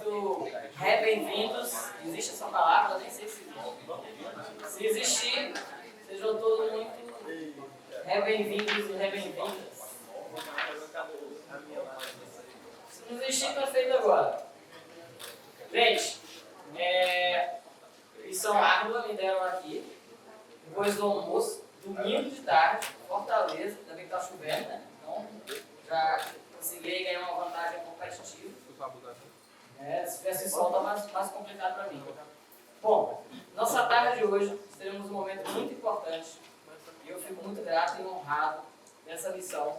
muito bem-vindos. Existe essa palavra? Nem sei se existir, sejam todos muito bem-vindos e bem-vindas. Se não existir, está feito agora. Gente, missão árdua me deram aqui, depois do almoço, domingo de tarde, Fortaleza, ainda bem que está chovendo, né? Então, já consegui ganhar uma vantagem competitiva. Se tivesse sol, está mais complicado para mim. Bom, nossa tarde de hoje, teremos um momento muito importante e eu fico muito grato e honrado nessa missão.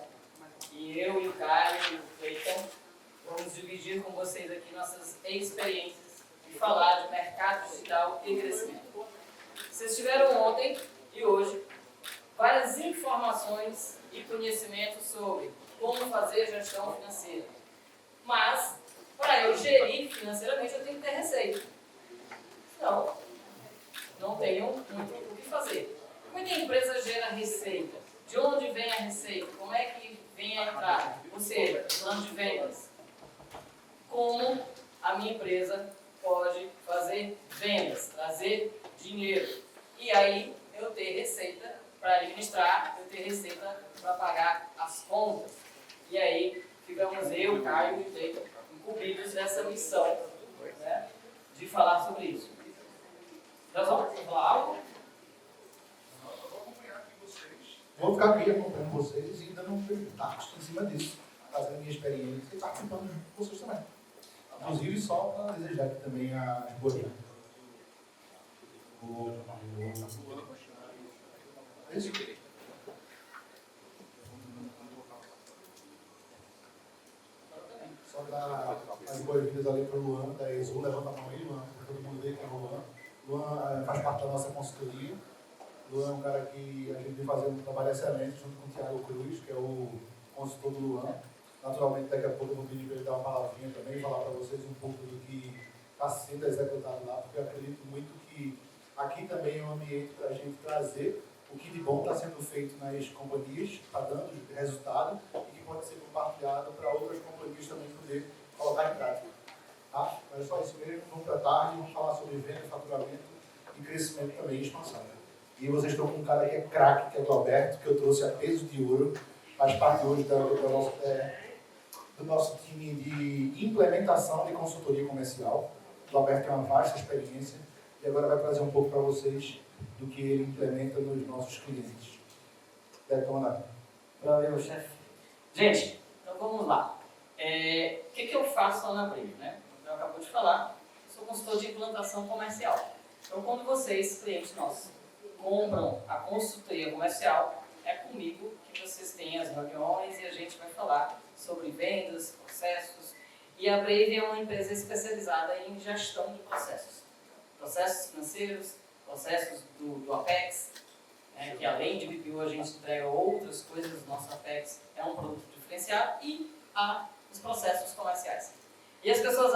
E eu e o Caio e o Cleiton vamos dividir com vocês aqui nossas experiências e falar de mercado digital e crescimento. Vocês tiveram ontem e hoje várias informações e conhecimentos sobre como fazer gestão financeira. Mas, para eu gerir financeiramente, eu tenho que ter receita. Senão, não tenho muito o que fazer. Como é que a empresa gera receita? De onde vem a receita? Como é que vem a entrada? Ou seja, plano de vendas. Como a minha empresa pode fazer vendas, trazer dinheiro. E aí, eu ter receita para administrar, eu ter receita para pagar as contas. E aí, ficamos eu, Caio e o Cleiton incumbidos dessa missão, né, de falar sobre isso. Então, vamos falar algo? Vou ficar aqui acompanhando vocês e dando um feedback em cima disso, fazendo a minha experiência e participando junto com vocês também. Inclusive, só para desejar aqui também as boas-vindas. Só dar as boas-vindas ali para o Luan, da ESU, levanta a mão aí, Luan, para todo mundo ver que é o Luan. Luan faz parte da nossa consultoria. Luan é um cara que a gente vem fazendo um trabalho excelente junto com o Thiago Cruz, que é o consultor do Luan. Naturalmente, daqui a pouco eu vou pedir para ele dar uma palavrinha também, falar para vocês um pouco do que está sendo executado lá, porque eu acredito muito que aqui também é um ambiente para a gente trazer o que de bom está sendo feito nas companhias, está dando resultado e que pode ser compartilhado para outras companhias também poder colocar em prática. Tá? Mas é só isso mesmo, vamos para a tarde, vamos falar sobre venda, faturamento e crescimento também e expansão. E vocês estão com um cara que é craque, que é o Alberto, que eu trouxe a peso de ouro, faz parte hoje do nosso time de implementação de consultoria comercial. O Alberto tem uma vasta experiência e agora vai trazer um pouco para vocês do que ele implementa nos nossos clientes. Detona. Valeu, chefe. Gente, então vamos lá. O que eu faço lá na Brave, né? Eu acabou de falar, sou consultor de implantação comercial. Então, quando vocês, clientes nossos, compram a consultoria comercial, é comigo que vocês têm as reuniões e a gente vai falar sobre vendas, processos. E a Brave é uma empresa especializada em gestão de processos. Processos financeiros, processos do Apex, né, que além de BPO a gente entrega outras coisas. O nosso Apex é um produto diferenciado e há os processos comerciais. E as pessoas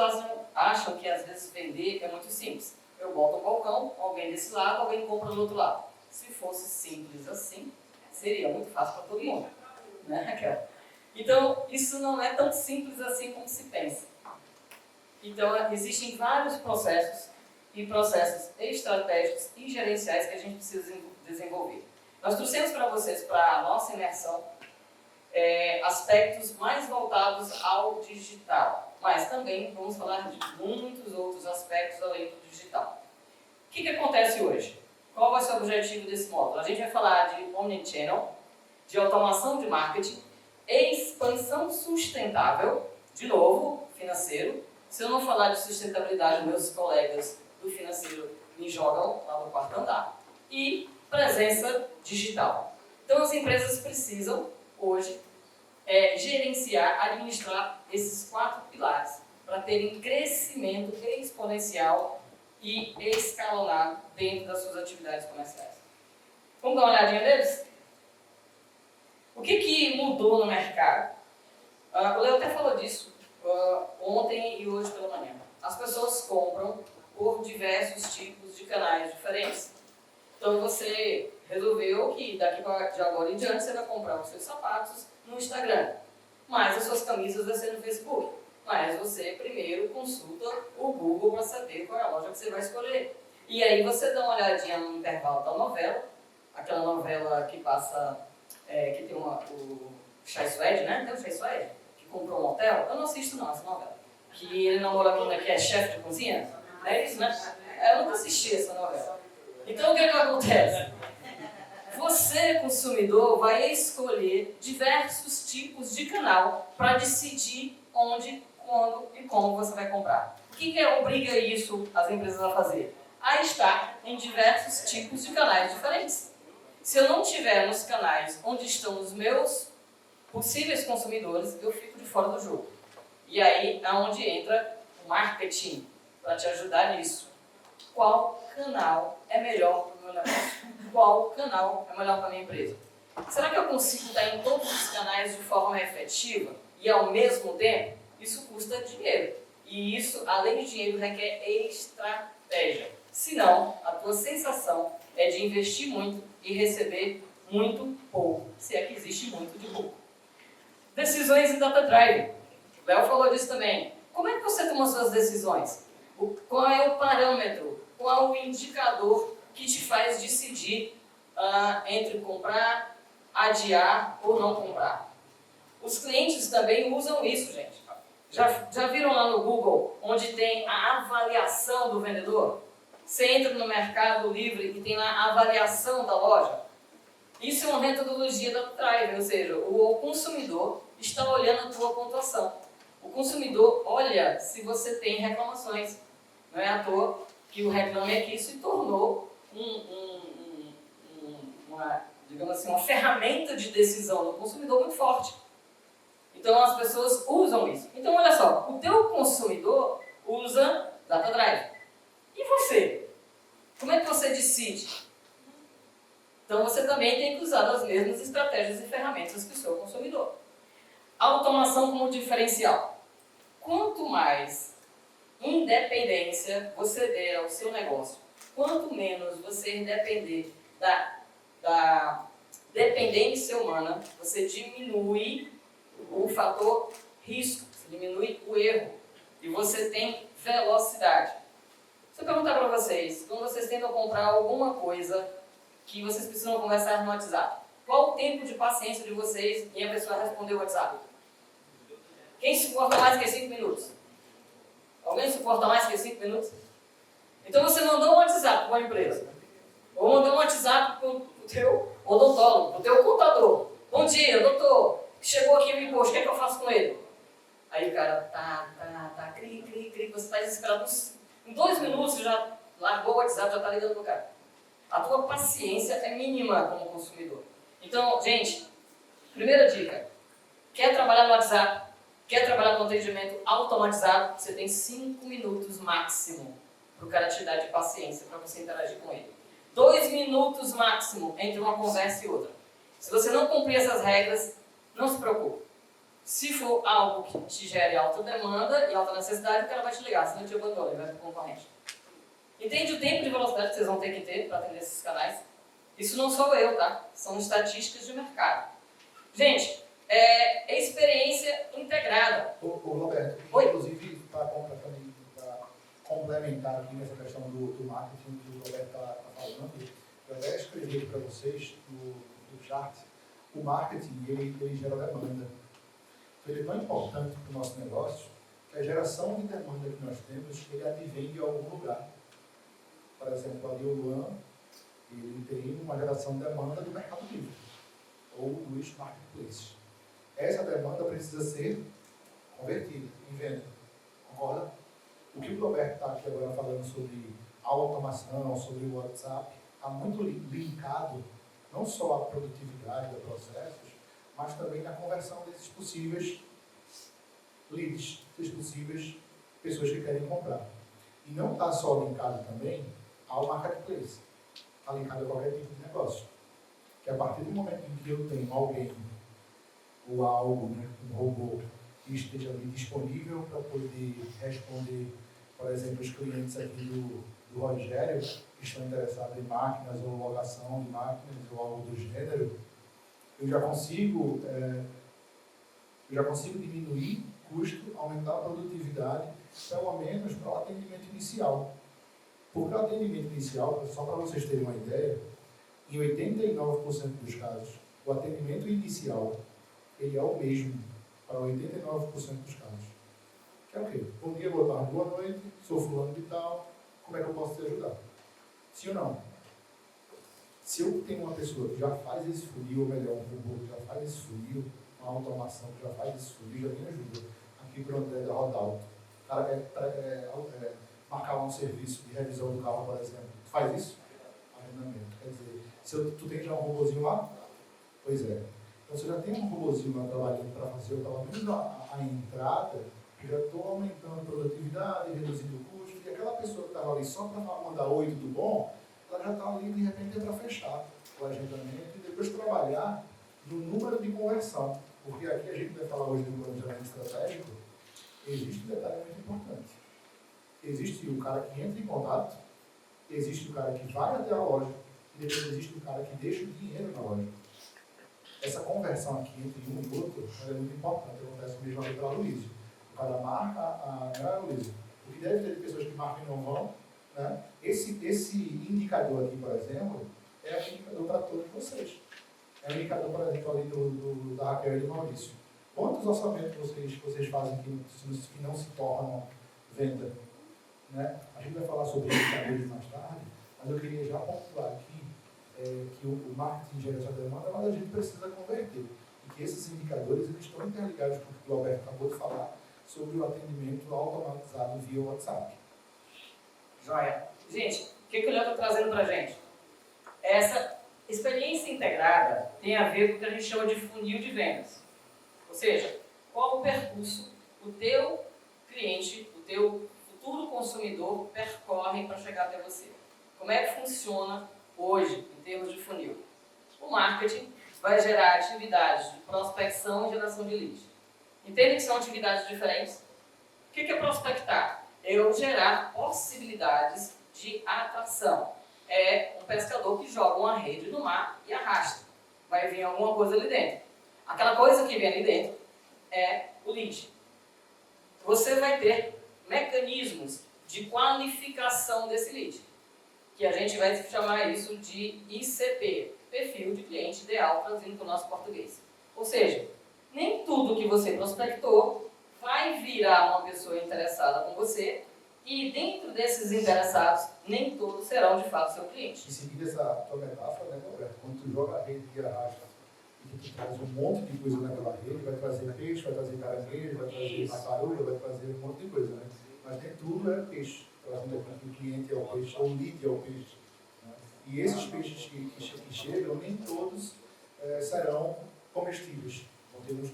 acham que às vezes vender é muito simples. Eu boto um balcão, alguém desse lado, alguém compra do outro lado. Se fosse simples assim, seria muito fácil para todo mundo, né, Raquel? Então, isso não é tão simples assim como se pensa. Então, existem vários processos e processos estratégicos e gerenciais que a gente precisa desenvolver. Nós trouxemos para vocês, para a nossa imersão, aspectos mais voltados ao digital, mas também vamos falar de muitos outros aspectos além do digital. O que acontece hoje? Qual vai ser o objetivo desse módulo? A gente vai falar de Omnichannel, de automação de marketing, expansão sustentável, de novo, financeiro. Se eu não falar de sustentabilidade, meus colegas do financeiro me jogam lá no quarto andar. E presença digital. Então, as empresas precisam, hoje, gerenciar, administrar esses 4 pilares para terem crescimento exponencial e escalonado dentro das suas atividades comerciais. Vamos dar uma olhadinha neles? O que mudou no mercado? O Léo até falou disso ontem e hoje pela manhã. As pessoas compram por diversos tipos de canais diferentes. Então você resolveu que de agora em diante você vai comprar os seus sapatos no Instagram, mas as suas camisas vai ser no Facebook, mas você primeiro consulta o Google para saber qual é a loja que você vai escolher. E aí você dá uma olhadinha no intervalo da novela, aquela novela que passa, que tem o Chai Suede, né? Tem o Chai Suede, que comprou um hotel. Eu não assisto não essa novela. Que ele namora com uma que é chefe de cozinha. É isso, né? Eu nunca assisti essa novela. Então o que acontece? Você, consumidor, vai escolher diversos tipos de canal para decidir onde, quando e como você vai comprar. O que obriga isso as empresas a fazer? A estar em diversos tipos de canais diferentes. Se eu não estiver nos canais onde estão os meus possíveis consumidores, eu fico de fora do jogo. E aí é onde entra o marketing para te ajudar nisso. Qual canal é melhor para o meu negócio? Qual canal é melhor para a minha empresa? Será que eu consigo estar em todos os canais de forma efetiva e ao mesmo tempo? Isso custa dinheiro. E isso, além de dinheiro, requer estratégia. Senão, a tua sensação é de investir muito e receber muito pouco. Se é que existe muito de pouco. Decisões em data drive. O Léo falou disso também. Como é que você toma suas decisões? Qual é o parâmetro? Qual é o indicador que te faz decidir entre comprar, adiar ou não comprar? Os clientes também usam isso, gente. Já viram lá no Google, onde tem a avaliação do vendedor? Você entra no Mercado Livre e tem lá a avaliação da loja. Isso é uma metodologia da Drive, ou seja, o consumidor está olhando a tua pontuação. O consumidor olha se você tem reclamações. Não é à toa que o Reclame Aqui se tornou digamos assim, uma ferramenta de decisão do consumidor muito forte. Então as pessoas usam isso. Então olha só, o teu consumidor usa Data Drive. E você? Como é que você decide? Então você também tem que usar as mesmas estratégias e ferramentas que o seu consumidor. Automação como diferencial. Quanto mais independência você der ao seu negócio, quanto menos você depender da dependência humana, você diminui o fator risco, você diminui o erro e você tem velocidade. Se eu perguntar para vocês, quando vocês tentam comprar alguma coisa que vocês precisam conversar no WhatsApp, qual o tempo de paciência de vocês em a pessoa responder o WhatsApp? Quem suporta mais que 5 minutos? Alguém suporta mais que 5 minutos? Então você mandou um WhatsApp para uma empresa, ou mandou um WhatsApp para o teu odontólogo, para o teu contador. Bom dia, doutor, chegou aqui o imposto, o que é que eu faço com ele? Aí o cara, cri, você está desesperado. Em 2 minutos você já largou o WhatsApp, já está ligando para o cara. A tua paciência é mínima como consumidor. Então, gente, primeira dica, quer trabalhar no WhatsApp? Quer trabalhar com atendimento automatizado? Você tem 5 minutos máximo para o cara te dar de paciência para você interagir com ele. 2 minutos máximo entre uma conversa e outra. Se você não cumprir essas regras, não se preocupe. Se for algo que te gere alta demanda e alta necessidade, o cara vai te ligar, senão te abandona, ele vai para o concorrente. Entende o tempo de velocidade que vocês vão ter que ter para atender esses canais? Isso não sou eu, tá? São estatísticas de mercado. Gente, experiência integrada. Ô Roberto, oi? Inclusive, para complementar aqui nessa questão do marketing que o Roberto está falando, eu até escrevi aqui para vocês no chart, o marketing ele gera demanda. Então, ele é tão importante para o nosso negócio que a geração de demanda que nós temos, ele advém de algum lugar. Por exemplo, ali o Luan, ele tem uma geração de demanda do Mercado Livre ou dos marketplaces. Essa demanda precisa ser convertida em venda. Concorda? O que o Roberto está aqui agora falando sobre automação, sobre o WhatsApp, está muito linkado não só à produtividade dos processos, mas também na conversão desses possíveis leads, desses possíveis pessoas que querem comprar. E não está só linkado também ao marketplace, está linkado a qualquer tipo de negócio. Que a partir do momento em que eu tenho alguém ou algo, né, um robô que esteja ali disponível para poder responder, por exemplo, os clientes aqui do Rogério, que estão interessados em máquinas ou locação de máquinas ou algo do gênero, eu já consigo diminuir custo, aumentar a produtividade, pelo menos para o atendimento inicial. Porque o atendimento inicial, só para vocês terem uma ideia, em 89% dos casos, o atendimento inicial ele é o mesmo para 89% dos casos. Que é o quê? Bom dia, boa tarde, boa noite, sou fulano de tal, como é que eu posso te ajudar? Sim ou não? Se eu tenho uma pessoa que já faz esse funil, ou melhor, um robô que já faz esse funil, uma automação que já faz esse funil, já me ajuda. Aqui para o André da Rodalto. O cara quer marcar um serviço de revisão do carro, por exemplo. Tu faz isso? Agendamento. Quer dizer, tu tem já um robôzinho lá? Pois é. Então, se eu já tenho um robôzinho lá trabalhando para fazer pelo menos a entrada, eu já estou aumentando a produtividade, reduzindo o custo, e aquela pessoa que estava ali só para mandar oi, tudo bom, ela já está ali, de repente, para fechar o agendamento e depois trabalhar no número de conversão. Porque aqui a gente vai falar hoje do planejamento estratégico, existe um detalhe muito importante. Existe o cara que entra em contato, existe o cara que vai até a loja, e depois existe o cara que deixa o dinheiro na loja. Essa conversão aqui entre um e outro é muito importante. Acontece mesmo ali para a Luísa. O cara marca não é a Luísa. O que deve ter de pessoas que marcam e não vão, né? Esse indicador aqui, por exemplo, é um indicador para todos vocês. É um indicador, por exemplo, ali da Raquel e do Maurício. Quantos orçamentos vocês fazem que não se tornam venda? Né? A gente vai falar sobre indicadores mais tarde, mas eu queria já pontuar aqui que o marketing gera essa demanda, mas a gente precisa converter. E que esses indicadores eles estão interligados com o que o Alberto acabou de falar sobre o atendimento automatizado via WhatsApp. Joia. Gente, o que o Léo está trazendo para a gente? Essa experiência integrada tem a ver com o que a gente chama de funil de vendas. Ou seja, qual o percurso o teu cliente, o teu futuro consumidor percorre para chegar até você. Como é que funciona hoje, em termos de funil? O marketing vai gerar atividades de prospecção e geração de leads. Entende que são atividades diferentes? O que é prospectar? É eu gerar possibilidades de atração. É um pescador que joga uma rede no mar e arrasta. Vai vir alguma coisa ali dentro. Aquela coisa que vem ali dentro é o lead. Você vai ter mecanismos de qualificação desse lead, que a gente vai chamar isso de ICP, Perfil de Cliente Ideal, traduzindo para o nosso português. Ou seja, nem tudo que você prospectou vai virar uma pessoa interessada com você, e dentro desses interessados, nem todos serão de fato seu cliente. E seguindo essa tua metáfora, né, Roberto? Quando tu joga a rede e arrasta, e tu traz um monte de coisa naquela rede, vai trazer peixe, vai trazer caranguejo, vai trazer tartaruga, vai trazer um monte de coisa, né? Mas nem tudo é peixe. Trazendo aqui que o cliente é o peixe, ou o lead é o peixe. Né? E esses peixes que chegam, nem todos serão comestíveis. Vão ter uns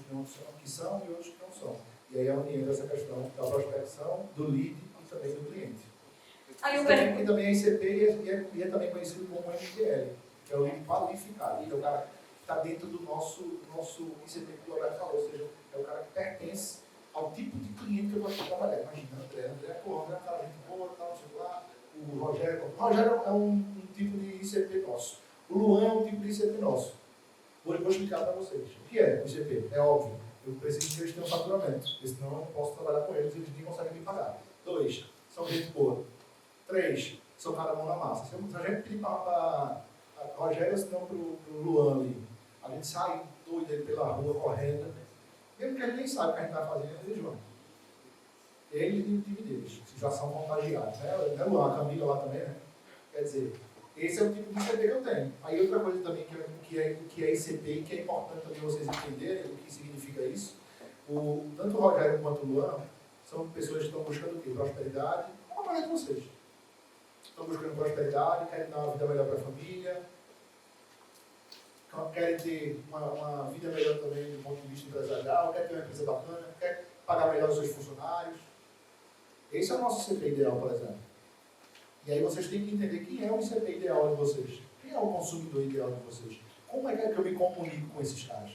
que são e outros que não são. E aí é onde entra essa questão da prospecção, do lead e também do cliente. E também é ICP e é também conhecido como MQL, que é o lead qualificado. Que é o cara que está dentro do nosso ICP que o Alberto falou, ou seja, é o cara que pertence ao tipo de cliente que eu gosto de trabalhar. Imagina, André é um cara gente boa, tal, não sei lá. O Rogério é um tipo de ICP nosso. O Luan é um tipo de ICP nosso. Vou explicar para vocês. O que é o ICP? É óbvio. Eu preciso que eles tenham faturamento, porque senão eu não posso trabalhar com eles, eles nem conseguem me pagar. 2, são gente boa. 3, são cara mão na massa. Se a gente pedir para Rogério, se não para o Luan ali, a gente sai doido aí pela rua, correndo, mesmo que ele nem sabe o que a gente está fazendo, eles vão. Eles e o time deles, que já são contagiados. Né, Luan? A Camila lá também, né? Quer dizer, esse é o tipo de ICP que eu tenho. Aí outra coisa também que é ICP e que é importante também vocês entenderem o que significa isso. Tanto o Rogério quanto o Luan são pessoas que estão buscando o quê? Prosperidade, como a maioria de vocês. Estão buscando prosperidade, querem dar uma vida melhor para a família, querem ter uma vida melhor também do ponto de vista empresarial, querem ter uma empresa bacana, querem pagar melhor os seus funcionários. Esse é o nosso ICP ideal, por exemplo. E aí vocês têm que entender quem é o ICP ideal de vocês. Quem é o consumidor ideal de vocês? Como é que eu me comunico com esses caras?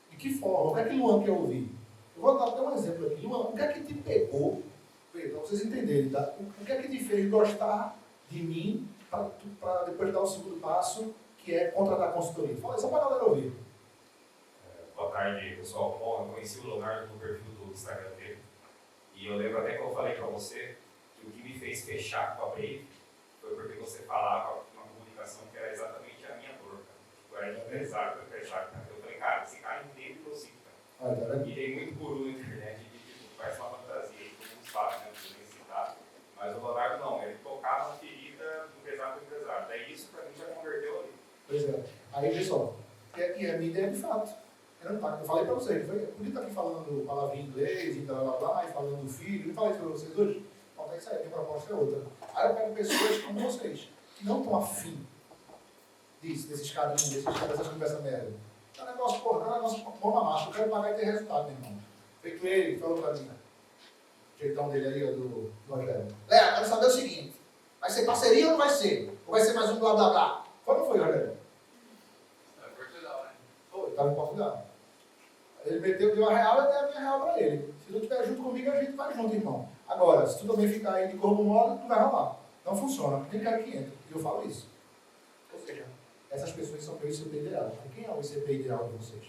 De que forma? O que é que o Luan quer ouvir? Eu vou dar até um exemplo aqui. Luan, o que é que te pegou? Para vocês entenderem, tá? O que é que te fez gostar de mim para depois dar o segundo passo, que é contratar consultoria? Fala isso para a galera ouvir. Boa tarde, pessoal. Bom, eu conheci o Leonardo no perfil do Instagram dele. E eu lembro até que eu falei para você que o que me fez fechar com a Brave foi porque você falava uma comunicação que era exatamente a minha dor, cara. Tipo, era de empresário, cara. Eu falei, cara, esse cara entende o que eu sinto, cara. E tem muito guru na internet que tipo, faz uma fantasia, que todo mundo sabe, né? Não precisa nem citar. Mas o Leonardo não, ele tocava na ferida do empresário do empresário. Daí isso pra mim já converteu ali. Pois é. Aí, pessoal, e a minha ideia de fato. Eu falei para vocês, por que está aqui falando palavra em inglês e blá blá blá, e falando do filho, eu falei isso para vocês hoje? Falta isso aí, a minha proposta é outra. Aí eu pego pessoas como vocês, que não estão afim desses carinhos, dessas conversas merda. É um negócio, porra, é um negócio bom na marcha, eu quero pagar e ter resultado, meu irmão. Feito ele, falou para mim, o jeitão dele aí, ó, do Rogério. Léo, eu quero saber o seguinte, vai ser parceria ou não vai ser? Ou vai ser mais um blá blá blá? Foi ou não foi, Rogério? Estava em Portugal, né? Foi, estava em Portugal. Ele meteu, deu a real, eu dei a minha real para ele. Se tu estiver junto comigo, a gente vai junto, irmão. Agora, se tu também ficar aí de corpo mole, não vai rolar. Não funciona. Nem quero que entre. E eu falo isso. Ou seja, essas pessoas são o ICP ideal. Quem é o ICP ideal de vocês?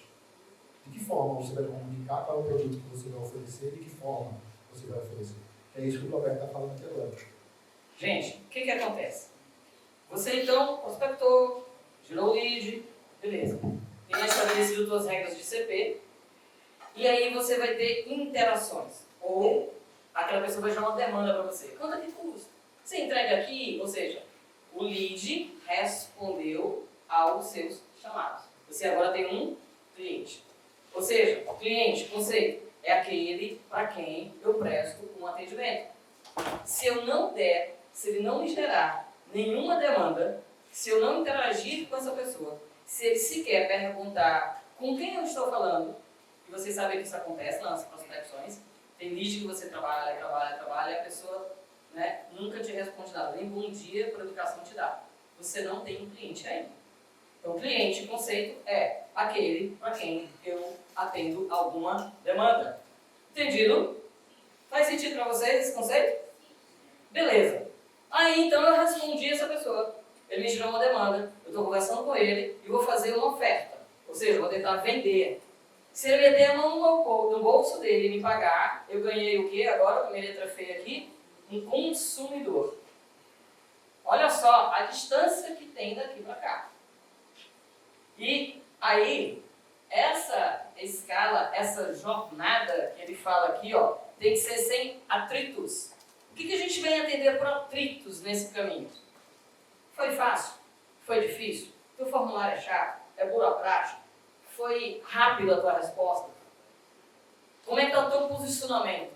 De que forma você vai comunicar qual é o produto que você vai oferecer e de que forma você vai oferecer? É isso que o Roberto está falando aqui agora. Gente, o que acontece? Você então prospectou, gerou o lead, beleza. Tem estabelecido suas regras de ICP. E aí você vai ter interações. Ou aquela pessoa vai gerar uma demanda para você. Quanto é que custa? Você entrega aqui, ou seja, o lead respondeu aos seus chamados. Você agora tem um cliente. Ou seja, o cliente, conceito, é aquele para quem eu presto um atendimento. Se eu não der, se ele não me gerar nenhuma demanda, se eu não interagir com essa pessoa, se ele sequer perguntar com quem eu estou falando, e vocês sabem que isso acontece nas prospecções, tem lead que você trabalha, e a pessoa, né, nunca te responde nada, nem bom dia por educação te dá. Você não tem um cliente ainda. Então, cliente, conceito, é aquele para quem eu atendo alguma demanda. Entendido? Faz sentido para vocês esse conceito? Beleza. Aí, então, eu respondi essa pessoa. Ele me gerou uma demanda, eu estou conversando com ele e vou fazer uma oferta. Ou seja, vou tentar vender. Se ele meter a mão no bolso dele e me pagar, eu ganhei o quê agora? Minha letra feia aqui. Um consumidor. Olha só a distância que tem daqui para cá. E aí, essa escala, essa jornada que ele fala aqui, ó, tem que ser sem atritos. O que a gente vem atender por atritos nesse caminho? Foi fácil? Foi difícil? Teu formulário é chato? É burocrático? Foi rápido a tua resposta? Como é que está o teu posicionamento?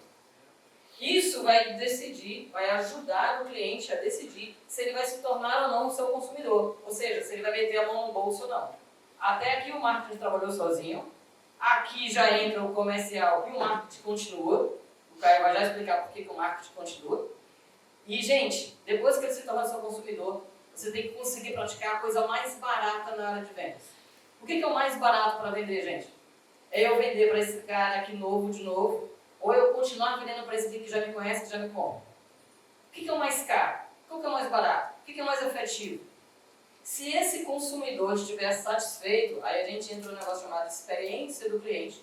Isso vai decidir, vai ajudar o cliente a decidir se ele vai se tornar ou não o seu consumidor. Ou seja, se ele vai meter a mão no bolso ou não. Até aqui o marketing trabalhou sozinho. Aqui já entra o comercial e o marketing continua. O Caio vai já explicar por que o marketing continua. E, gente, depois que ele se tornar seu consumidor, você tem que conseguir praticar a coisa mais barata na área de vendas. O que é o mais barato para vender, gente? É eu vender para esse cara aqui novo de novo, ou eu continuar vendendo para esse aqui que já me conhece, que já me compra? O que é o mais caro? Qual que é o mais barato? O que é o mais efetivo? Se esse consumidor estiver satisfeito, aí a gente entra no negócio chamado experiência do cliente.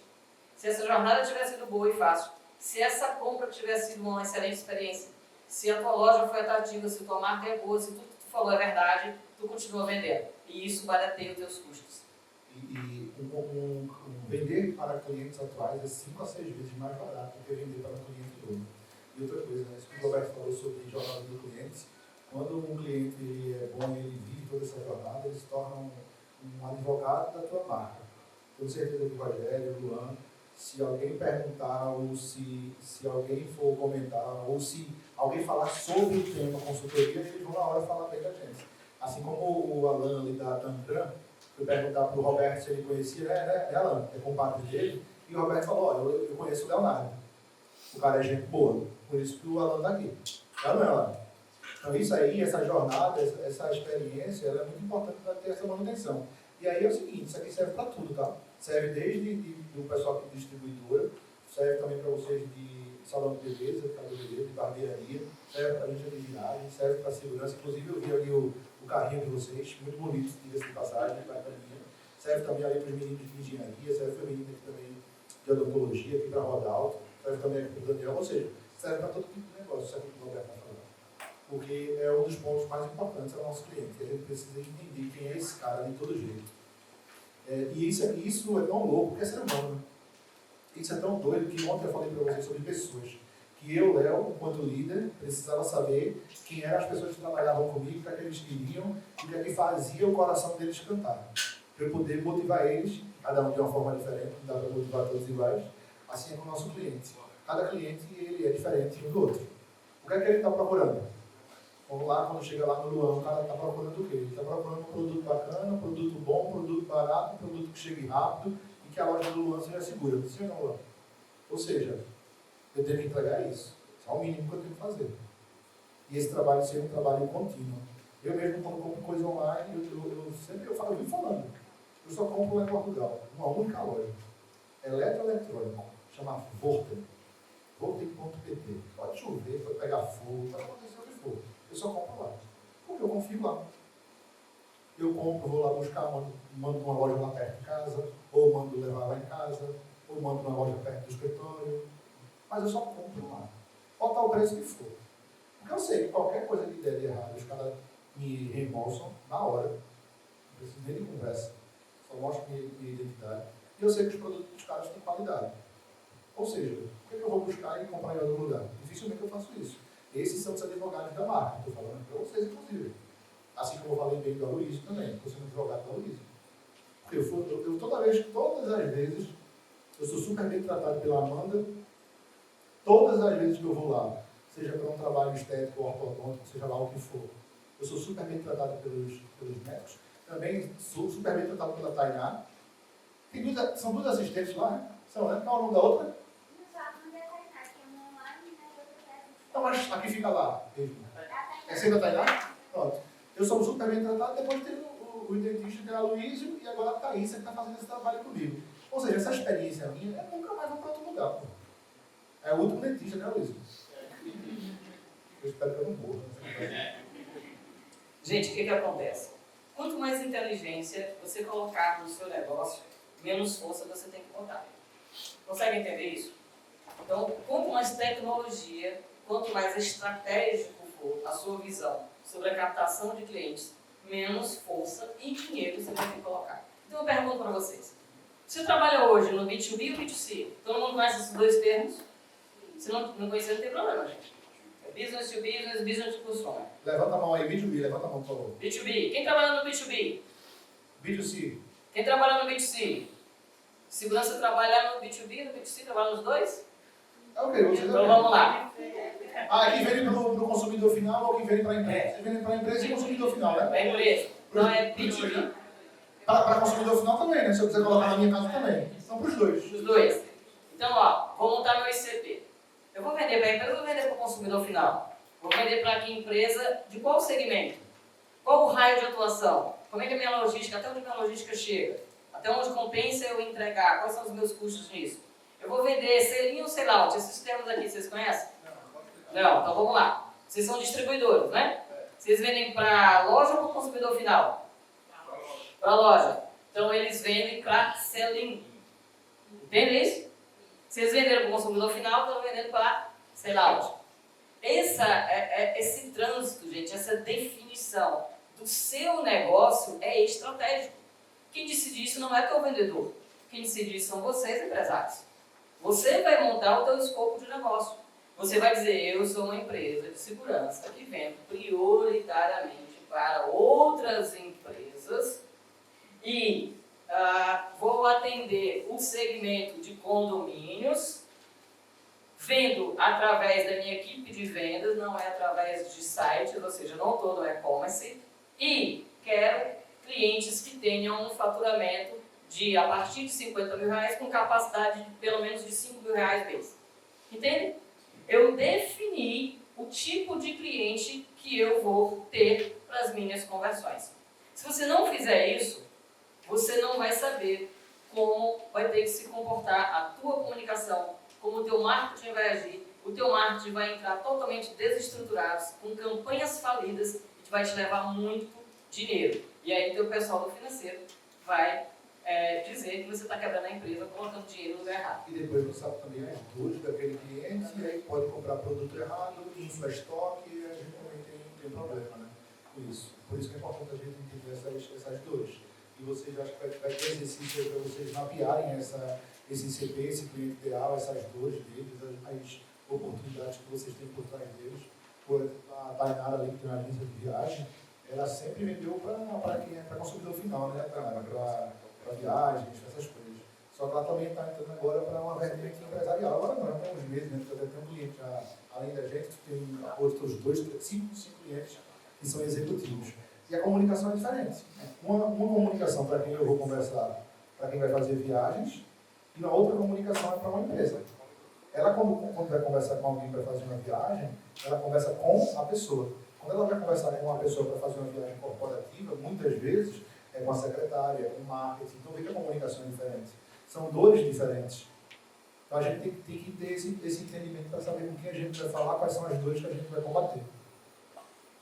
Se essa jornada tiver sido boa e fácil, se essa compra tiver sido uma excelente experiência, se a tua loja foi atrativa, se a tua marca é boa, se tudo que tu falou é verdade, tu continua vendendo. E isso vai ater os teus custos. Vender para clientes atuais é 5 a 6 vezes mais barato do que vender para um cliente novo. E outra coisa, né? Isso que o Roberto falou sobre jornada de clientes, quando um cliente ele é bom e ele vive toda essa jornada, ele se torna um advogado da tua marca. Tenho certeza que o Rogério, o Luan, se alguém perguntar, ou se alguém for comentar, ou se alguém falar sobre o tema consultoria, eles vão na hora falar bem da gente. Assim como o Alan ali da Tangram, eu perguntar para o Roberto se ele conhecia, né, Alan, é compadre dele, e o Roberto falou, ó, eu conheço o Leonardo. O cara é gente boa, por isso que o Alan está aqui. Não é, Alan? Então isso aí, essa jornada, essa experiência, ela é muito importante para ter essa manutenção. E aí é o seguinte, isso aqui serve para tudo, tá? Serve desde do pessoal aqui de distribuidora, serve também para vocês de salão de beleza, de cabeleireiro, de barbearia, serve para a gente de viagem, serve para segurança. Inclusive eu vi ali o carrinho de vocês, muito bonito, diga-se de passagem, bacaninha. serve também ali para os meninos de engenharia, serve para os meninos aqui também de odontologia, aqui para a Rodalto, serve também aqui para o Daniel, ou seja, serve para todo tipo de negócio, serve para o Roberto está falando. Porque é um dos pontos mais importantes ao nosso cliente, que a gente precisa entender quem é esse cara de todo jeito. E isso é tão louco, porque é ser humano. Isso é tão doido que ontem eu falei para vocês sobre pessoas. Que eu, Léo, enquanto líder, precisava saber quem eram as pessoas que trabalhavam comigo, o que é que eles queriam e o que é que fazia o coração deles cantar. Para eu poder motivar eles, cada um de uma forma diferente, não dá para motivar todos iguais, assim é com o nosso cliente. Cada cliente ele é diferente um do outro. O que é que ele está procurando? Vamos lá, quando chega lá no Luan, o cara está procurando o quê? Ele está procurando um produto bacana, um produto bom, um produto barato, um produto que chegue rápido e que a loja do Luan seja segura. Sim ou não, Luan? Ou seja, eu tenho que entregar isso. Isso é o mínimo que eu tenho que fazer. E esse trabalho ser um trabalho contínuo. Eu mesmo, quando compro coisa online, eu vivo falando. Eu só compro lá em Portugal. Uma única loja. Eletroeletrônico. Chama Vorten. Vorten.pt. Pode chover, pode pegar fogo, pode acontecer o que for. Eu só compro lá. Porque eu confio lá. Eu compro, vou lá buscar, mando uma loja lá perto de casa, ou mando levar lá em casa, ou mando uma loja perto do escritório. Mas eu só compro lá. Botar o preço que for. Porque eu sei que qualquer coisa que der de errado, os caras me reembolsam na hora. Não preciso nem de conversa. Só mostro minha identidade. E eu sei que os produtos dos caras têm qualidade. Ou seja, por que eu vou buscar e comprar em outro lugar? Dificilmente eu faço isso. Esses são os advogados da marca. Estou falando para vocês, inclusive. Assim como eu falei bem do Aloysio também. Estou sendo advogado do Aloysio. Porque todas as vezes, eu sou super bem tratado pela Amanda. Todas as vezes que eu vou lá, seja para um trabalho estético ou ortodôntico, seja lá o que for, eu sou super bem tratado pelos médicos. Também sou super bem tratado pela Tainá. São duas assistentes lá, né? São, né? Qual é o nome da outra? Não, mas aqui fica lá. É sempre a Tainá? Pronto. Eu sou super bem tratado, depois tem o dentista que é o Aloysio e agora a Thaísa que está fazendo esse trabalho comigo. Ou seja, essa experiência minha, eu nunca mais vou para outro lugar. Pô. É o último dentista, né, Aloysio? Eu espero que eu não morra. Gente, o que acontece? Quanto mais inteligência você colocar no seu negócio, menos força você tem que botar. Consegue entender isso? Então, quanto mais tecnologia, quanto mais estratégico for a sua visão sobre a captação de clientes, menos força e dinheiro você vai ter que colocar. Então, eu pergunto para vocês. Você trabalha hoje no B2B ou B2C? Todo mundo conhece esses dois termos? Se não conhecer, não tem problema, gente. É business to business, business to consumer. Levanta a mão aí, B2B, levanta a mão, por favor. B2B. Quem trabalha no B2B? B2C. Quem trabalha no B2C? Segurança trabalha no B2B, no B2C, trabalha nos dois? É o quê? Então vamos lá. Aqui vende para o consumidor final ou que vende para a empresa? Você vende para a empresa e consumidor final, né? Para a empresa. Não é B2B. Para consumidor final também, né? Se eu quiser colocar na minha casa também. São para os dois. Os dois. Então, ó, vou montar meu ICP. Eu vou vender para a empresa ou vou vender para o consumidor final? Vou vender para que empresa de qual segmento? Qual o raio de atuação? Como é que a minha logística, até onde a minha logística chega? Até onde compensa eu entregar? Quais são os meus custos nisso? Eu vou vender selinho ou sellout? Esses termos aqui, vocês conhecem? Não, então vamos lá. Vocês são distribuidores, né? Vocês vendem para loja ou para o consumidor final? Para loja. Então eles vendem para selling. Entende isso? Vocês venderam para o consumidor final, estão vendendo para sellout. Esse trânsito, gente, essa definição do seu negócio é estratégico. Quem decide isso não é o vendedor. Quem decide isso são vocês, empresários. Você vai montar o seu escopo de negócio. Você vai dizer, eu sou uma empresa de segurança que vendo prioritariamente para outras empresas e vou atender o segmento de condomínios, vendo através da minha equipe de vendas, não é através de sites, ou seja, não todo e-commerce, e quero clientes que tenham um faturamento de a partir de R$50 mil com capacidade de pelo menos de R$5 mil mês. Entende? Eu defini o tipo de cliente que eu vou ter para as minhas conversões. Se você não fizer isso, você não vai saber como vai ter que se comportar a tua comunicação, como o teu marketing vai agir. O teu marketing vai entrar totalmente desestruturado, com campanhas falidas, e vai te levar muito dinheiro. E aí o teu pessoal do financeiro vai dizer que você está quebrando a empresa, colocando dinheiro no lugar errado. E depois você sabe também as dores daquele cliente, e aí pode comprar produto errado, infla estoque, e a gente também tem problema, né, com isso. Por isso que é importante a gente entender essas dores. E vocês, acho que vai ter exercício aí para vocês mapearem esse CP, esse cliente ideal, essas dores deles, as oportunidades que vocês têm por trás deles. A Tainara ali, que tem uma agência de viagem, ela sempre vendeu para consumidor final, né, Tainara? Para viagens, essas coisas. Só que ela também está entrando agora para uma vertente empresarial. Agora não, tem uns meses, né? Porque tem um cliente já, além da gente, tem outros cinco clientes que são executivos. E a comunicação é diferente. Uma comunicação para quem eu vou conversar, para quem vai fazer viagens, e uma outra comunicação é para uma empresa. Ela, quando vai conversar com alguém para fazer uma viagem, ela conversa com a pessoa. Quando ela vai conversar com uma pessoa para fazer uma viagem corporativa, muitas vezes é com a secretária, com o marketing. Então, veja que a comunicação é diferente. São dores diferentes. Então, a gente tem que ter esse entendimento para saber com quem a gente vai falar, quais são as dores que a gente vai combater.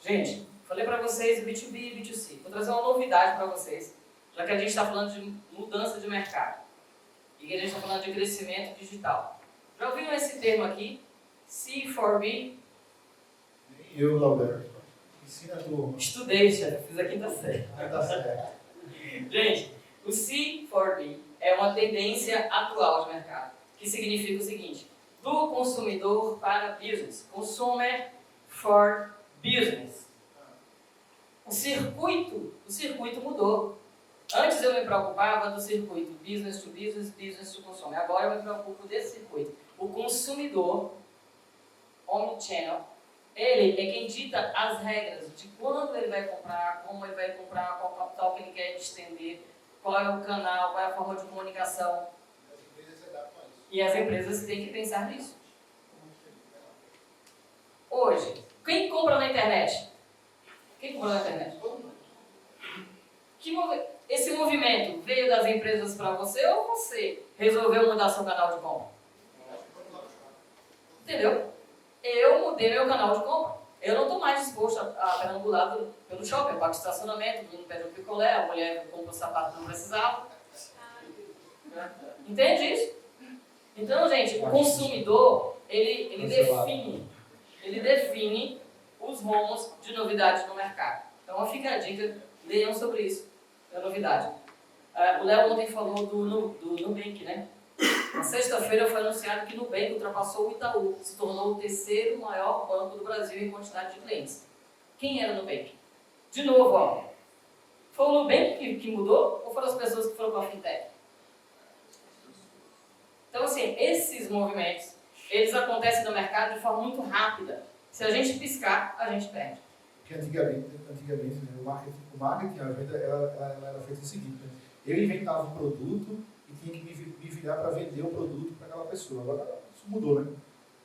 Gente, falei para vocês B2B e B2C. Vou trazer uma novidade para vocês, já que a gente está falando de mudança de mercado e que a gente está falando de crescimento digital. Já ouviram esse termo aqui? C4B? E eu, Lauber, ensina a turma. Estudei, chefe. Fiz a quinta série. Tá certo. Gente, o C4B é uma tendência atual de mercado, que significa o seguinte: do consumidor para business. Consumer for business. O circuito mudou. Antes eu me preocupava do circuito business to business, business to consumer. Agora eu me preocupo desse circuito. O consumidor, omnichannel, ele é quem dita as regras de quando ele vai comprar, como ele vai comprar, qual capital que ele quer estender, qual é o canal, qual é a forma de comunicação. E as empresas têm que pensar nisso. Hoje, quem compra na internet? Quem compra na internet? Esse movimento veio das empresas para você ou você resolveu mudar seu canal de compra? Entendeu? Eu mudei meu canal de compra. Eu não estou mais disposto a perambular pelo shopping, eu pago estacionamento, todo mundo pede um picolé, a mulher compra um sapato que não precisava. Entende isso? Então, gente, o consumidor, ele define os rumos de novidades no mercado. Então, fica a dica, leiam sobre isso, é novidade. O Léo ontem falou do Nubank, né? Na sexta-feira foi anunciado que o Nubank ultrapassou o Itaú, se tornou o terceiro maior banco do Brasil em quantidade de clientes. Quem era o Nubank? De novo, ó. Foi o Nubank que mudou ou foram as pessoas que foram para a fintech? Então, assim, esses movimentos, eles acontecem no mercado de forma muito rápida. Se a gente piscar, a gente perde. Porque antigamente né, o marketing, a venda, ela era feita o seguinte, né? Eu inventava um produto e tinha que me virar para vender o produto para aquela pessoa. Agora isso mudou, né?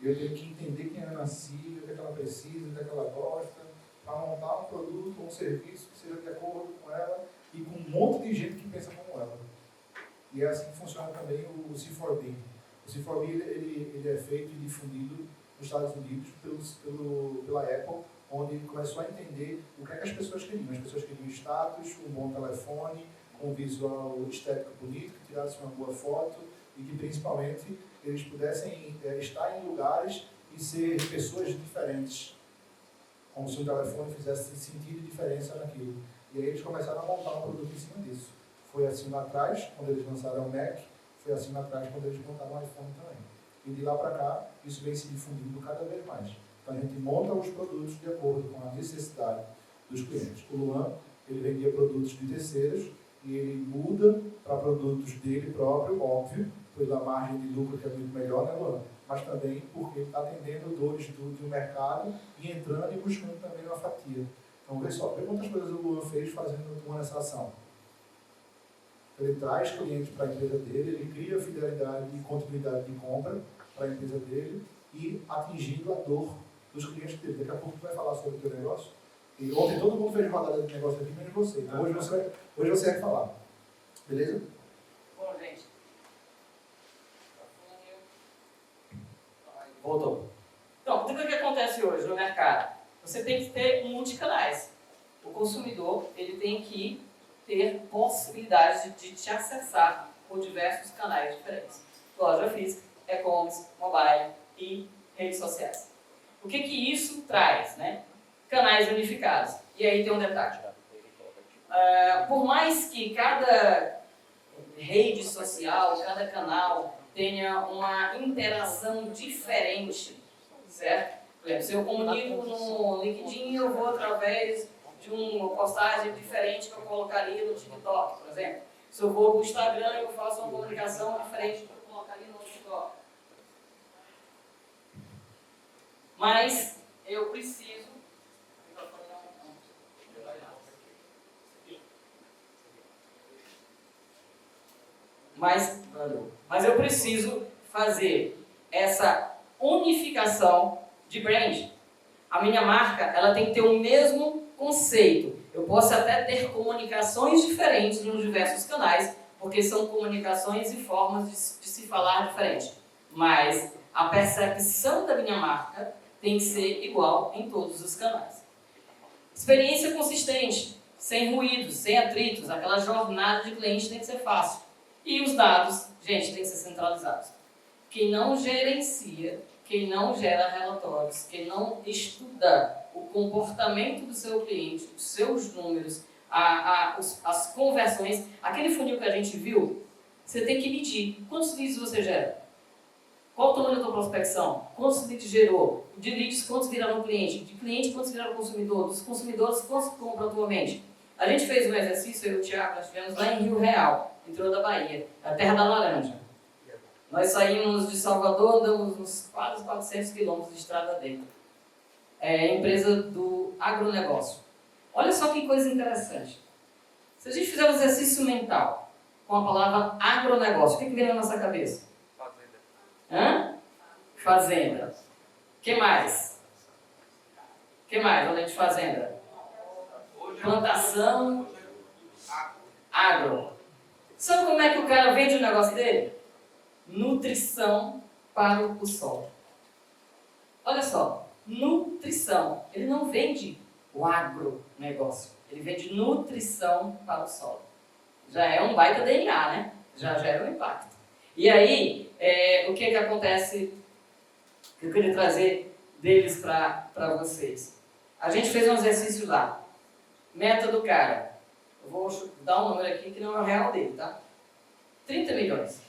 Eu tenho que entender quem ela nasceu, o que ela precisa, o que ela gosta, para montar um produto ou um serviço que seja de acordo com ela e com um monte de gente que pensa como ela. E é assim que funciona também o C4B. O C4B ele é feito e difundido nos Estados Unidos pela Apple, onde começou a entender o que é que as pessoas queriam. As pessoas queriam status, um bom telefone, com um visual estético bonito, que tirasse uma boa foto e que principalmente eles pudessem estar em lugares e ser pessoas diferentes, como se o telefone fizesse sentido e diferença naquilo. E aí eles começaram a montar um produto em cima disso. Foi assim lá atrás, quando eles lançaram o Mac, foi assim lá atrás, quando eles montaram o iPhone também. E de lá para cá, isso vem se difundindo cada vez mais. Então a gente monta os produtos de acordo com a necessidade dos clientes. O Luan, ele vendia produtos de terceiros e ele muda para produtos dele próprio, óbvio, pela margem de lucro que é muito melhor, né, Luan? Mas também porque ele está atendendo dores do mercado e entrando e buscando também uma fatia. Então, vê só, vê quantas coisas o Luan fez fazendo uma nessa ação. Ele traz clientes para a empresa dele, ele cria fidelidade e continuidade de compra para a empresa dele e atingindo a dor dos clientes dele. Daqui a pouco tu vai falar sobre o teu negócio. E ontem todo mundo fez rodada de negócio aqui, menos você. Então hoje você vai falar. Beleza? Bom, gente. Voltou. Então, o que acontece hoje no mercado? Você tem que ter multicanais. O consumidor, ele tem que ter possibilidades de te acessar por diversos canais diferentes. Loja física, e-commerce, mobile e redes sociais. O que que isso traz, né? Canais unificados. E aí tem um detalhe. Por mais que cada rede social, cada canal tenha uma interação diferente, certo? Por exemplo, se eu comunico no LinkedIn, eu vou através de uma postagem diferente que eu colocaria no TikTok, por exemplo. Se eu vou para o Instagram, eu faço uma comunicação diferente do que eu colocaria no TikTok. Mas eu preciso... Mas eu preciso fazer essa unificação de brand. A minha marca, ela tem que ter o mesmo conceito. Eu posso até ter comunicações diferentes nos diversos canais, porque são comunicações e formas de se falar diferente. Mas a percepção da minha marca tem que ser igual em todos os canais. Experiência consistente, sem ruídos, sem atritos, aquela jornada de cliente tem que ser fácil. E os dados, gente, tem que ser centralizados. Quem não gerencia, quem não gera relatórios, quem não estuda o comportamento do seu cliente, os seus números, as conversões, aquele funil que a gente viu, você tem que medir. Quantos leads você gera? Qual o tamanho da tua prospecção? Quantos leads gerou? De leads, quantos viraram cliente? De cliente, quantos viraram consumidor? Dos consumidores, quantos compram atualmente? A gente fez um exercício, eu e o Thiago, nós estivemos lá em Rio Real, interior da Bahia, a terra da laranja. Nós saímos de Salvador, andamos uns quase 400 quilômetros de estrada dentro. É empresa do agronegócio. Olha só que coisa interessante. Se a gente fizer um exercício mental com a palavra agronegócio, o que vem na nossa cabeça? Fazenda. Fazenda. O que mais? O que mais, além de fazenda? Plantação. Agro. Sabe como é que o cara vende o negócio dele? Nutrição para o solo. Olha só, nutrição. Ele não vende o agronegócio. Ele vende nutrição para o solo. Já é um baita DNA, né? Já gera um impacto. E aí, o que acontece que eu queria trazer deles para vocês? A gente fez um exercício lá. Meta do cara. Eu vou dar um número aqui que não é o real dele, tá? 30 milhões.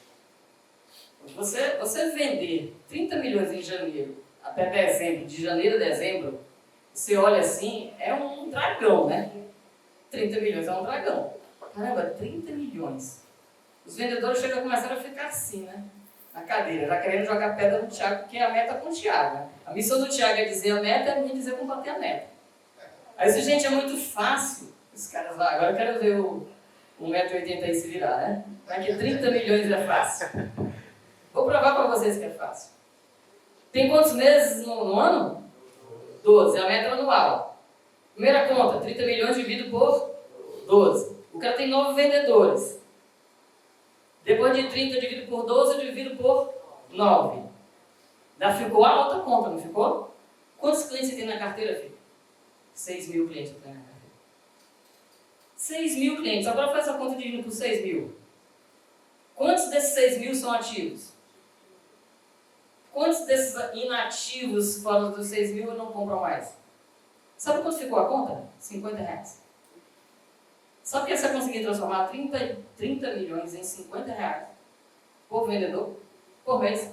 Você vender 30 milhões em janeiro até dezembro, de janeiro a dezembro, você olha assim, é um dragão, né? 30 milhões é um dragão. Caramba, 30 milhões. Os vendedores chegam a começar a ficar assim, né? Na cadeira, já querendo jogar pedra no Thiago, porque é a meta com o Thiago. Né? A missão do Thiago é dizer a meta, é dizer como bater a meta. Aí isso, gente, é muito fácil. Os caras lá, agora eu quero ver o 1,80m aí se virar, né? Mas que 30 milhões é fácil. Vou provar para vocês que é fácil. Tem quantos meses no ano? 12, é a meta anual. Primeira conta, 30 milhões dividido por 12. O cara tem 9 vendedores. Depois de 30 dividido por 12, eu divido por 9. Já ficou a alta conta, não ficou? Quantos clientes você tem na carteira, filho? 6 mil clientes você tem na carteira. 6 mil clientes. Agora faz a conta dividindo por 6 mil. Quantos desses 6 mil são ativos? Quantos desses inativos fora dos 6 mil não compram mais? Sabe quanto ficou a conta? 50 reais. Só que você conseguir transformar 30 milhões em 50 reais por vendedor, por mês.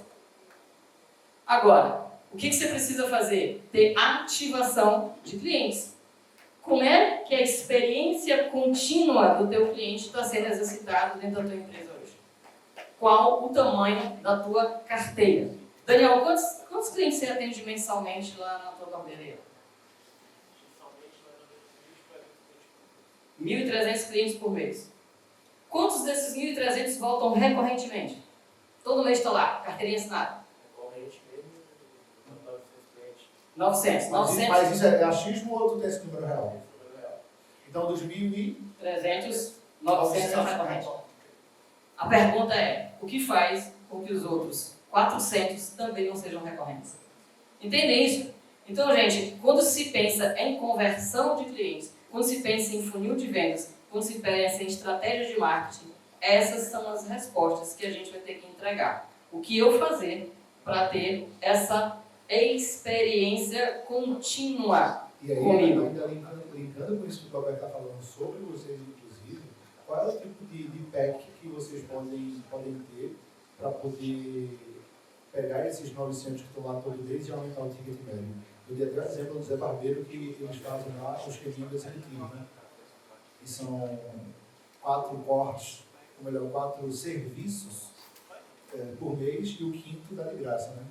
Agora, o que você precisa fazer? Ter ativação de clientes. Como é que a experiência contínua do teu cliente está sendo exercitada dentro da tua empresa hoje? Qual o tamanho da tua carteira? Daniel, quantos clientes você atende mensalmente lá na tua barbearia? 1.300 clientes por mês. Quantos desses 1.300 voltam recorrentemente? Todo mês está lá, carteirinha assinada. Recorrente mesmo, 900. Mas isso é achismo ou tu tem esse número real? Então, dos 1.300, 900 são recorrentes. A pergunta é, o que faz com que os outros 400 também não sejam recorrentes? Entendem isso? Então, gente, quando se pensa em conversão de clientes, quando se pensa em funil de vendas, quando como se pensa em estratégia de marketing, essas são as respostas que a gente vai ter que entregar. O que eu fazer para ter essa experiência contínua E aí, comigo? ainda linkando com isso que o Roberto está falando sobre vocês, inclusive, qual é o tipo de pack que vocês podem ter para poder pegar esses 900 que estão lá todo mês e aumentar o ticket médio? Eu dei até o exemplo do Zé Barbeiro, que eles fazem lá os esqueminhas executivos, né? Que são 4 cortes, ou melhor, 4 serviços por mês, e o quinto dá de graça, né?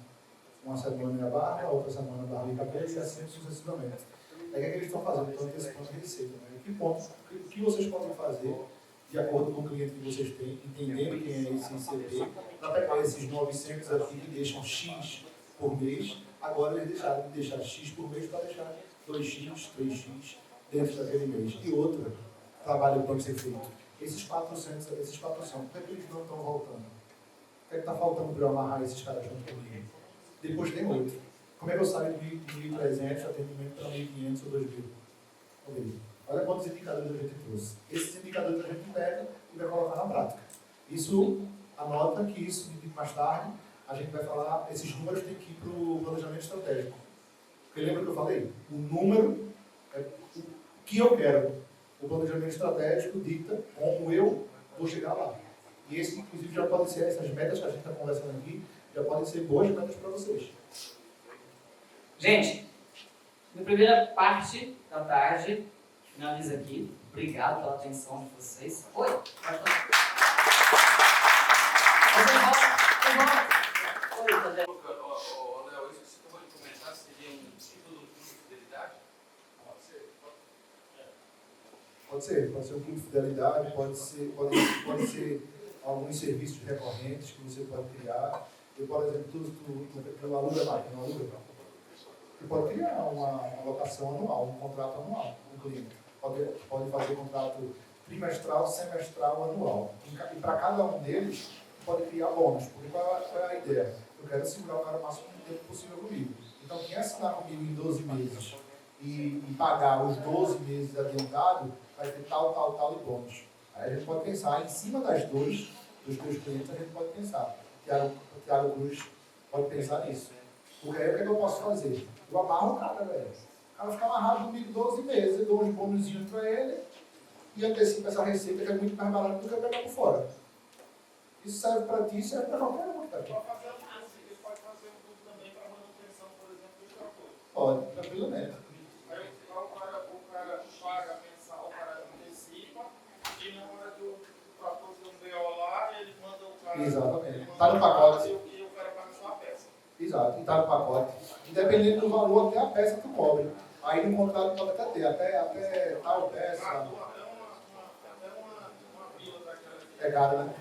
Uma semana é a barba, outra semana a barba e cabelo, e assim sucessivamente. É o que eles estão fazendo? Estão antecipando a receita, né? O que vocês podem fazer, de acordo com o cliente que vocês têm, entendendo quem é esse ICP, para pegar esses 900 aqui que deixam X por mês, agora eles deixaram de deixar X por mês para deixar 2X, 3X dentro daquele mês. E outra, trabalho pode ser feito. Esses 400, por que eles não estão voltando? O que está faltando para eu amarrar esses caras junto comigo? Depois tem 8. Como é que eu saio de 1.300 atendimento para 1.500 ou 2.000? Olha quantos indicadores a gente trouxe. Esses indicadores a gente pega e vai colocar na prática. Isso, anota que isso, mais tarde, a gente vai falar, esses números têm que ir para o planejamento estratégico. Porque lembra que eu falei? O número é o que eu quero. O planejamento estratégico dita como eu vou chegar lá. E esse, inclusive, já pode ser, essas metas que a gente está conversando aqui, já podem ser boas metas para vocês. Gente, na primeira parte da tarde, finaliza aqui. Obrigado pela atenção de vocês. Oi? Oi, Tadeu. Léo, isso que você acabou de comentar seria um tipo de fidelidade? Pode ser um clube de fidelidade, pode ser alguns serviços recorrentes que você pode criar. Eu, por exemplo, tu aluga máquina, não aluga? Você pode criar uma locação anual, um contrato anual com o cliente. Pode fazer contrato trimestral, semestral, anual. E para cada um deles, pode criar bônus. Porque qual é a ideia? Eu quero segurar o cara o máximo de tempo possível comigo. Então, quem assinar comigo em 12 meses e pagar os 12 meses adiantado, vai ter tal e bônus. Aí a gente pode pensar, em cima das dores dos teus clientes, a gente pode pensar. O Thiago Cruz pode pensar nisso. Porque aí o que eu posso fazer? Eu amarro o cara, velho. O cara fica amarrado comigo 12 meses, eu dou uns bônusinhos para ele e antecipo essa receita que é muito mais barata do que eu pegar por fora. Isso serve para ti, serve para qualquer um que está aqui. Ele pode fazer um tudo também para manutenção, por exemplo, dos tratores. Pode, tranquilamente. Aí o cara paga mensal, o cara antecipa, e na hora do trator ter um BO lá, ele manda o cara. Exatamente. Está no pacote. E o cara paga só a peça. Exato, e está no pacote. Independente do valor, até a peça tu cobre. Aí no contrato pode até ter, até tal peça. Até uma vila daquela. É caro, né?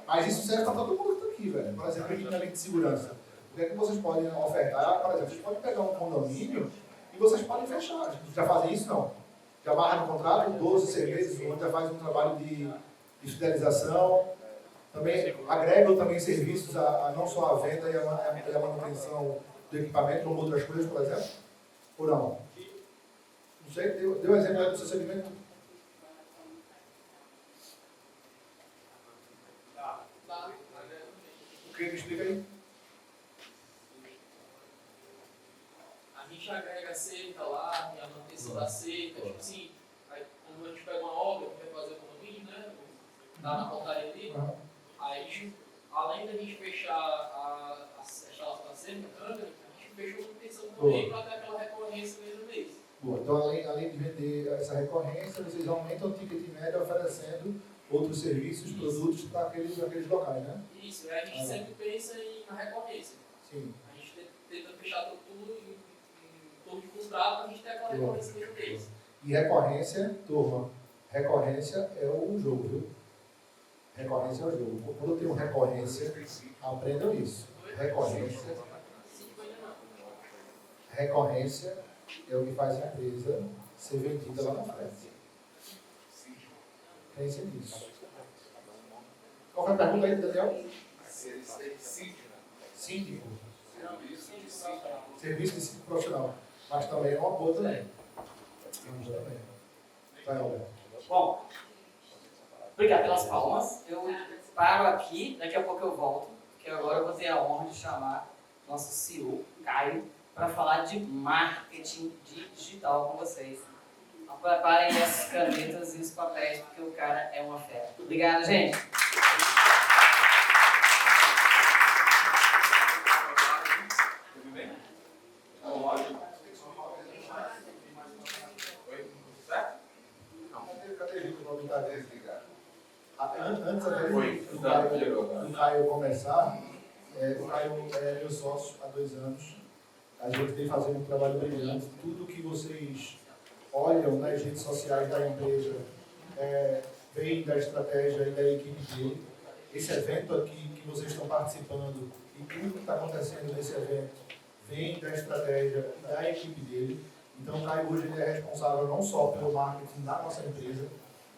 Mas isso serve para todo mundo que está aqui, velho. Por exemplo, aqui na lei de segurança. O que é que vocês podem ofertar? Por exemplo, vocês podem pegar um condomínio e vocês podem fechar. Já fazem isso, não? Já amarra no contrato, 12 meses, onde já faz um trabalho de fidelização. Também agregam também serviços a não só a venda e a manutenção do equipamento, como outras coisas, por exemplo? Ou não? Não sei, deu exemplo aí do seu segmento? O que me explica aí? A gente agrega a seita lá, a manutenção da seita, tipo assim, aí, quando a gente pega uma obra que vai fazer o condomínio, né? Tá na portaria ali, aí a gente, além da gente fechar a instalação da seita, a câmera, a gente fechou a manutenção também para ter aquela recorrência mês a mês. Boa, então além de vender essa recorrência, vocês aumentam o ticket médio oferecendo outros serviços, produtos para aqueles locais, né? Isso, aí a gente sempre pensa na recorrência. Sim. A gente tenta fechar tudo em torno de contrato para a gente ter aquela recorrência mês a mês. E recorrência, turma, recorrência é o jogo, viu? Recorrência é o jogo. Quando eu tenho recorrência, aprendam isso. Recorrência é o que faz a empresa ser vendida lá na frente. Pense nisso. Qual foi a pergunta aí, Daniel? Síndico. Serviço de síndico profissional. Mas também é uma boa também. Vai, Alberto. Bom, obrigado pelas palmas. Eu paro aqui, daqui a pouco eu volto, porque agora eu vou ter a honra de chamar nosso CEO, Caio, para falar de marketing digital com vocês. Então, preparem as canetas e os papéis, porque o cara é uma fera. Obrigado, gente. Tudo bem? Então, ótimo. Oi? Certo? Cadê Vitor para aumentar a desligar? Antes até Oi. do Caio começar, o Caio é meu sócio há 2 anos. A gente tem fazendo um trabalho brilhante. Tudo que vocês olham nas redes sociais da empresa vem da estratégia e da equipe dele. Esse evento aqui que vocês estão participando e tudo que está acontecendo nesse evento vem da estratégia e da equipe dele. Então, o Caio hoje ele é responsável não só pelo marketing da nossa empresa,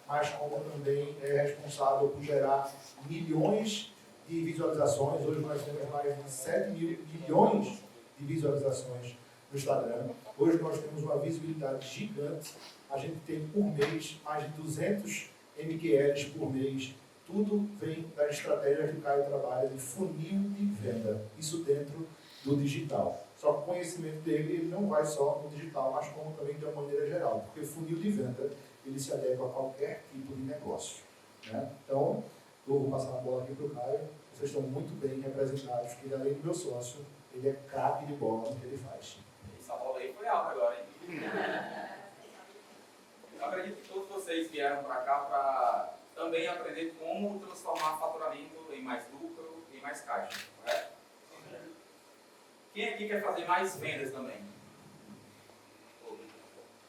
mas como também é responsável por gerar milhões de visualizações. Hoje nós temos mais de 7 milhões de visualizações no Instagram. Hoje nós temos uma visibilidade gigante. A gente tem por mês mais de 200 MQLs por mês. Tudo vem da estratégia que o Caio trabalha de funil de venda. Isso dentro do digital. Só que o conhecimento dele ele não vai só no digital, mas como também de uma maneira geral. Porque funil de venda ele se adequa a qualquer tipo de negócio. Né? Então, eu vou passar a bola aqui para o Caio. Vocês estão muito bem representados, porque ele, além do meu sócio, ele é craque de bola no que ele faz. Essa bola aí foi alta agora, hein? Eu acredito que todos vocês vieram para cá para também aprender como transformar faturamento em mais lucro e mais caixa, correto? Quem aqui quer fazer mais vendas também?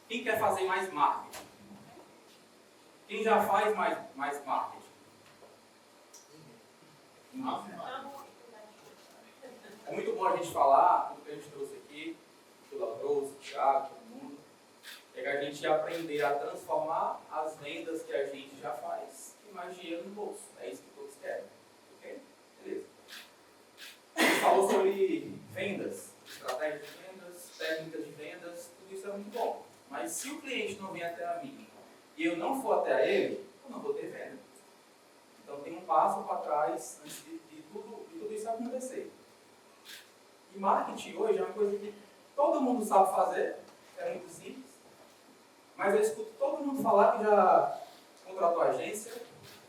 Quem quer fazer mais marketing? Quem já faz mais marketing? É muito bom a gente falar, tudo que a gente trouxe aqui, o Léo trouxe, o Thiago, todo mundo, é que a gente aprender a transformar as vendas que a gente já faz em mais dinheiro no bolso. É isso que todos querem. Ok? Beleza. A gente falou sobre vendas, estratégia de vendas, técnicas de vendas, tudo isso é muito bom. Mas se o cliente não vem até a mim e eu não for até ele, eu não vou ter venda. Então tem um passo para trás antes de tudo isso acontecer. E marketing hoje é uma coisa que todo mundo sabe fazer, é muito simples, mas eu escuto todo mundo falar que já contratou agência,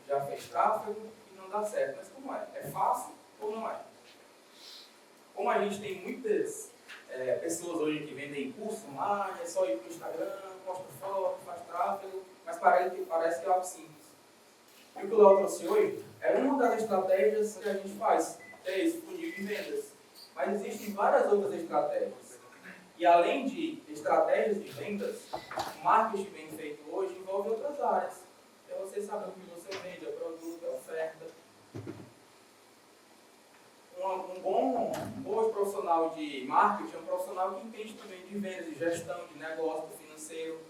já fez tráfego e não dá certo. Mas como é? É fácil ou não é? Como a gente tem muitas pessoas hoje que vendem curso online, é só ir para o Instagram, posta foto, faz tráfego, mas parece que é algo simples. E o que o Léo trouxe hoje é uma das estratégias que a gente faz, é esse funil de vendas. Mas existem várias outras estratégias. E além de estratégias de vendas, o marketing bem feito hoje envolve outras áreas. É você saber o que você vende, é produto, é oferta. Um bom profissional de marketing é um profissional que entende também de vendas, de gestão, de negócio, do financeiro.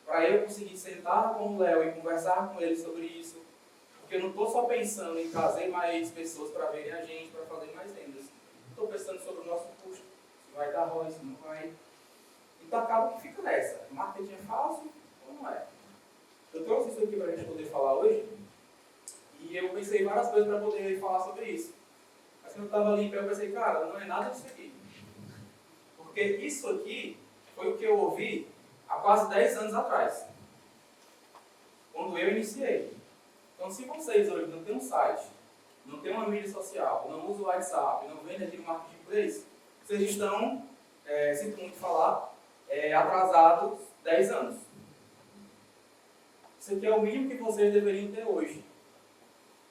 Para eu conseguir sentar com o Léo e conversar com ele sobre isso. Porque eu não estou só pensando em trazer mais pessoas para verem a gente, para fazer mais vendas. Estou pensando sobre o nosso custo, se vai dar ROI, se não vai. Então acaba que fica nessa. Marketing é fácil ou não é? Eu trouxe isso aqui para a gente poder falar hoje. E eu pensei várias coisas para poder falar sobre isso. Mas quando eu estava ali, eu pensei, cara, não é nada disso aqui. Porque isso aqui foi o que eu ouvi há quase 10 anos atrás. Quando eu iniciei. Então se vocês hoje não têm um site, não tem uma mídia social, não usam o WhatsApp, não vendem aqui no marketplace, vocês estão, sinto muito falar, atrasados 10 anos. Isso aqui é o mínimo que vocês deveriam ter hoje.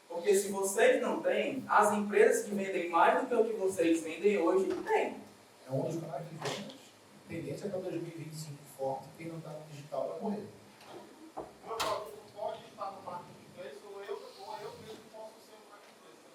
Porque se vocês não têm, as empresas que vendem mais do que o que vocês vendem hoje, têm. É um dos canais de vendas. Tendência é que é 2025 forte, quem não está no digital vai morrer. Meu produto pode estar no marketplace ou eu mesmo posso ser um marketplace.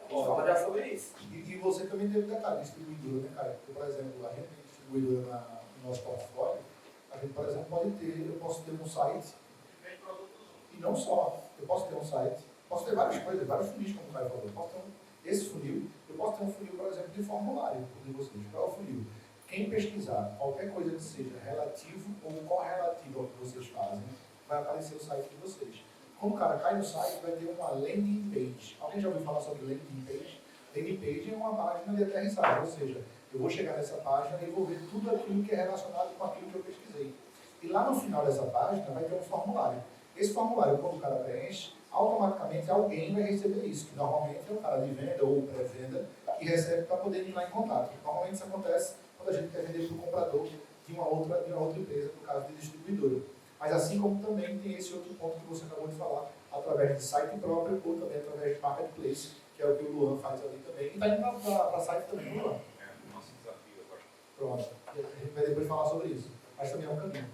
A gente fala já sobre isso. E você também tem um detalhe, distribuidora, né, cara? Porque, por exemplo, a gente tem distribuidora no nosso portfólio, a gente, por exemplo, eu posso ter um site, Vem produtos e não só, eu posso ter um site, posso ter várias coisas, vários funis, como o Caio falou. Eu posso ter esse funil, eu posso ter um funil, por exemplo, de formulário de vocês. Qual é o funil? Quem pesquisar qualquer coisa que seja relativo ou correlativo ao que vocês fazem, vai aparecer o site de vocês. Quando o cara cai no site, vai ter uma landing page. Alguém já ouviu falar sobre landing page? Landing page é uma página de aterrissagem, ou seja, eu vou chegar nessa página e vou ver tudo aquilo que é relacionado com aquilo que eu pesquisei. E lá no final dessa página vai ter um formulário. Esse formulário, quando o cara preenche, automaticamente alguém vai receber isso, que normalmente é o cara de venda ou pré-venda que recebe para poder entrar em contato. Normalmente isso acontece quando a gente quer vender para o comprador de uma outra empresa, no caso de distribuidora. Mas assim como também tem esse outro ponto que você acabou de falar, através de site próprio ou também através de marketplace, que é o que o Luan faz ali também. E está indo para site também, Luan. É o nosso desafio agora. Pronto. E a gente vai depois falar sobre isso. Mas também é um caminho.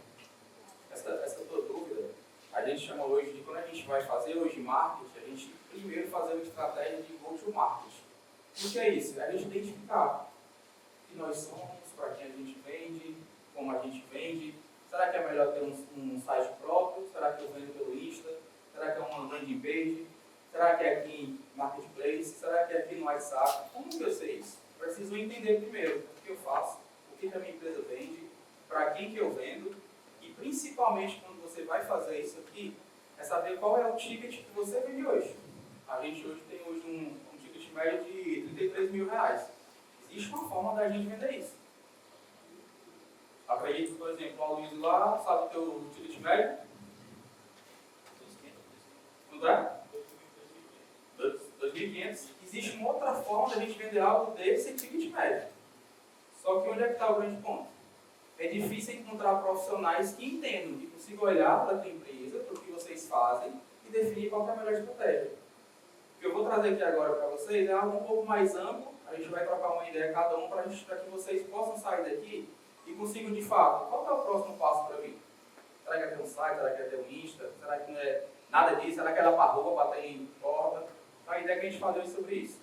Essa tua dúvida, a gente chama hoje de, quando a gente vai fazer hoje marketing, a gente primeiro fazer uma estratégia de go-to-market. O que é isso? É a gente identificar que nós somos, para quem a gente vende, como a gente vende. Será que é melhor ter um site próprio? Será que eu vendo pelo Insta? Será que é uma landing page? Será que é aqui em Marketplace? Será que é aqui no WhatsApp? Como que eu sei isso? Preciso entender primeiro o que eu faço, o que a minha empresa vende, para quem que eu vendo e principalmente quando você vai fazer isso aqui, é saber qual é o ticket que você vende hoje. A gente hoje tem um ticket médio de R$33.000. Existe uma forma da gente vender isso. Acredito, por exemplo, o Luiz lá, sabe o teu ticket médio? Quanto é? 2.500. Existe uma outra forma da gente vender algo desse ticket médio. Só que onde é que está o grande ponto? É difícil encontrar profissionais que entendam, que consigam olhar para a tua empresa, para o que vocês fazem e definir qual é a melhor estratégia. O que eu vou trazer aqui agora para vocês é algo um pouco mais amplo. A gente vai trocar uma ideia cada um para que vocês possam sair daqui e consigam de fato, qual é o próximo passo para mim? Será que é ter um site? Será que é ter um Insta? Será que não é nada disso? Será que é dar para rua, bater em porta? A ideia é que a gente fale hoje sobre isso.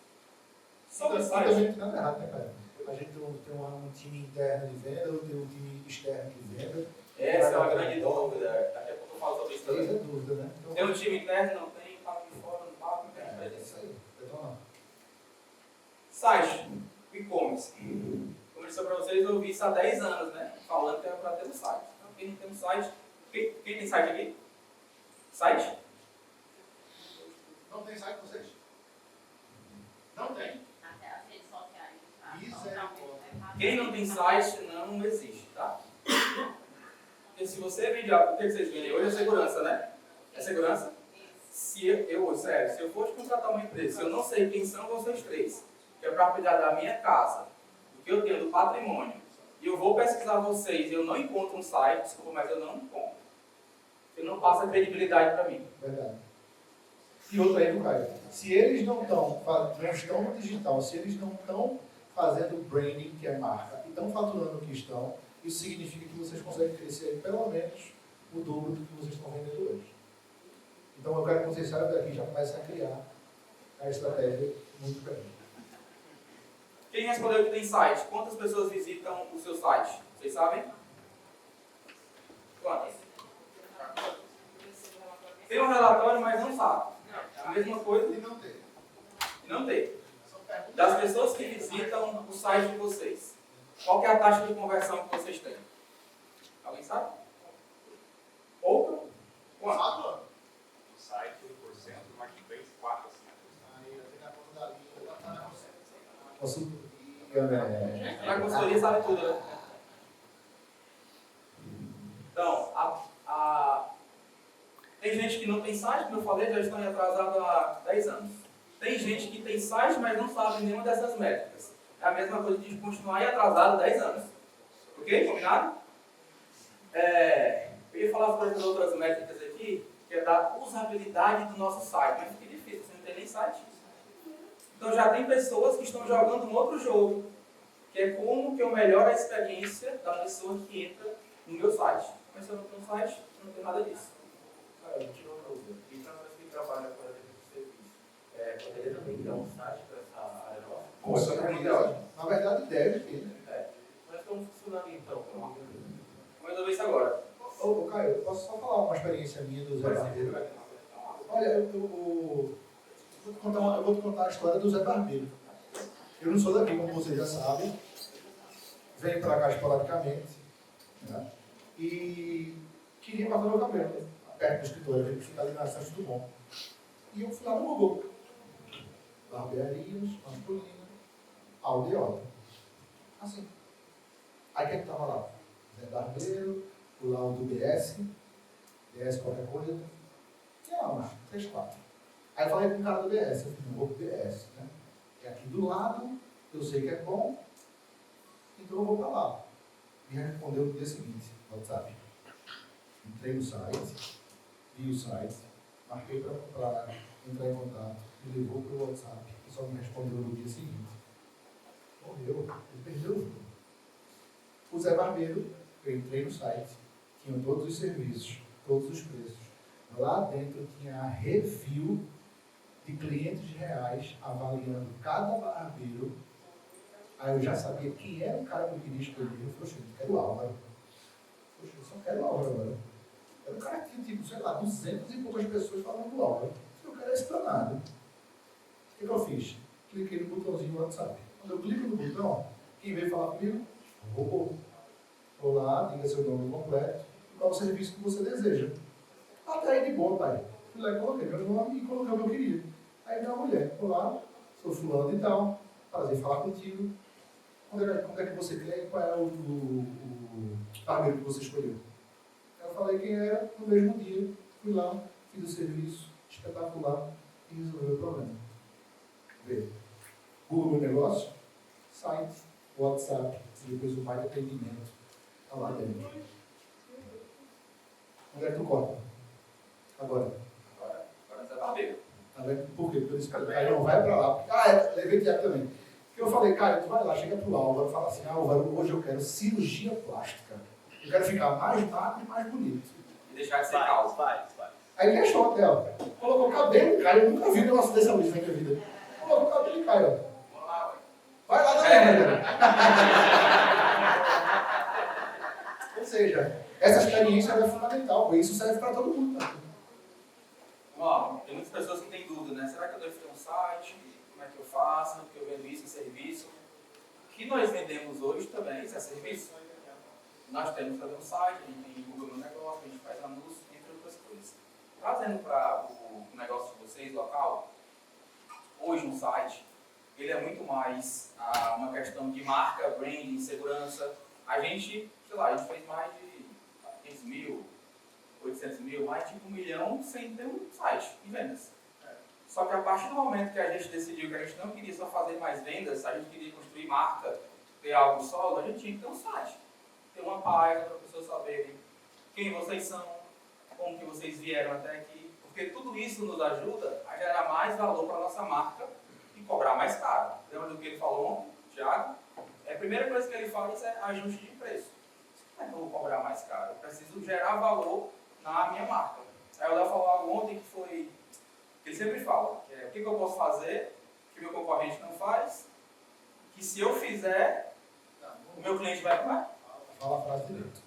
Sobre o site. A gente não é errado, né, cara? A gente tem um time interno de venda, ou tem um time externo de venda. Essa é uma grande dúvida. Daqui a pouco eu falo sobre isso também. Essa é dúvida, né? Então, Tem um time interno? Não tem. Papo de fora, não papo, não tem é diferença. isso aí. Então, Site, e-commerce. Como eu disse para vocês, eu ouvi isso há 10 anos, né? Falando que era para ter um site. Então, quem não tem um site... Quem tem site aqui? Site? não tem site pra vocês? Não tem. Até as redes sociais. Tá? Isso é Quem não tem site não existe, tá? Porque se você vende algo, o que vocês vendem hoje é segurança, né? É segurança? Se eu for te contratar uma empresa, se eu não sei quem são vocês três, que é para cuidar da minha casa, do que eu tenho, do patrimônio, e eu vou pesquisar vocês e eu não encontro um site, desculpa, mas eu não encontro. Você não passa credibilidade para mim. Verdade. E outra aí, Caio. Se eles não estão no digital, se eles não estão fazendo branding, que é marca, e estão faturando o que estão, isso significa que vocês conseguem crescer pelo menos o dobro do que vocês estão vendendo hoje. Então eu quero que vocês saiam daqui e já comecem a criar a estratégia muito grande. Quem respondeu que tem site? Quantas pessoas visitam o seu site? Vocês sabem? Quantas? Tem um relatório, mas não sabe. A mesma coisa E não tem. e não tem. Das pessoas que visitam o site de vocês, qual que é a taxa de conversão que vocês têm? Alguém sabe? Pouca? Quanto? Quatro? No site, 1%, no marketplace, 4%. Aí eu tenho a conta da linha. Consultoria, né? Na consultoria sabe tudo, né? Então, tem gente que não tem site, como eu falei, já estão atrasados há 10 anos. Tem gente que tem site, mas não sabe nenhuma dessas métricas. É a mesma coisa de continuar aí atrasado há 10 anos. Ok? Combinado? Eu ia falar sobre as outras métricas aqui, que é da usabilidade do nosso site, mas fica difícil, você não tem nem site. Então já tem pessoas que estão jogando um outro jogo, que é como que eu melhoro a experiência da pessoa que entra no meu site. Mas se eu não tenho um site, eu não tenho nada disso. Cara, eu tirou uma dúvida. E para nós que trabalham com a área de serviço, poderia também criar um site para essa área nossa? Pô, essa pergunta é ótima. Na verdade, deve ter, né? Mas como funcionando então? Vamos resolver isso agora. Ô, Caio, eu posso só falar uma experiência minha do Zé Barbeiro? Olha, eu vou te contar a história do Zé Barbeiro. Eu não sou daqui, como vocês já sabem. Venho para cá esporadicamente. Né? E queria cortar meu cabelo. perto do escritório, que fica ali na Santos Dumont. E eu fui lá no Google. Barbearias, masculina, aldeota. Assim. Aí quem que tava lá? Zé Barbeiro, o lá do BS qualquer coisa. Tinha lá uns 3, 4. Aí eu falei com o cara do BS, eu falei, não vou pro BS, né? É aqui do lado, eu sei que é bom, então eu vou para lá. Me respondeu no dia seguinte, no WhatsApp. Entrei no site, vi o site, marquei para entrar em contato, me levou para o WhatsApp e só me respondeu no dia seguinte. Morreu, ele perdeu o jogo. O Zé Barbeiro, eu entrei no site, tinha todos os serviços, todos os preços. Lá dentro tinha a review de clientes reais avaliando cada barbeiro. Aí eu já sabia quem era o cara que eu queria escolher. Eu falei, eu quero o Álvaro. Poxa, eu só quero o Álvaro agora. Era um cara que tinha, tipo, sei lá, 200 e poucas pessoas falando do Álvaro. Eu quero esse danado. O que eu fiz? Cliquei no botãozinho do WhatsApp. Quando eu clico no botão, quem veio falar comigo? O robô. Vou lá, diga seu nome completo e qual o serviço que você deseja. Até aí de boa, pai. Fui lá e coloquei meu nome e coloquei o que eu queria. Aí veio uma mulher. Olá, sou fulano e tal. Prazer em falar contigo. Como é que você quer e qual é o barbeiro que você escolheu? Eu falei quem era no mesmo dia. Fui lá, fiz o serviço espetacular e resolveu o problema. Vê. Google Meu Negócio, site, WhatsApp, e depois o mais atendimento. Está lá dentro. Onde é que tu corta? Agora. Agora você tá vendo. Tá vendo? Por quê? Porque eu disse para o Caio, não, vai para lá. Levei o Tiago também. Porque eu falei, Caio, tu vai lá, chega pro Álvaro e fala assim, Álvaro, hoje eu quero cirurgia plástica. Eu quero ficar mais magro e mais bonito. E deixar de ser calvo. Aí ele deixou até, ó. Colocou o cabelo e Caio. Eu nunca vi um negócio desse na minha vida. Colocou o cabelo e Caio, ó. Vai lá também, né? Ou seja, essa experiência é fundamental, isso serve para todo mundo. Tá? Ó, tem muitas pessoas que têm dúvida, né? Será que eu devo ter um site? Como é que eu faço? Porque eu vendo isso em serviço. O que nós vendemos hoje também, isso é serviço. Nós temos também um site, a gente tem Google Meu Negócio, a gente faz anúncios, entre outras coisas. Trazendo para o negócio de vocês, local, hoje um site, ele é muito mais uma questão de marca, branding, segurança. A gente, sei lá, a gente fez mais de 500 mil, 800 mil, mais de 1 milhão sem ter um site de vendas. Só que a partir do momento que a gente decidiu que a gente não queria só fazer mais vendas, a gente queria construir marca, ter algo solo, a gente tinha que ter um site. Ter uma página para as pessoas saberem quem vocês são, como que vocês vieram até aqui. Porque tudo isso nos ajuda a gerar mais valor para a nossa marca e cobrar mais caro. Lembra do que ele falou ontem, Thiago? A primeira coisa que ele faz é ajuste de preço. Como é que eu vou cobrar mais caro? Eu preciso gerar valor na minha marca. Aí o Léo falou algo ontem que foi... Ele sempre fala, que é o que eu posso fazer, que o meu concorrente não faz, que se eu fizer, o meu cliente vai comprar. Fala a frase direito.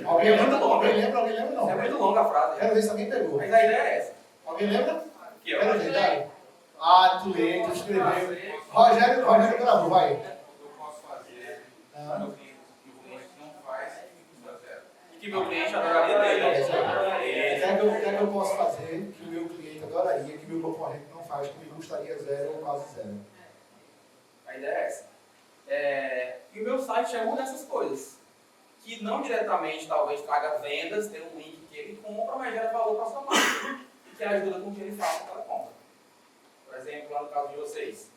Alguém lembra? Alguém lembra? Não. É muito longa a frase. Quero ver se alguém pegou. Mas a ideia é essa. Alguém lembra? Aqui, ó. Quero ver, Dário. Tu lê, tu escreveu. Rogério gravou, vai. Eu posso fazer, meu cliente não faz, custa zero. E que meu cliente adoraria ter. O que é que eu posso fazer que o meu cliente adoraria, que o meu concorrente não faz, que me custaria zero ou quase zero? A ideia é essa. E o meu site é uma dessas coisas. Que não diretamente talvez traga vendas, tem um link que ele compra, mas gera valor para a sua marca. E que ajuda com que ele faça aquela compra. Por exemplo, lá no caso de vocês.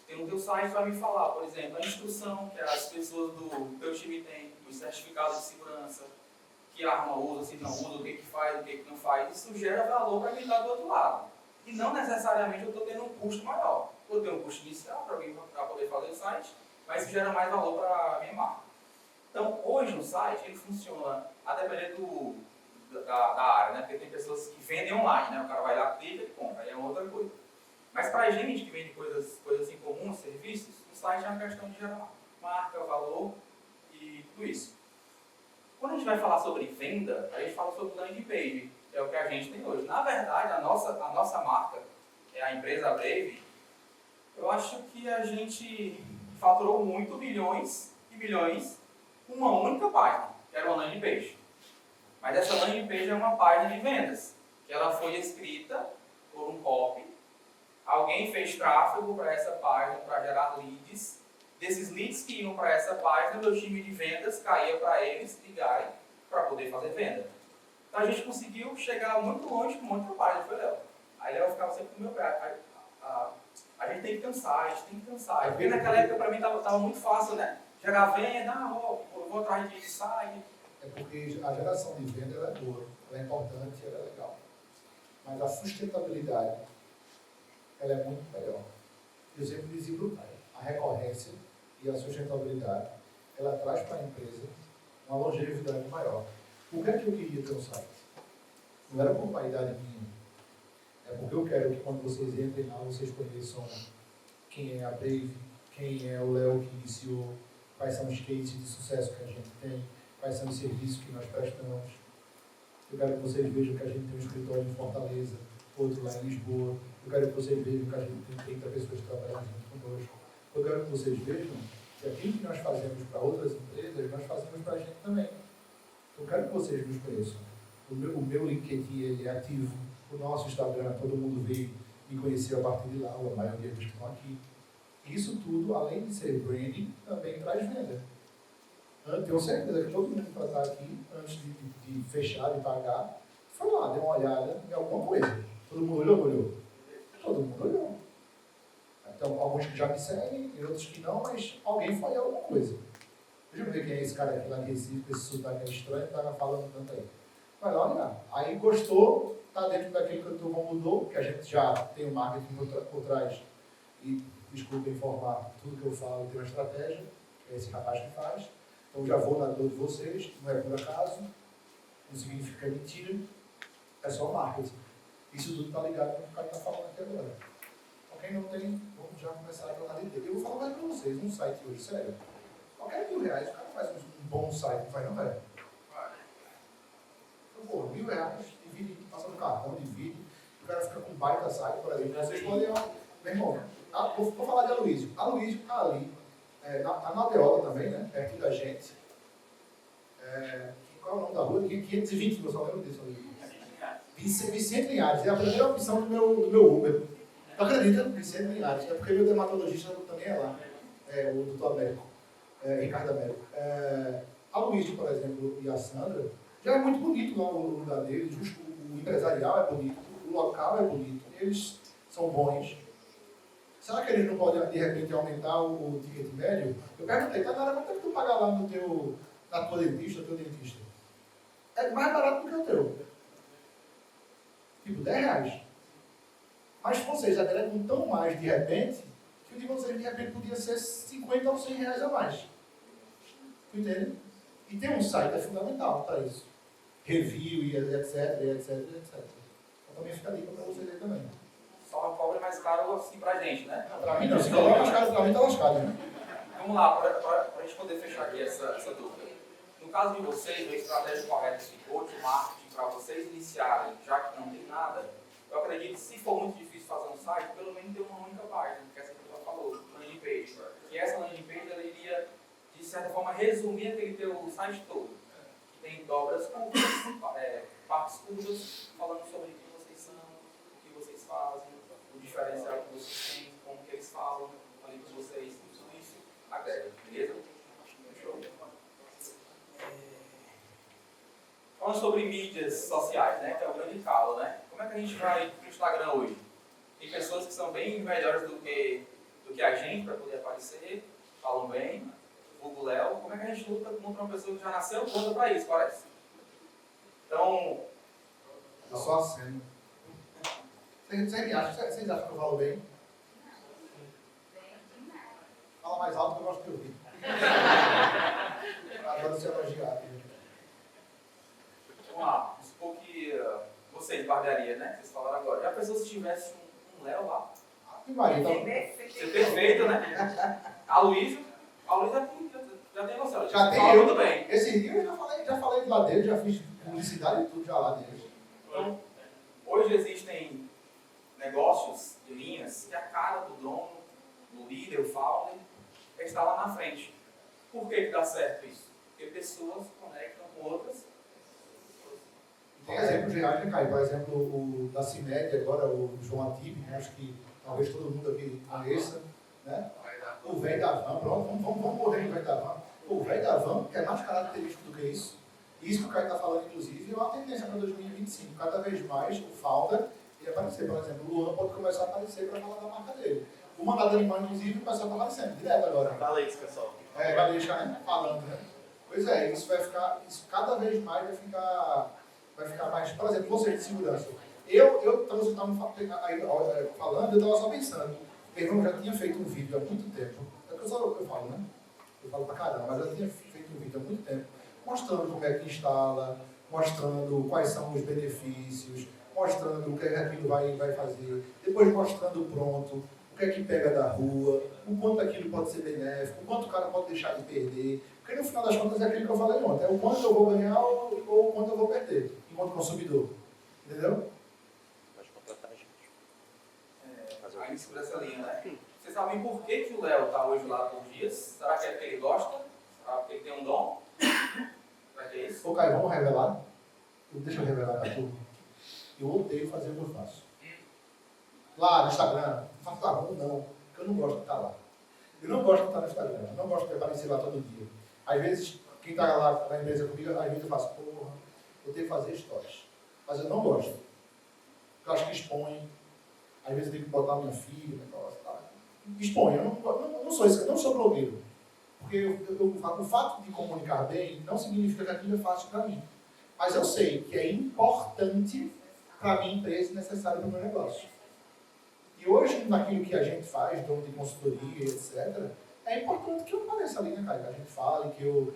Tem no teu site vai me falar, por exemplo, a instrução que as pessoas do teu time têm, os certificados de segurança, que arma usa, se não usa, o que faz, o que não faz. Isso gera valor para quem está do outro lado. E não necessariamente eu estou tendo um custo maior. Eu tenho um custo inicial para alguém para poder fazer o site, mas isso gera mais valor para a minha marca. Então, hoje no site, ele funciona a depender da área, né? Porque tem pessoas que vendem online, né? O cara vai lá, clica e compra, aí é outra coisa. Mas para a gente que vende coisas assim comuns, serviços, o site é uma questão de gerar marca, valor e tudo isso. Quando a gente vai falar sobre venda, a gente fala sobre landing page, que é o que a gente tem hoje. Na verdade, a nossa marca, a empresa Brave, eu acho que a gente faturou muito milhões e milhões com uma única página, que era uma landing page. Mas essa landing page é uma página de vendas, que ela foi escrita por um copy, alguém fez tráfego para essa página para gerar leads, desses leads que iam para essa página, meu time de vendas caía para eles ligarem para poder fazer venda. Então a gente conseguiu chegar muito longe com muito trabalho, foi Léo. Aí Léo ficava sempre no meu pé. A gente tem que ter um site, tem que ter um site. Porque naquela época para mim tava muito fácil, né? Gerar venda, eu vou atrás de site. É porque a geração de venda ela é boa, ela é importante, ela é legal. Mas a sustentabilidade, ela é muito melhor. Eu sempre dizia para o pai, a recorrência e a sustentabilidade, ela traz para a empresa uma longevidade maior. Por que é que eu queria ter um site? Não era por vaidade minha. É porque eu quero que quando vocês entrem lá, vocês conheçam quem é a Brave, quem é o Léo que iniciou, quais são os cases de sucesso que a gente tem, quais são os serviços que nós prestamos. Eu quero que vocês vejam que a gente tem um escritório em Fortaleza, outro lá em Lisboa. Eu quero que vocês vejam que a gente tem 30 pessoas trabalhando junto conosco. Eu quero que vocês vejam que aquilo que nós fazemos para outras empresas, nós fazemos para a gente também. Eu quero que vocês nos conheçam. O meu LinkedIn ele é ativo. O nosso Instagram, todo mundo veio me conhecer a partir de lá, a maioria dos que estão aqui. Isso tudo, além de ser branding, também traz venda. Eu tenho certeza que todo mundo que está aqui, antes de fechar, de pagar, foi lá, deu uma olhada em alguma coisa. Todo mundo olhou? Todo mundo olhou. Então, alguns que já me seguem, e outros que não, mas alguém foi alguma coisa. Deixa eu ver quem é esse cara aqui lá de Recife, esse sotaque é estranho, estava falando tanto aí. Vai lá olhar. Aí gostou, está dentro daquilo que o Turvão mudou, que a gente já tem o marketing por trás. E, desculpa informar, tudo que eu falo tem uma estratégia, que é esse rapaz que faz. Então já vou na dor de vocês, não é por acaso, não significa mentira, é só marketing. Isso tudo está ligado com o que o cara está falando aqui agora. Então quem não tem, vamos já começar a jornada inteira. Eu vou falar mais para vocês, um site hoje, sério. Qualquer R$1.000, o cara faz um bom site, não faz não, velho? Pô, R$1.000, divide, passa no cartão, divide, o cara fica com um baita site, por exemplo. Vocês podem, meu irmão, vou falar de Aloysio. Aloysio está ali, na Aldeola também, né? Perto da gente. Qual é o nome da rua? 520, eu só lembro disso ali. Vicente Linhares, é a primeira opção do meu Uber. Não acredita? Vicente Linhares, é porque meu dermatologista também é lá, o doutor Américo, Ricardo Américo. Aloysio, por exemplo, e a Sandra, já é muito bonito lá o lugar deles, o empresarial é bonito, o local é bonito, eles são bons. Será que eles não podem, de repente, aumentar o ticket médio? Eu perguntei, cara, quanto é que tu paga lá na tua dentista, teu dentista? É mais barato do que o teu. Tipo, R$10. Mas vocês agregam tão mais de repente, que o de vocês de repente podia ser 50 ou 100 reais a mais. Entende? E ter um site é fundamental para isso. Review e etc. Então também fica a dica para vocês aí também. Só cobra mais caro assim pra gente, né? Para mim não, se coloca mais caro, para mim está lascado, né? Vamos lá, para a gente poder fechar aqui essa dúvida. No caso de vocês, a estratégia correta de go-to-marketing para vocês iniciarem, já que não tem nada, eu acredito que se for muito difícil fazer um site, pelo menos ter uma única página, que essa pessoa falou, landing page. E essa landing page, ela iria, de certa forma, resumir aquele teu site todo. Que tem dobras curtas, partes curtas, falando sobre quem vocês são, o que vocês fazem, o diferencial que vocês têm, como que eles falam ali com vocês, tudo isso agrega, beleza? Fechou? Falando sobre mídias sociais, né, que é o grande calo, né? Como é que a gente vai para o Instagram hoje? Tem pessoas que são bem melhores do que a gente para poder aparecer, falam bem, o Léo. Como é que a gente luta contra uma pessoa que já nasceu pronta para isso, parece? Então... Eu só aceno. Vocês acham que eu falo bem? Fala mais alto que eu gosto de ouvir. Agora se elogiar. Vamos lá, supor que vocês, barbearia, né? Vocês falaram agora. Já pensou se tivesse um Léo lá? E Maria, então... Ser perfeito, né? Aloysio já tem noção. Já tem fala eu. Tudo bem. Esse dia eu já falei do lado dele, já fiz publicidade e tudo já lá deles. Então, hoje existem negócios de linhas que a cara do dono, do líder, o founder, está lá na frente. Por que dá certo isso? Porque pessoas conectam com outras Tem exemplos reais, né, Caio? Por exemplo, o da CIMED agora, o João Atib, que acho que talvez todo mundo aqui conheça, né? O velho da van, pronto, vamos morrer no velho da van. O velho da van, que é mais característico do que isso, isso que o Caio está falando, inclusive, é uma tendência para 2025. Cada vez mais o founder ele aparecer. Por exemplo, o Luan pode começar a aparecer para falar da marca dele. O mandado animal, inclusive, começar a estar aparecendo, direto agora. Fala isso, pessoal. Galeixo falando, né? Pois é, isso vai ficar, isso cada vez mais vai ficar mais, por exemplo, você de segurança. Então você estava falando, eu estava só pensando, meu irmão já tinha feito um vídeo há muito tempo, é que eu falo, né? Eu falo pra caramba, mas eu já tinha feito um vídeo há muito tempo, mostrando como é que instala, mostrando quais são os benefícios, mostrando o que é que aquilo vai fazer, depois mostrando o pronto, o que é que pega da rua, o quanto aquilo pode ser benéfico, o quanto o cara pode deixar de perder. Porque no final das contas é aquilo que eu falei ontem, é o quanto eu vou ganhar ou o quanto eu vou perder, enquanto consumidor. Entendeu? Pode completar, gente. Aí sobre essa linha, né? Vocês sabem por que o Léo está hoje lá todos os dias? Será que é porque ele gosta? Será porque ele tem um dom? Será que é isso? Ô Caio, vamos revelar? Deixa eu revelar pra tu. Eu odeio fazer o que eu faço. Lá no Instagram, não faço lá não, porque eu não gosto de estar lá. Eu não gosto de estar no Instagram, eu não gosto de aparecer lá todo dia. Às vezes, quem está lá na empresa comigo, às vezes eu faço, porra, eu tenho que fazer stories. Mas eu não gosto. Porque eu acho que expõe. Às vezes eu tenho que botar minha filha, negócio, tá? Expõe. Eu não sou isso, eu não sou blogueiro. Porque o fato de comunicar bem não significa que aquilo é fácil para mim. Mas eu sei que é importante para a minha empresa e necessário para o meu negócio. E hoje, naquilo que a gente faz, dono de consultoria, etc., é importante que eu apareça ali, né, cara? Que a gente fale, que eu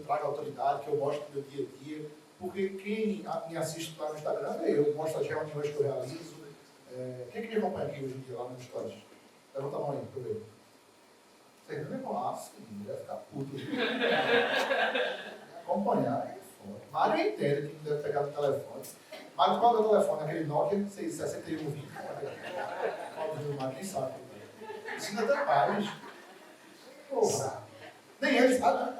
traga autoridade, que eu mostre o meu dia a dia. Porque quem me assiste lá no Instagram, eu mostro as reuniões que eu realizo. Quem é que me acompanha aqui hoje em dia, lá nos stories? Levanta a mão aí, pra eu ver. Vocês não me conhecem, deve ficar puto. Acompanhar é foda. Mário entende que não deve pegar no telefone. Mário, qual é o telefone? Aquele Nokia 6120. O Mário nem sabe. Isso ainda tem paz. Porra. Nem ele sabe, né?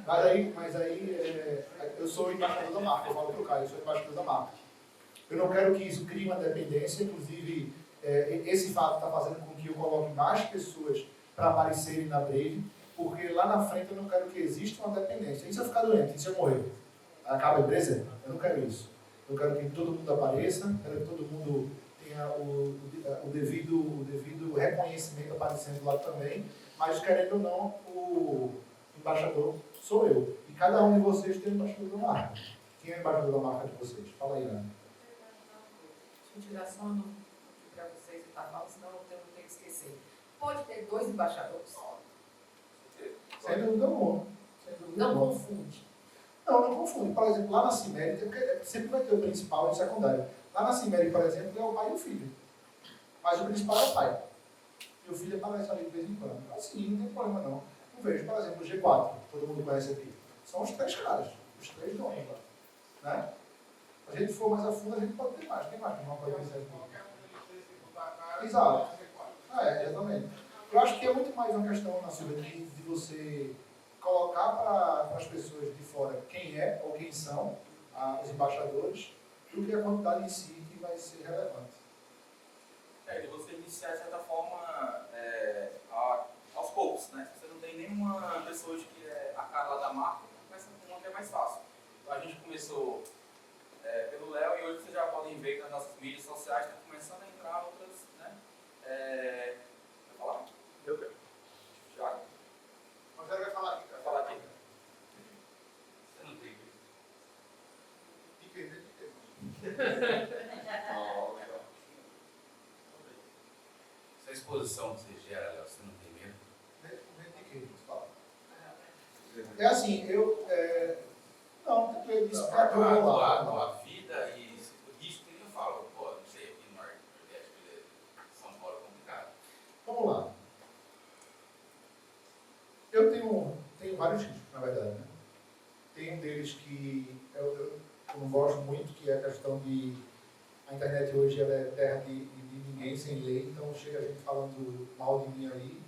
Mas aí eu sou embaixador da marca. Eu falo pro Caio, eu sou embaixador da marca. Eu não quero que isso crie uma dependência, inclusive esse fato está fazendo com que eu coloque mais pessoas para aparecerem na Brave, porque lá na frente eu não quero que exista uma dependência. E se eu ficar doente, e se eu morrer? Acaba a empresa? Eu não quero isso. Eu quero que todo mundo apareça, quero que todo mundo tenha o devido reconhecimento aparecendo lá também, mas querendo ou não, o embaixador sou eu. E cada um de vocês tem um embaixador da marca. Quem é o embaixador da marca de vocês? Fala aí, Ana. Deixa eu tirar só no para vocês que tá falando, senão eu tenho que esquecer. Pode ter 2 embaixadores? Sem dúvida alguma. Não confunde. Não confunde. Por exemplo, lá na CIMED, sempre vai ter o principal e o secundário. Lá na CIMED, por exemplo, é o pai e o filho. Mas o principal é o pai. E o filho aparece ali de vez em quando. Assim, não tem problema não. Não vejo, por exemplo, o G4, todo mundo conhece aqui. São os 3 caras, os 3 donos lá. Né? Se a gente for mais a fundo, a gente pode ter mais. Tem mais que não pode pensar aqui. Exato. Exatamente. Eu acho que é muito mais uma questão, na Silvia, de você colocar para as pessoas de fora quem é ou quem são os embaixadores, do que a quantidade em si que vai ser relevante. De você iniciar, de certa forma, aos poucos, né? Se você não tem nenhuma pessoa que é a cara lá da marca, começa com uma que é mais fácil. Então a gente começou pelo Léo e hoje vocês já podem ver que nas nossas mídias sociais estão começando a entrar outras, né? Vai falar? Eu quero. Thiago? O Rogério vai falar aqui. Vai falar aqui. Você não tem essa exposição que você gera, Léo, você não tem medo? É assim, não, tem medo disso. A tua vida e isso que eu falo, pô, não sei, aqui no Nordeste, São Paulo é complicado. Vamos lá. Eu tenho vários riscos, na verdade. Né? Tem um deles que eu não gosto muito, que é a questão de a internet hoje ela é terra de ninguém sem lei, então chega a gente falando mal de mim ali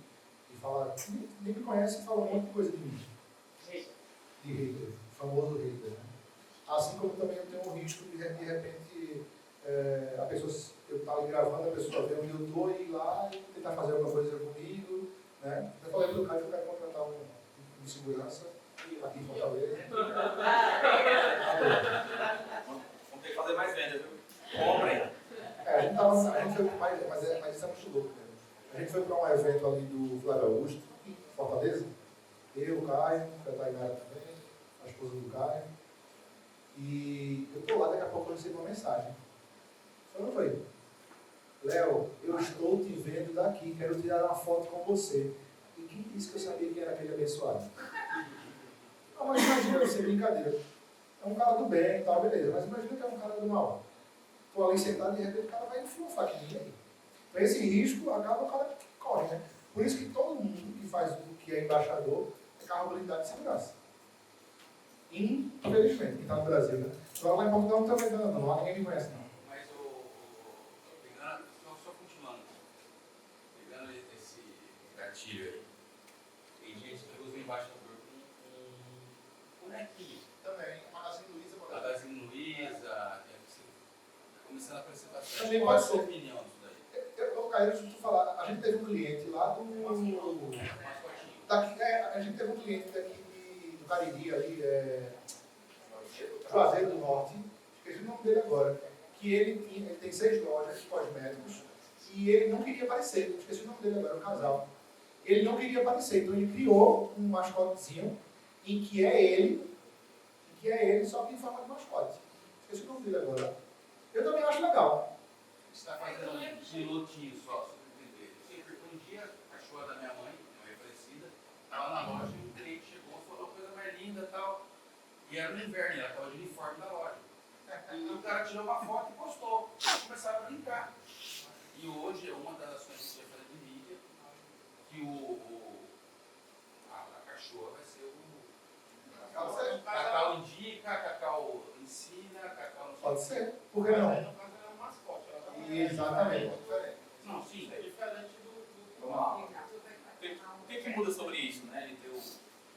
e fala, nem me conhece e fala um monte de coisa de mim. De hater, o famoso hater. Né? Assim como também eu tenho um risco de repente, a pessoa, eu estar ali gravando, a pessoa ver onde eu estou e ir lá e tentar fazer alguma coisa comigo, né? Eu falei pro cara que eu quero contratar um de segurança aqui em Fortaleza. Vamos ter que fazer mais vendas, viu? Comprem. A gente foi mas isso é muito louco mesmo. A gente foi para um evento ali do Flávio Augusto, em Fortaleza. Eu, o Caio, a Tainara também, a esposa do Caio. E eu estou lá, daqui a pouco eu recebi uma mensagem. Foi. Léo, eu estou te vendo daqui, quero tirar uma foto com você. E quem disse que eu sabia quem era aquele abençoado? Não, mas imagina, sem brincadeira. É um cara do bem e tal, beleza. Mas imagina que é um cara do mal. Estou ali sentado e de repente o cara vai enfiar um faquinha aí. Então esse risco acaba o cara que corre, né? Por isso que todo mundo que faz o que é embaixador é carro blindado de segurança. Infelizmente, quem está no Brasil, né? Agora lá em Portugal não está vendendo, não. Lá ninguém me conhece, não. Mas só continuando, pegando esse gatilho aí, tem gente que usa o embaixador com bonequinho. Também, Magazine Luiza, por exemplo. Magazine Luiza, tá começando a aparecer bastante. Também Qual é a pode sua ser. opinião disso daí? Caio, deixa eu te falar, a gente teve um cliente lá do... a gente teve um cliente daqui do Cariri, ali, Juazeiro do Norte, esqueci o nome dele agora, que ele tem 6 lojas de cosméticos e ele não queria aparecer, esqueci o nome dele agora, o casal. Ele não queria aparecer, então ele criou um mascotezinho em que é ele, só que em forma de mascote. Esqueci o nome dele agora. Eu também acho legal. Você está fazendo um pilotinho só, para entender. Eu sei porque um dia a cachorra da minha mãe falecida, estava na loja e um cliente chegou e falou coisa mais linda e tal. E era no inverno, ela estava de uniforme da loja. E o cara tirou uma foto e postou. E começaram a brincar. E hoje é uma das ações que a gente vai fazer de mídia, que a cachorra vai ser o Cacau indica, Cacau ensina, Cacau não sei. Pode ser, por que não? No caso, ela é um mascote. Ela tá Exatamente. Não, sim. É diferente do... Vamos lá. O que muda sobre isso, né? Ele ter o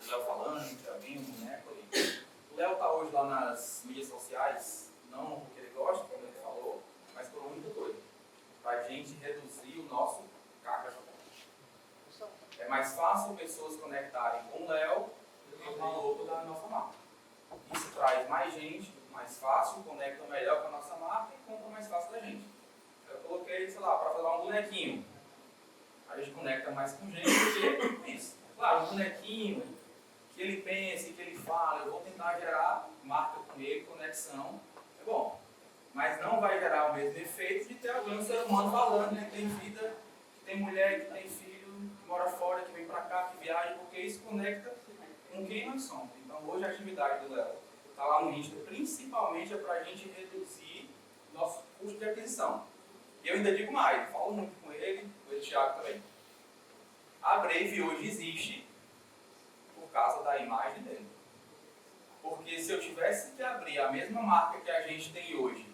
Léo falando, o Thiaguinho, o boneco ali. O Léo está hoje lá nas mídias sociais, não porque ele gosta, como ele falou, mas por uma única coisa. Para a gente reduzir o nosso carga de trabalho. É mais fácil pessoas conectarem com o Léo do que com o logo da nossa marca. Isso traz mais gente, mais fácil, conecta melhor com a nossa marca e compra mais fácil da gente. Eu coloquei, sei lá, para fazer um bonequinho. A gente conecta mais com gente do que com isso. Claro, um bonequinho, que ele pense, que ele fala, eu vou tentar gerar marca com ele, conexão, é bom. Mas não vai gerar o mesmo efeito de ter algum ser humano falando que tem vida, que tem mulher, que tem filho, que mora fora, que vem pra cá, que viaja, porque isso conecta com quem nós somos. Então hoje a atividade do Léo está lá no Insta, principalmente é para a gente reduzir nosso custo de aquisição. E eu ainda digo mais, falo muito com ele, com o Thiago também. A Brave hoje existe por causa da imagem dele. Porque se eu tivesse que abrir a mesma marca que a gente tem hoje,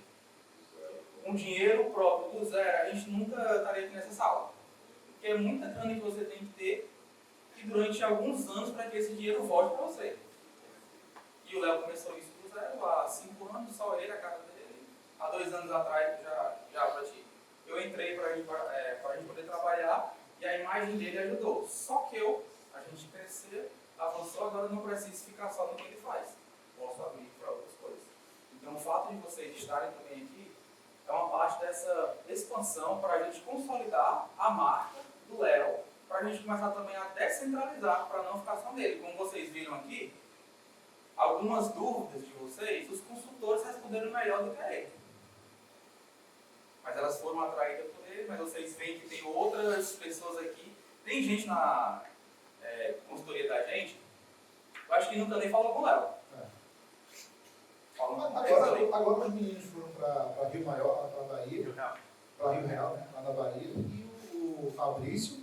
com dinheiro próprio do zero, a gente nunca estaria aqui nessa sala. Porque é muita grana que você tem que ter e durante alguns anos para que esse dinheiro volte para você. E o Léo começou isso do zero há 5 anos, só ele, a casa dele. Há 2 anos atrás, já para ti. Eu entrei para a gente poder trabalhar e a imagem dele ajudou. Só que a gente cresceu, avançou, agora não preciso ficar só no que ele faz. Posso abrir para outras coisas. Então o fato de vocês estarem também aqui é uma parte dessa expansão para a gente consolidar a marca do Léo, para a gente começar também a descentralizar, para não ficar só nele. Como vocês viram aqui, algumas dúvidas de vocês, os consultores responderam melhor do que ele. Mas elas foram atraídas por ele, mas vocês veem que tem outras pessoas aqui. Tem gente na consultoria da gente, eu acho que nunca nem falou com o Léo. Agora os meninos foram para Rio Maior, para Bahia, para Rio Real, né, lá na Bahia, e o Fabrício,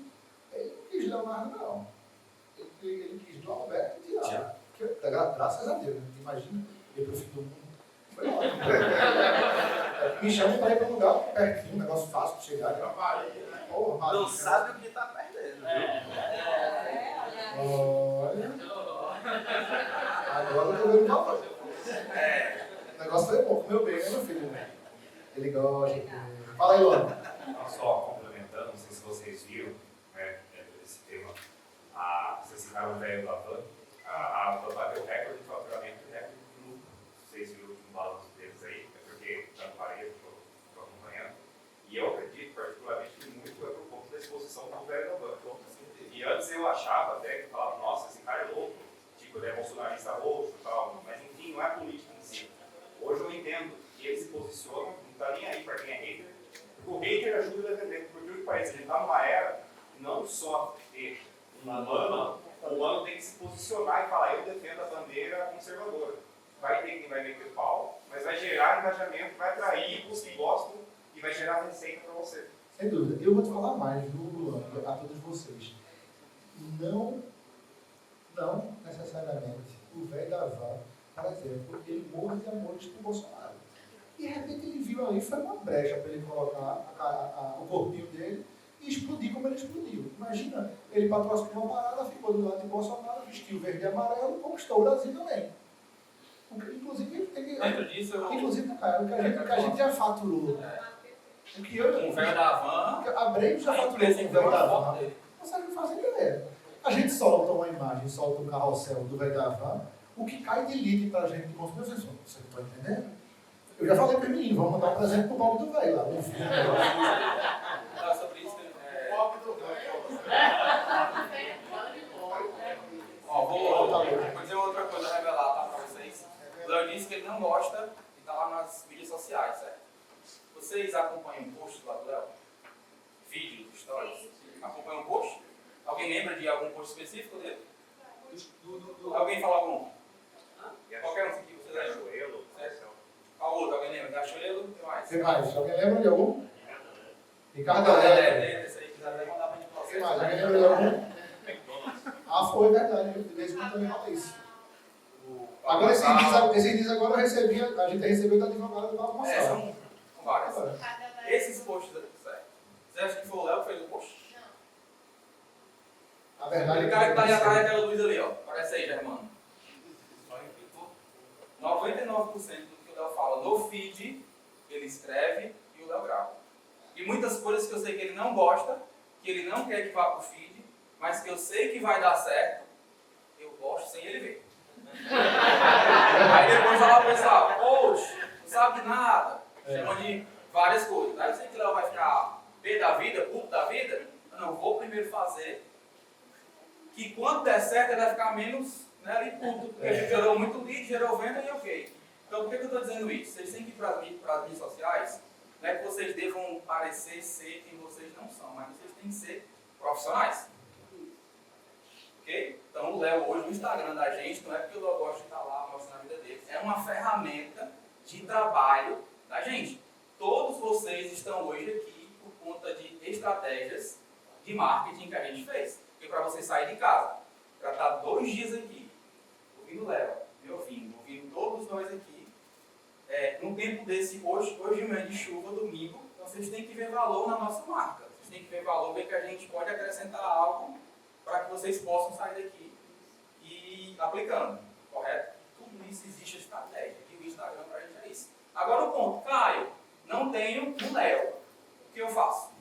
ele não quis Leonardo, não. Ele quis do Alberto e Tiago. Graças a Deus, né? Imagina, ele pro fim do mundo. Foi ótimo. Me chamam para ir para um lugar pertinho, um negócio fácil para chegar. Não sabe o que está perdendo. Olha. Agora eu estou vendo uma coisa. meu bem, é meu filho. Ele gosta. Fala aí, Luan. Só complementando, não sei se vocês viram, né, esse tema, vocês citaram o velho da van, a van bateu recorde de faturamento e recorde de lucro. Vocês viram o último balanço deles aí, é porque está no varejo, estou acompanhando. E eu acredito, particularmente, que muito é por conta da exposição do velho da van. E antes eu achava até que falava, nossa, esse cara é louco, tipo, ele é bolsonarista roxo e tal, mas enfim, não é político em si. Hoje eu entendo que ele se posiciona, não está nem aí para quem é hater, porque o hater ajuda a defender, porque o país está numa era, não só ter um humano, o humano tem que se posicionar e falar, eu defendo a bandeira conservadora. Vai ter quem vai meter pau, mas vai gerar engajamento, vai atrair os que gostam e vai gerar receita para você. Sem dúvida. Eu vou te falar mais, viu, Luan, a todos vocês. Não necessariamente o velho da van, por exemplo, ele morre de amores por Bolsonaro. E de repente ele viu ali, foi uma brecha para ele colocar o corpinho dele e explodir como ele explodiu. Imagina, ele patrocinou uma parada, ficou do lado de Bolsonaro, vestiu verde e amarelo, conquistou o Brasil também. Inclusive, Dentro disso, inclusive, cara, o que a gente já faturou. O que eu, um velho da van, a Brave já faturou com o velho da van. Não consegue fazer ideia. A gente solta uma imagem, solta um carrossel do velho da van, o que cai de lead pra gente que consome, você não está entendendo? Eu já falei para mim, vamos mandar um presente pro pobre do velho lá. sobre isso, Pobre do velho. Vou dizer outra coisa a revelar, tá, para vocês. O Léo disse que ele não gosta de estar lá nas mídias sociais, certo? Vocês acompanham o post lá do Léo? Vídeos, stories? Acompanham o post? Alguém lembra de algum post específico dele? Alguém fala algum? Qualquer um que vocês lembram? Qual outro? Alguém lembra? Gachoelo? O que mais? Quem mais? Alguém lembra de algum? Ricardo Alegre. Esse aí, quiser até mandar pra gente pra Quem vocês. mais? Alguém lembra de algum? Foi verdade, de vez em quando também fala isso. Agora, esses dias agora eu recebi, a gente recebeu da advogada do Pablo Massaro. São vários. Esses posts, certo? Você acha que foi o Léo que fez o post? A verdade Aquele cara que tá ali atrás daquela luz ali, ó. Parece aí, Germano. 99% do que o Léo fala no feed, ele escreve e o Léo grava. E muitas coisas que eu sei que ele não gosta, que ele não quer que vá pro feed, mas que eu sei que vai dar certo, eu gosto sem ele ver. Aí depois ela pensa, poxa, não sabe nada, chama de várias coisas. Aí eu sei que o Léo vai ficar pé da vida, puto da vida, eu não vou primeiro fazer, que quando der certo ele vai ficar menos, né, ali puto, porque gerou muito lead, gerou venda e ok. Então por que eu estou dizendo isso? Vocês têm que ir para as mídias sociais, não é que vocês devam parecer ser quem vocês não são, mas vocês têm que ser profissionais. Ok? Então o Léo hoje, o Instagram da gente, não é porque o Léo gosta de estar lá mostrando a vida dele, é uma ferramenta de trabalho da gente. Todos vocês estão hoje aqui por conta de estratégias de marketing que a gente fez. Porque para você sair de casa, para estar 2 dias aqui, ouvindo o Léo, me ouvindo todos nós aqui, num tempo desse, hoje de manhã de chuva, domingo, então vocês têm que ver valor na nossa marca. Vocês têm que ver valor, ver que a gente pode acrescentar algo para que vocês possam sair daqui e aplicando, correto? Tudo isso existe estratégia, e o Instagram para a gente é isso. Agora o ponto, Caio, não tenho um Léo. O que eu faço?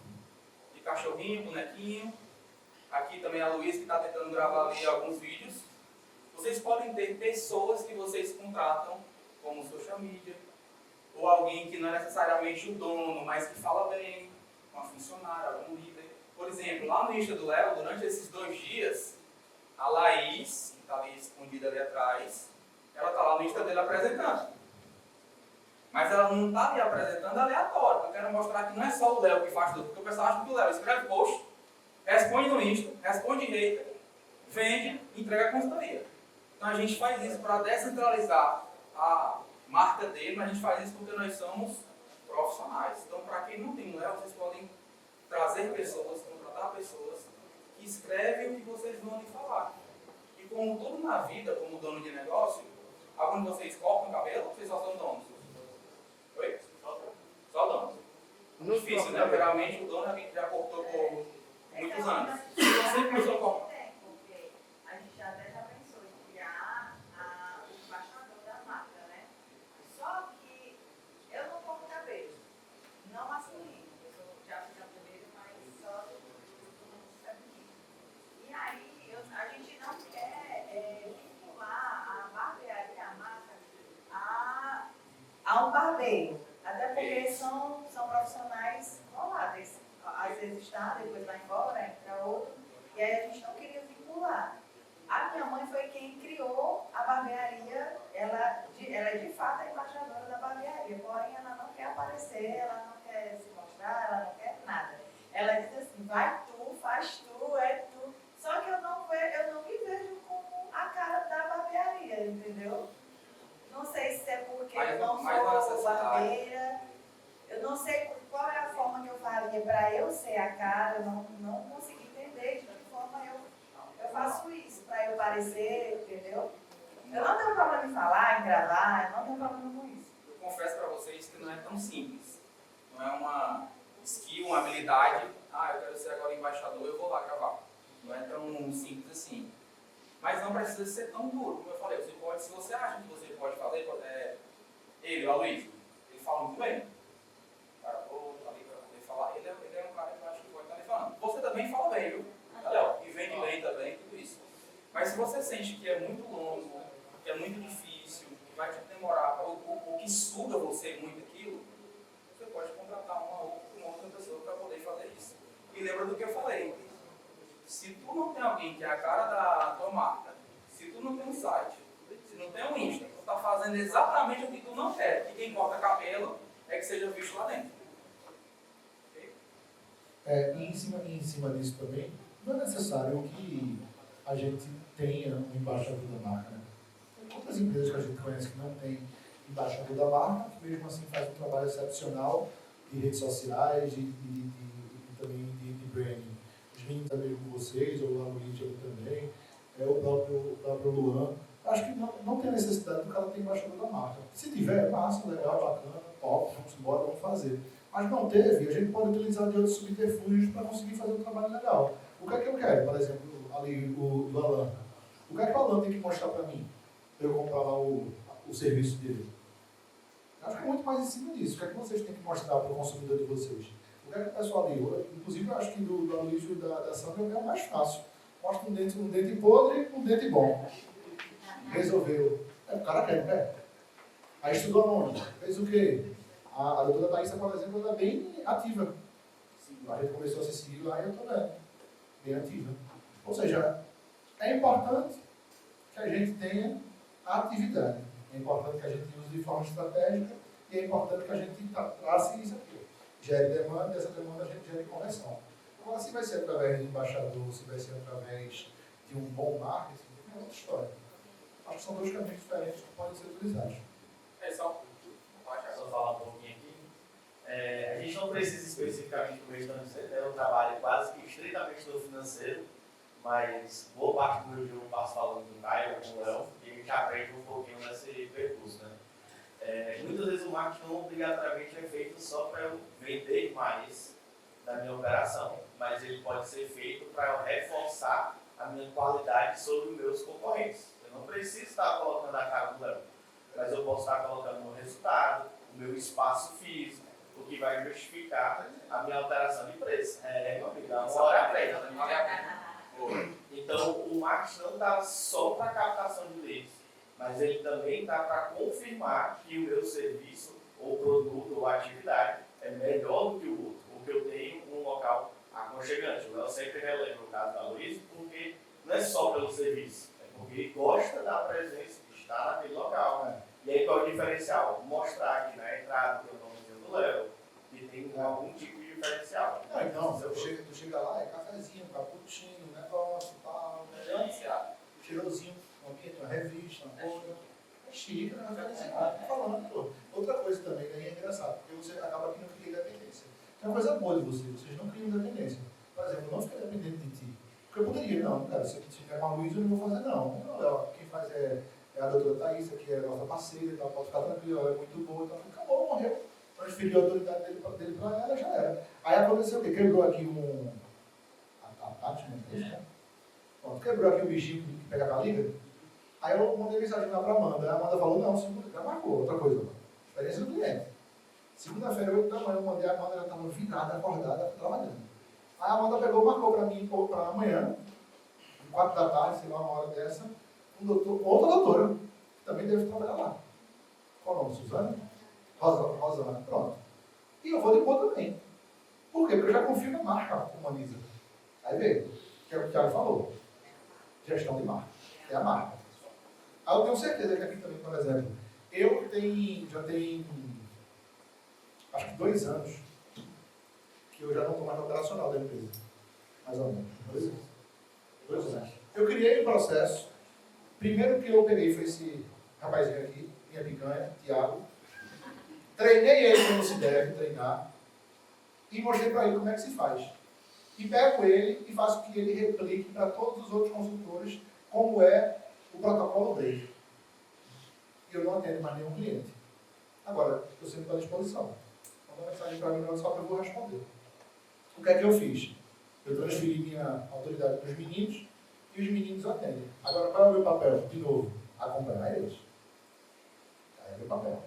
De cachorrinho, bonequinho. Aqui também a Luísa que está tentando gravar ali alguns vídeos. Vocês podem ter pessoas que vocês contratam como social media, ou alguém que não é necessariamente o dono, mas que fala bem, uma funcionária, algum líder. Por exemplo, lá no Insta do Léo, durante esses 2 dias, a Laís, que está ali escondida ali atrás, ela está lá no Insta dele apresentando. Mas ela não está ali apresentando aleatório. Eu quero mostrar que não é só o Léo que faz tudo, porque o pessoal acha que o Léo escreve post, responde no Insta, responde hater, vende, entrega a consultoria. Então a gente faz isso para descentralizar a marca dele, mas a gente faz isso porque nós somos profissionais. Então, para quem não tem um Léo, vocês podem trazer pessoas, contratar pessoas que escrevem o que vocês vão lhe falar. E como tudo na vida, como dono de negócio, alguns de vocês cortam o cabelo, vocês só são donos. Oi? Só donos. Difícil, né? Geralmente o dono já cortou por muitos anos. Você começou a cortar. Porque a gente até já pensou em criar o embaixador da marca, né? Só que odeio. Até porque são profissionais voláteis. Às vezes está, depois vai embora, entra outro. E aí a gente não queria vincular. A minha mãe foi quem criou a barbearia. Ela é de fato a embaixadora da barbearia. Porém, ela não quer aparecer, ela não quer se mostrar, ela não quer nada. Ela diz assim, vai tu, faz tu, é tu. Só que eu não me vejo como a cara da barbearia, entendeu? Não sei se é porque eu não sou barbeira. Eu não sei qual é a forma que eu faria para eu ser a cara. Eu não consegui entender de que forma eu faço isso, para eu parecer, entendeu? Eu não tenho problema em falar, em gravar, eu não tenho problema com isso. Eu confesso para vocês que não é tão simples. Não é uma skill, uma habilidade. Eu quero ser agora embaixador, eu vou lá gravar. Não é tão simples assim. Mas não precisa ser tão duro. Como eu falei, você pode, se você acha que você pode fazer, ele, o Aloysio, ele fala muito bem. O cara tá ali para poder falar, ele é um cara que eu acho que pode estar ali falando. Você também fala bem, viu? E vende bem também, tudo isso. Mas se você sente que é muito longo, que é muito difícil, que vai te demorar, ou que suga você muito aquilo, você pode contratar uma outra pessoa para poder fazer isso. E lembra do que eu falei. Se tu não tem alguém que é a cara da tua marca, se tu não tem um site, se não tem um Insta, tu tá fazendo exatamente o que tu não quer. E quem corta cabelo é que seja visto lá dentro. Okay? Em cima disso também, não é necessário que a gente tenha um embaixador da marca. Né? Tem outras empresas que a gente conhece que não tem embaixador da marca, que mesmo assim faz um trabalho excepcional de redes sociais e também de branding. Os meninos também com vocês, ou lá no Índia também, o próprio Luan. Acho que não tem necessidade do cara ter embaixador da marca. Se tiver, massa, legal, bacana, top, vamos embora, vamos fazer. Mas não teve, a gente pode utilizar de outros subterfúgios para conseguir fazer um trabalho legal. O que é que eu quero, por exemplo, ali o do Alan? O que é que o Alan tem que mostrar para mim? Para eu comprar lá o serviço dele? Acho que é muito mais em cima disso. O que é que vocês têm que mostrar para o consumidor de vocês? O que é que o pessoal ali, inclusive eu acho que do Aloysio e da Sandra é o mais fácil. Mostra um dente podre, um dente bom. Resolveu. O cara quer, não quer? Aí estudou onde? Fez o quê? A doutora Thaísa, por exemplo, ela é bem ativa. A gente começou a se seguir lá e eu estou vendo. Bem ativa. Ou seja, é importante que a gente tenha atividade. É importante que a gente use de forma estratégica e é importante que a gente trace isso aqui. Gere demanda e essa demanda a gente gere conversão. Agora, se vai ser através de embaixador, se vai ser através de um bom marketing, é outra história. Acho que são dois caminhos diferentes que podem ser utilizados. Só falar um pouquinho aqui. A gente não precisa especificamente do meio financeiro, eu trabalho quase que estritamente no financeiro, mas boa parte do meu dia eu passo falando com o Caio ou com o Léo e a gente aprende um pouquinho nesse percurso. Né? Muitas vezes o marketing não obrigatoriamente é feito só para eu vender mais da minha operação, mas ele pode ser feito para eu reforçar a minha qualidade sobre os meus concorrentes. Eu não preciso estar colocando a cara do Léo, mas eu posso estar colocando o meu resultado, o meu espaço físico, o que vai justificar a minha alteração de preço. Meu amigo, dá uma hora a pena. Então, o marketing não está só para captação de leads, mas ele também está para confirmar que o meu serviço, ou produto, ou atividade é melhor do que o outro, porque eu tenho um local aconchegante. O Léo sempre relembra o caso da Aloysio, porque não é só pelo serviço, é porque ele gosta da presença de estar naquele local. Né? E aí qual é o diferencial? Mostrar aqui na entrada tem o nomezinho do Léo, que tem algum tipo de diferencial. Então, tu chega lá, é cafezinho, cappuccino, negócio, tal, cheirosinho, uma revista, uma coisa. É chique, né? Falando, pô. Outra coisa também, que aí é engraçado, porque você acaba que não cria dependência. É uma coisa boa de vocês não criam dependência. Por exemplo, eu não fico dependente de ti. Porque eu poderia, não, cara, se tiver uma luz eu não vou fazer, não. Não, quem faz é a doutora Thaísa, que é a nossa parceira e tal, pode ficar tranquilo, ela é muito boa, então acabou, morreu. Transferiu a autoridade dele para ela, já era. Aí aconteceu o quê? Quebrou aqui a Tati, né? Pronto, quebrou aqui o bichinho que pega a liga. Aí eu mandei mensagem lá para a Amanda. A Amanda falou, não, segunda, já marcou, outra coisa. Experiência do cliente. Segunda-feira, 8 da manhã, eu mandei, a Amanda já estava virada, acordada, trabalhando. Aí a Amanda pegou, marcou para mim, para amanhã, 4 da tarde, sei lá, uma hora dessa, outra doutora, que também deve trabalhar lá. Qual o nome? Suzana? Rosana, pronto. E eu vou de boa também. Por quê? Porque eu já confio na marca Humaniza. Aí veio, que é o que o Thiago falou. Gestão de marca. É a marca. Aí eu tenho certeza que aqui também, por exemplo, já tenho acho que 2 anos que eu já não estou mais no operacional da empresa. Mais ou menos. 2 anos. 2 anos. Eu criei um processo. Primeiro que eu peguei foi esse rapazinho aqui, minha picanha, Thiago. Treinei ele como se deve treinar e mostrei para ele como é que se faz. E pego ele e faço que ele replique para todos os outros consultores como é o protocolo dele. E eu não atendo mais nenhum cliente. Agora, estou sempre à disposição. Manda mensagem para mim no WhatsApp, eu vou responder. O que é que eu fiz? Eu transferi minha autoridade para os meninos e os meninos atendem. Agora, qual é o meu papel? De novo, acompanhar eles. Aí é o meu papel.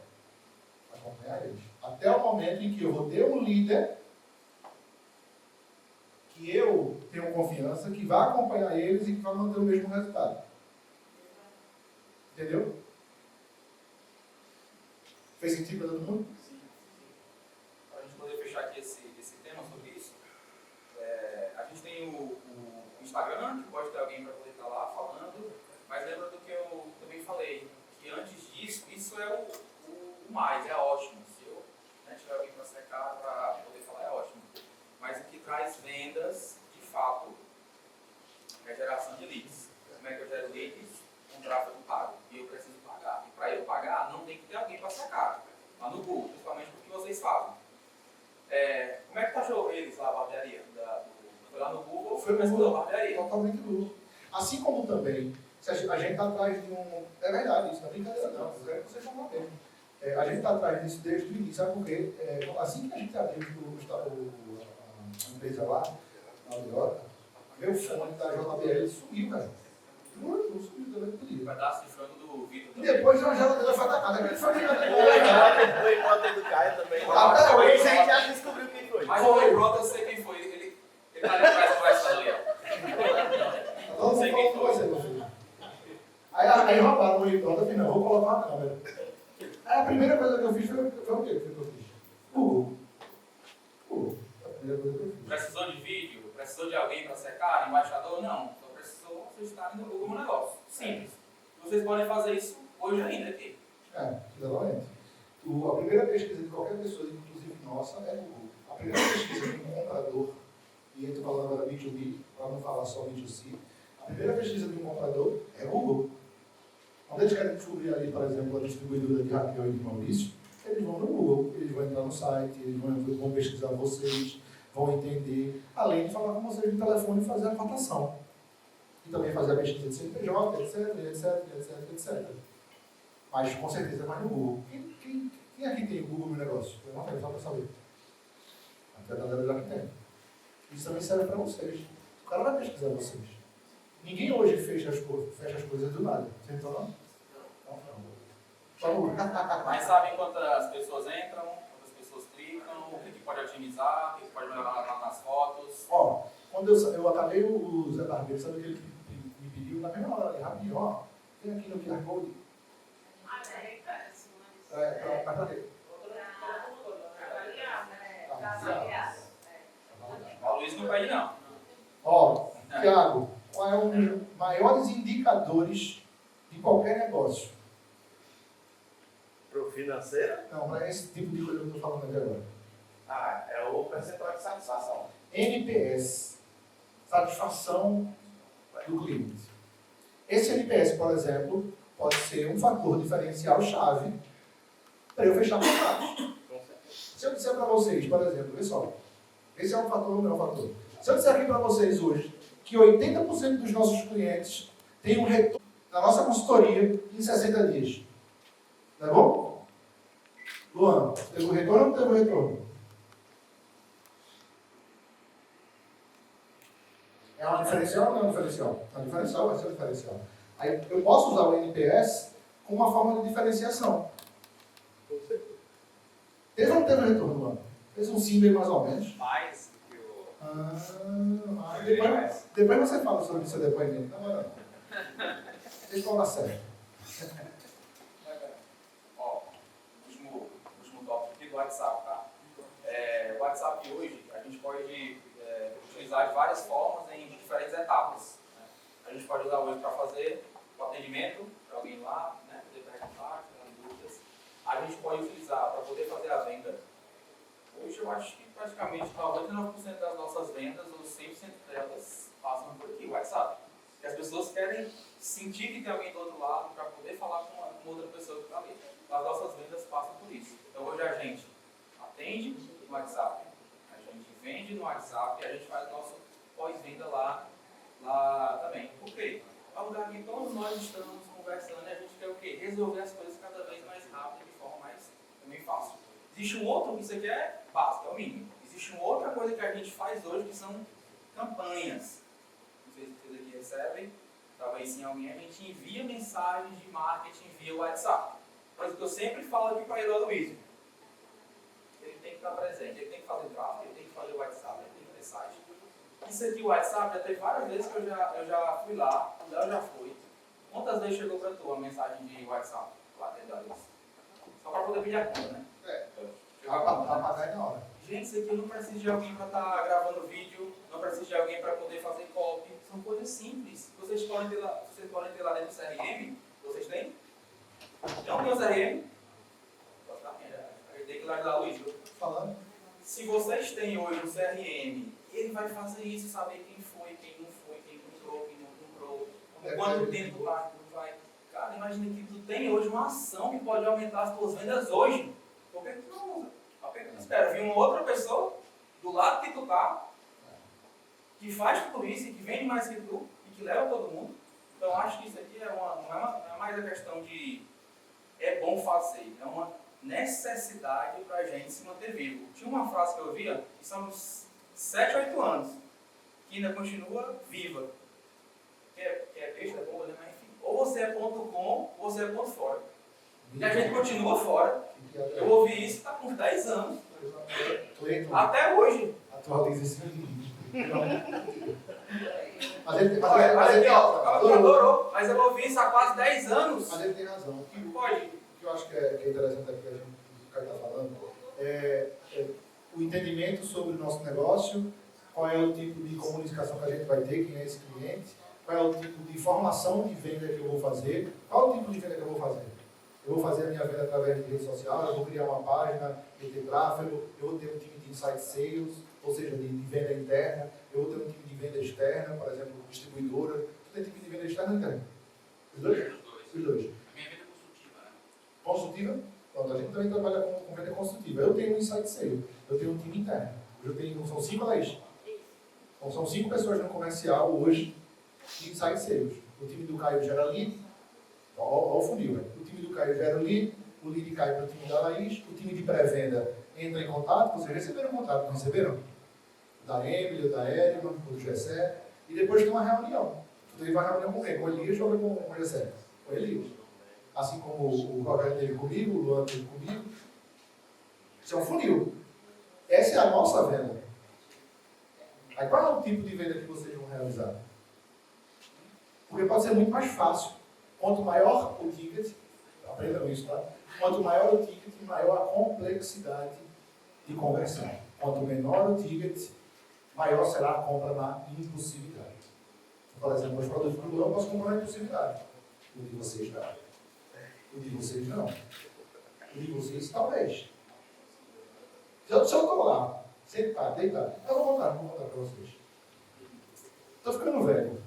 Acompanhar eles. Até o momento em que eu vou ter um líder que eu tenho confiança, que vai acompanhar eles e que vai manter o mesmo resultado. Entendeu? Fez sentido para todo mundo? Sim. Para a gente poder fechar aqui esse tema sobre isso, a gente tem o Instagram, que pode ter alguém para poder estar lá falando, mas lembra do que eu também falei, que antes disso, isso é o mais, é ótimo. Se eu tiver alguém para secar, para poder falar, é ótimo. Mas o que traz vendas, de fato, é a geração de leads. Como é que eu gero leads? Um tráfego pago. E eu preciso pagar. E para eu pagar, não tem que ter alguém para secar. Lá no Google, principalmente porque vocês fazem. Como é que tu achou eles lá, a barbearia? Foi lá no Google ou foi pesquisando a barbearia? Totalmente Google. Assim como também, se a gente está atrás de um... É verdade, isso não é brincadeira não. Eu quero que vocês vão ver. A gente está atrás disso desde o início, sabe por quê? Assim que a gente abriu a empresa lá, na Aldeota, meu fone da JBL sumiu, velho. Não sumiu também, podia. Um pedaço de frango do Vitor. E depois uma geladeira foi atacada. Aquele foi O hipótese do Caio também. Até hoje a gente já descobriu quem foi. Mas o Rota, eu sei quem foi. Ele tá ali atrás conversando ali, ó. Todo mundo falou com você, meu filho. Aí roubaram o Rota e falei, não, vou colocar uma câmera. Aí a primeira coisa que eu fiz foi o quê que eu fiz? Google. A primeira coisa que eu fiz. Precisou de vídeo? Precisou de alguém para secar? Embaixador? Não. Só precisou vocês estarem no Google Negócio. Simples. Vocês podem fazer isso hoje ainda aqui. Exatamente. A primeira pesquisa de qualquer pessoa, inclusive nossa, é Google. A primeira pesquisa de um comprador, e eu estou falando agora B2B, para não falar só B2C, a primeira pesquisa de um comprador é Google. Quando eles querem descobrir ali, por exemplo, a distribuidora de Raquel e de Maurício, eles vão no Google, eles vão entrar no site, eles vão pesquisar vocês, vão entender, além de falar com vocês no telefone e fazer a cotação. E também fazer a pesquisa de CNPJ, etc. Mas com certeza mais no Google. Quem aqui tem Google no negócio? Levanta aí, só para saber. Até a galera já que tem. Isso também serve para vocês. O cara vai pesquisar vocês. Ninguém hoje fecha as coisas do nada. Você entendeu não? Mas sabem quantas pessoas entram, quantas pessoas clicam, o que pode otimizar, o que pode melhorar nas fotos. Ó, quando eu acabei o Zé Barbeiro, sabe o que ele me pediu? Na mesma hora ali, rapidinho, ó. Tem aqui no QR Code. Pra quê? O Luiz não pede não. Ó, Thiago, qual é um dos maiores indicadores de qualquer negócio? Pro financeiro? Não, para esse tipo de coisa que eu estou falando aqui agora. É o percentual de satisfação. NPS, satisfação do cliente. Esse NPS, por exemplo, pode ser um fator diferencial chave para eu fechar contratos. Se eu disser para vocês, por exemplo, pessoal, esse é um fator ou não é um fator? Se eu disser aqui para vocês hoje que 80% dos nossos clientes têm um retorno na nossa consultoria em 60 dias. Tá bom? Luan, teve um retorno ou não teve um retorno? É um diferencial ou não é um diferencial? É um diferencial, vai ser um diferencial. Aí eu posso usar o NPS como uma forma de diferenciação. Teve ou não teve um retorno, Luan? Fez um sim mais ou menos. Mais do que o... Depois você fala sobre o seu depoimento. Agora não. Deixa eu falar sério. Ó, último WhatsApp, tá? O WhatsApp hoje, a gente pode utilizar de várias formas em diferentes etapas. Né? A gente pode usar hoje para fazer o atendimento para alguém lá, né? Poder perguntar, tirar dúvidas. A gente pode utilizar para poder fazer a venda. Hoje eu acho que praticamente 99% das nossas vendas, ou 100% delas, passam por aqui, o WhatsApp. E as pessoas querem sentir que tem alguém do outro lado para poder falar com uma outra pessoa que está ali. As nossas vendas passam por isso. Então hoje a gente atende no WhatsApp, a gente vende no WhatsApp e a gente faz o nosso pós-venda lá também. Por quê? É um lugar que todos nós estamos conversando e a gente quer o quê? Resolver as coisas cada vez mais rápido e de forma mais também fácil. Existe um outro, isso aqui é básico, é o mínimo. Existe uma outra coisa que a gente faz hoje que são campanhas. Não sei se vocês aqui recebem, talvez sim alguém, a gente envia mensagens de marketing via WhatsApp. Mas o que eu sempre falo aqui para ele, Luiz, ele tem que estar presente, ele tem que fazer tráfego, ele tem que fazer o WhatsApp, ele tem que ter site. Isso aqui, o WhatsApp, já teve várias vezes que eu já fui lá, o Léo já foi. Quantas vezes chegou para tu uma mensagem de WhatsApp lá dentro da lista? Só para poder pedir a conta, né? Vai pagar na hora. Gente, isso aqui eu não preciso de alguém para estar gravando vídeo, não preciso de alguém para poder fazer copy. São coisas simples. Vocês podem ter lá dentro do CRM. Vocês têm? Não tem o CRM? Tem que lá da Luiz. Falando. Se vocês têm hoje um CRM, ele vai fazer isso, saber quem foi, quem não foi, quem comprou, quem não comprou, quanto tempo vai. Cara, imagina que tu tem hoje uma ação que pode aumentar as tuas vendas hoje. Por que tu não usa? Por que tu não espera? Vir uma outra pessoa do lado que tu tá, que faz tudo isso e que vende mais que tu e que leva todo mundo. Então acho que isso aqui não é mais a questão de é bom fazer, é uma necessidade para a gente se manter vivo. Tinha uma frase que eu via, que são uns 7, 8 anos, que ainda continua viva. Que é peixe, é bomba, né? Mas enfim. Ou você é ponto com, ou você é ponto fora. E a gente continua fora. Eu ouvi isso está com 10 anos. Até hoje. Atualiza esse vídeo. Mas eu ouvi isso há quase 10 anos. Mas ele tem razão. O que Pode. eu acho que é interessante aqui, o cara está falando, é o entendimento sobre o nosso negócio, qual é o tipo de comunicação que a gente vai ter, quem é esse cliente, qual é o tipo de informação de venda que eu vou fazer, qual é o tipo de venda que eu vou fazer. Eu vou fazer a minha venda através de rede social, eu vou criar uma página, eu ter tráfego, eu vou ter um time de inside sales, ou seja, de venda interna, eu vou ter um time de venda externa, por exemplo, distribuidora. Tu tem time de venda externa ou interna? Os dois? Os dois. A minha venda é consultiva, né? Consultiva? Pronto, a gente também trabalha com venda consultiva. Eu tenho um inside sales, eu tenho um time interno. Hoje eu tenho, são 5 leis. Então são 5 pessoas no comercial hoje de inside sales. O time do Caio gera lead, olha o funil, né? O time do Caio gera lead, o lead cai para o time da Laís, o time de pré-venda entra em contato, vocês receberam contato, não receberam? Da Emily, da Edman, do Gessé, e depois tem uma reunião. Tu teve uma reunião com quem? Com o Elias ou com o Gessé? Com o Elias. Assim como o Rogério teve comigo, o Luan teve comigo. Isso é um funil. Essa é a nossa venda. Aí qual é o tipo de venda que vocês vão realizar? Porque pode ser muito mais fácil. Quanto maior o ticket, aprendam isso, tá? Quanto maior o ticket, maior a complexidade de conversão. Quanto menor o ticket, maior será a compra na impulsividade. Por exemplo, os produtos do Luan eu posso comprar na impulsividade. O de vocês não. O de vocês não. O de vocês talvez. Se eu estou lá, sentado, deitado, eu vou contar para vocês. Estou ficando velho.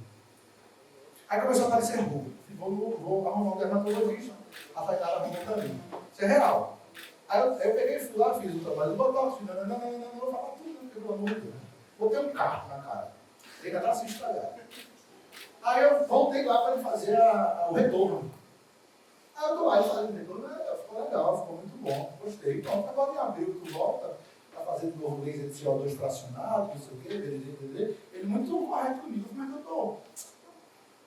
Aí começou a aparecer ruga. Vou arrumar um dermatologista. A Tainara arrumou para mim. Isso é real. Aí eu peguei e fui lá, fiz o trabalho do botox, não vou falar tudo, pelo amor de Deus. Botei um carro na cara. Ele ainda está se estragado. Aí eu voltei lá para ele fazer o retorno. Aí eu estou lá e fazendo o retorno, ficou legal, ficou muito bom, gostei. Então, agora em abril tu volta para fazer de novo laser de CO2 fracionado, não sei o quê, ele muito correto comigo, como é que eu estou?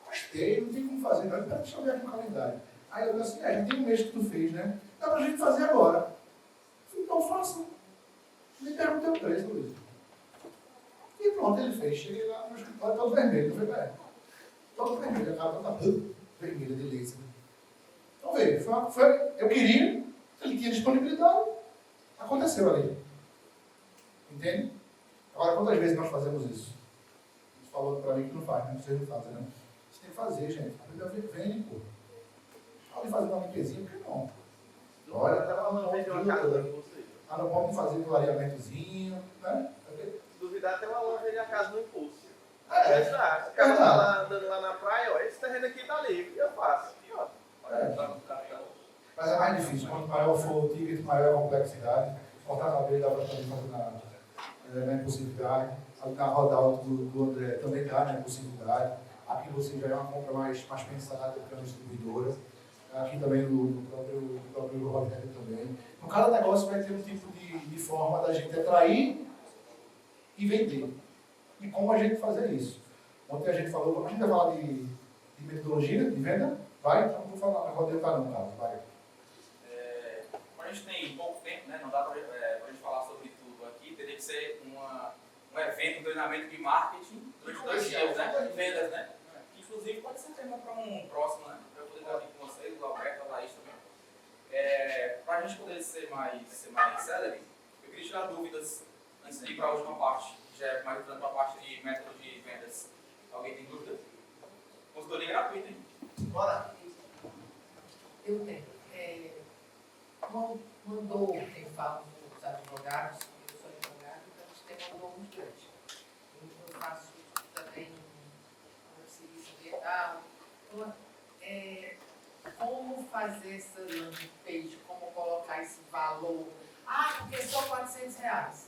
Gostei, não tem como fazer, não. Deixa eu ver aqui no calendário. Aí eu disse assim, já tem um mês que tu fez, né? Dá pra gente fazer agora. Eu falei, então faça. Me perguntei o preço, Luiz. E pronto, ele fez. Cheguei lá no escritório, todo vermelho. Eu falei, todo vermelho, a cara tá vermelha de laser. Então veio, eu queria, ele tinha disponibilidade, Aconteceu ali. Entende? Agora, quantas vezes nós fazemos isso? Você falou para mim que não faz, né? Vocês não fazem, né? Você tem que fazer, gente. Vem, pô. Pode fazer uma limpezinha, por que não? Olha, não pode fazer um clareamentozinho, né? Duvidar até uma loja de casa no impulso. É, O cara tá lá andando lá na praia, ó, esse terreno aqui tá livre, eu faço. Aqui, ó. Mas é mais difícil. Quanto maior for o ticket, maior a complexidade. Cortar cabelo dá para também fazer na impossibilidade. Na roda alta do André também dá na impossibilidade. Aqui você já é uma compra mais pensada pela distribuidora. Aqui também o próprio Rogério também. Então, cada negócio vai ter um tipo de forma da gente atrair e vender. E como a gente fazer isso. Ontem a gente falou, a gente vai falar de metodologia de venda? Vai? Então não vou falar, não vou adiantar não, Carlos. Vai. Como a gente tem pouco tempo, né, não dá para a gente falar sobre tudo aqui, teria que ser um evento, um treinamento de marketing durante 2 dias, né, de vendas, né? Que inclusive pode ser tema para um próximo, né? Para eu poder estar aqui com vocês, o Alberto, a Laís também. Para a gente poder ser mais célebre, eu queria tirar dúvidas antes de ir para a última parte, que já é mais para a parte de método de vendas. Alguém tem dúvida? Consultoria gratuita, hein? Bora! Eu tenho. Mandou, quem fala dos advogados, eu sou advogado, então a gente tem mandou muito grande. Eu faço também serviço ambiental. Como fazer essa landing page, como colocar esse valor? Porque só R$400.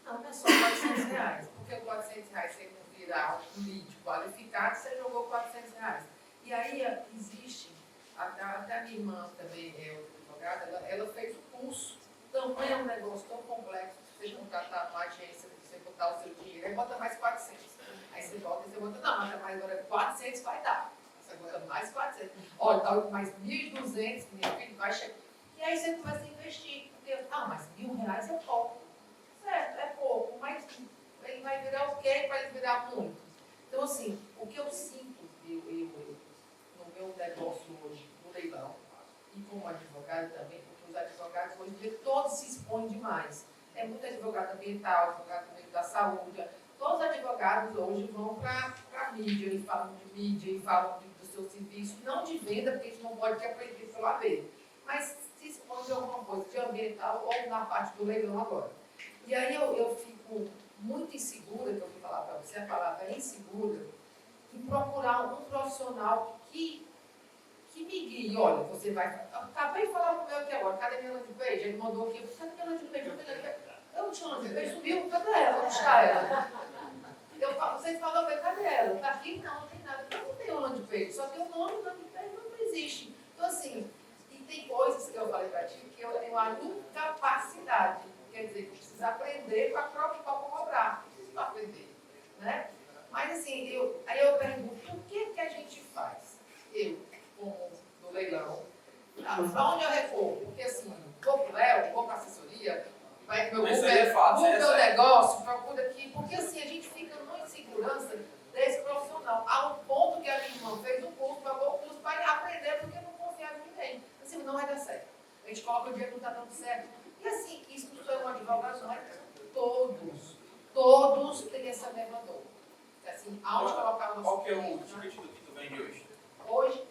Não é só R$400, porque R$400 você não virar um lead qualificado, você jogou R$400. E aí existe, até a minha irmã também é advogada, ela fez o curso. Também é um negócio tão complexo, você contratar uma agência, você botar o seu dinheiro, aí bota mais 400. Aí você volta e você bota, não, mas agora 400 vai dar. Você bota mais 400. Olha, tá mais 1.200, meu filho vai chegar. E aí você começa a investir. Porque, mas R$1.000 é pouco. Certo, é pouco, mas ele vai virar o quê? Vai virar muito. Então, assim, o que eu sinto, no meu negócio hoje, no leilão, e como advogado também, porque os advogados hoje em dia todos se expõem demais. É muito advogado ambiental, advogado também da saúde. Todos os advogados hoje vão para a mídia e falam de mídia e falam do seu serviço, não de venda, porque a gente não pode aprender pelo AB, mas se expõe de alguma coisa, de ambiental ou na parte do leilão agora. E aí eu fico muito insegura, que eu vou falar para você, a palavra insegura, em procurar um profissional que me guie. Olha, você vai... Acabei de falar com o meu aqui agora, cadê minha landing page? Ele mandou aqui, cadê minha landing page? Eu não tinha landing page, subiu, cadê ela? Onde está ela? Vocês falam, cadê ela? Está aqui? Não tem nada. Eu não tenho landing page, só tem o nome, landing page não existe. Então, assim, e tem coisas que eu falei para ti, que eu tenho a incapacidade. Quer dizer, que eu preciso aprender para cobrar. Preciso aprender, né? Mas, assim, aí eu pergunto, o que a gente faz? Eu, como no leilão, para onde eu recorro? Porque, assim, vou para o Léo, vou para a assessoria, vai para o meu negócio, procura aqui. Porque, assim, a gente fica numa insegurança desse profissional, ao ponto que a minha irmã fez um curso, pagou o curso para aprender, porque não confiava em ninguém. Assim, não vai dar certo. A gente coloca o dia que não está dando certo. E assim, isso que sou um advogado, não é todos têm essa mesma dor. Assim, aonde colocar o nosso... Qual que é o ticket do que tu vende hoje? Hoje,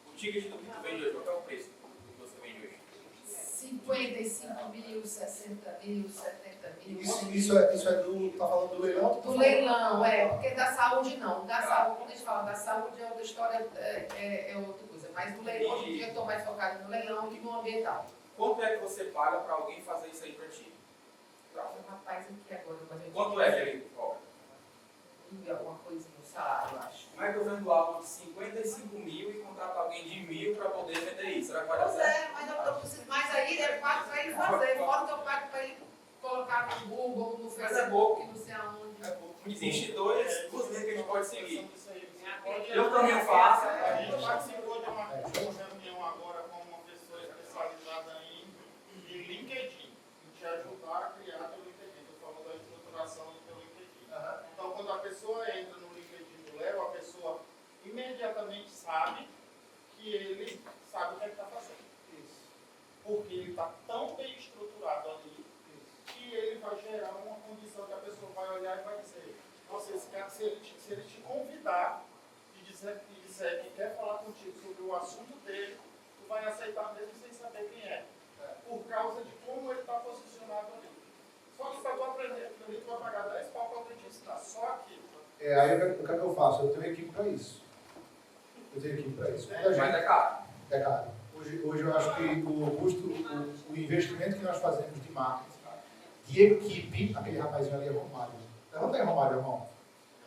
o ticket do que tu vende hoje, qual que é o preço que você vende hoje? 55 mil, 60 mil, 70 mil. Isso é do... Tá falando do leilão? Do leilão, porque da saúde não. Da saúde, quando a gente fala da saúde, é outra história, é outra coisa. Mas no leilão, hoje em dia eu estou mais focado no leilão e no ambiental. Quanto é que você paga para alguém fazer isso aí para ti? Rapaz, aqui agora... Quanto é que ele cobra? Alguma coisa no salário, eu acho. Como é que eu vendo algo de 55 mil e contrato alguém de 1.000 para poder vender isso? Será que vai dar certo? Mas eu preciso mais aí, eu pago para ele fazer. Fora que eu pago para ele colocar no Google, no Facebook, não sei aonde. É pouco. Existem duas linhas que a gente pode seguir. Eu também faço. A gente participou de uma reunião agora com uma pessoa especializada em LinkedIn, em te ajudar a criar teu LinkedIn. Estou falando da estruturação do teu LinkedIn. Então, quando a pessoa entra no LinkedIn do Léo, a pessoa imediatamente sabe que ele sabe o que está fazendo. Isso. Porque ele está tão bem estruturado ali vai gerar uma condição que a pessoa vai olhar e vai dizer, nossa, esse cara, se ele te convidar e disser que quer falar contigo sobre o assunto dele, tu vai aceitar mesmo sem saber quem é. Por causa de como ele está posicionado ali. Só que para tu aprender aquilo ali, tu vai pagar 10 pau para alguém te ensinar. Só aquilo. Aí o que eu faço? Eu tenho equipe para isso. Mas é caro. É caro. Hoje eu acho que o investimento que nós fazemos de marketing, de equipe, aquele rapazinho ali é Romário. Levanta aí, Romário, irmão.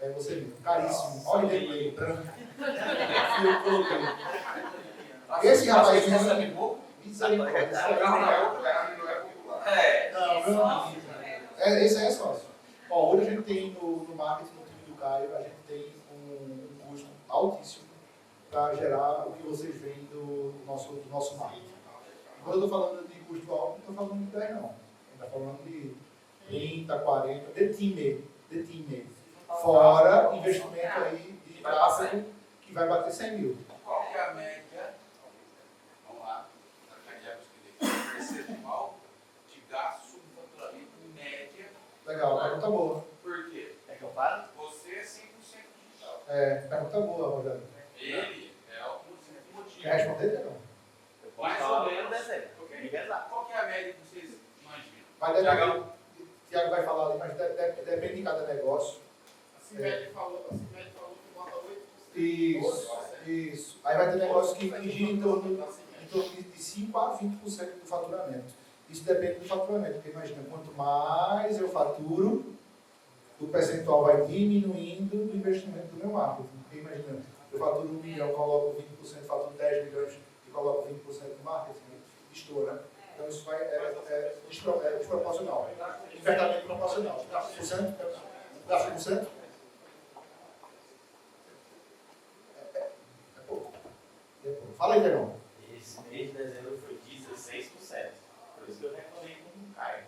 É você mesmo. Caríssimo. Olha ele aí, branco. Eu coloquei. Esse rapazinho. Misericórdia. Esse aí é sócio. Ó, hoje a gente tem no marketing, no time do Caio, a gente tem um custo altíssimo para gerar o que vocês veem do nosso marketing. Quando eu estou falando de custo alto, não estou falando de 10 não. A gente está falando de 30, 40, de time. Fora investimento aí de tráfego que vai bater 100 mil. Qual que é a média, vamos lá, percentual de gasto sobre faturamento média? Legal, pergunta boa. Por quê? É que eu falo? Você é 100% digital. Pergunta boa, Rogério. Ele é o motivo. Quer responder, não? Mais ou menos. Okay. Qual que é a média que vocês imaginam? Vai depender, o Thiago vai falar ali, mas depende de cada negócio. A Cimete falou que bota 8%. Isso. Aí vai ter negócio que gira em torno de 5% a 20% do faturamento. Isso depende do faturamento, porque imagina, quanto mais eu faturo, o percentual vai diminuindo do investimento do meu marketing. Porque imagina, eu faturo 1 milhão, coloco 20%, faturo 10 milhões e coloco 20% do marketing, estoura. Então isso é desproporcional. Inversamente proporcional. 10%? Gasta 1%? É pouco. Fala aí, Verão. Esse mês de dezembro foi 16%. Por isso que eu reclamei com o Caio.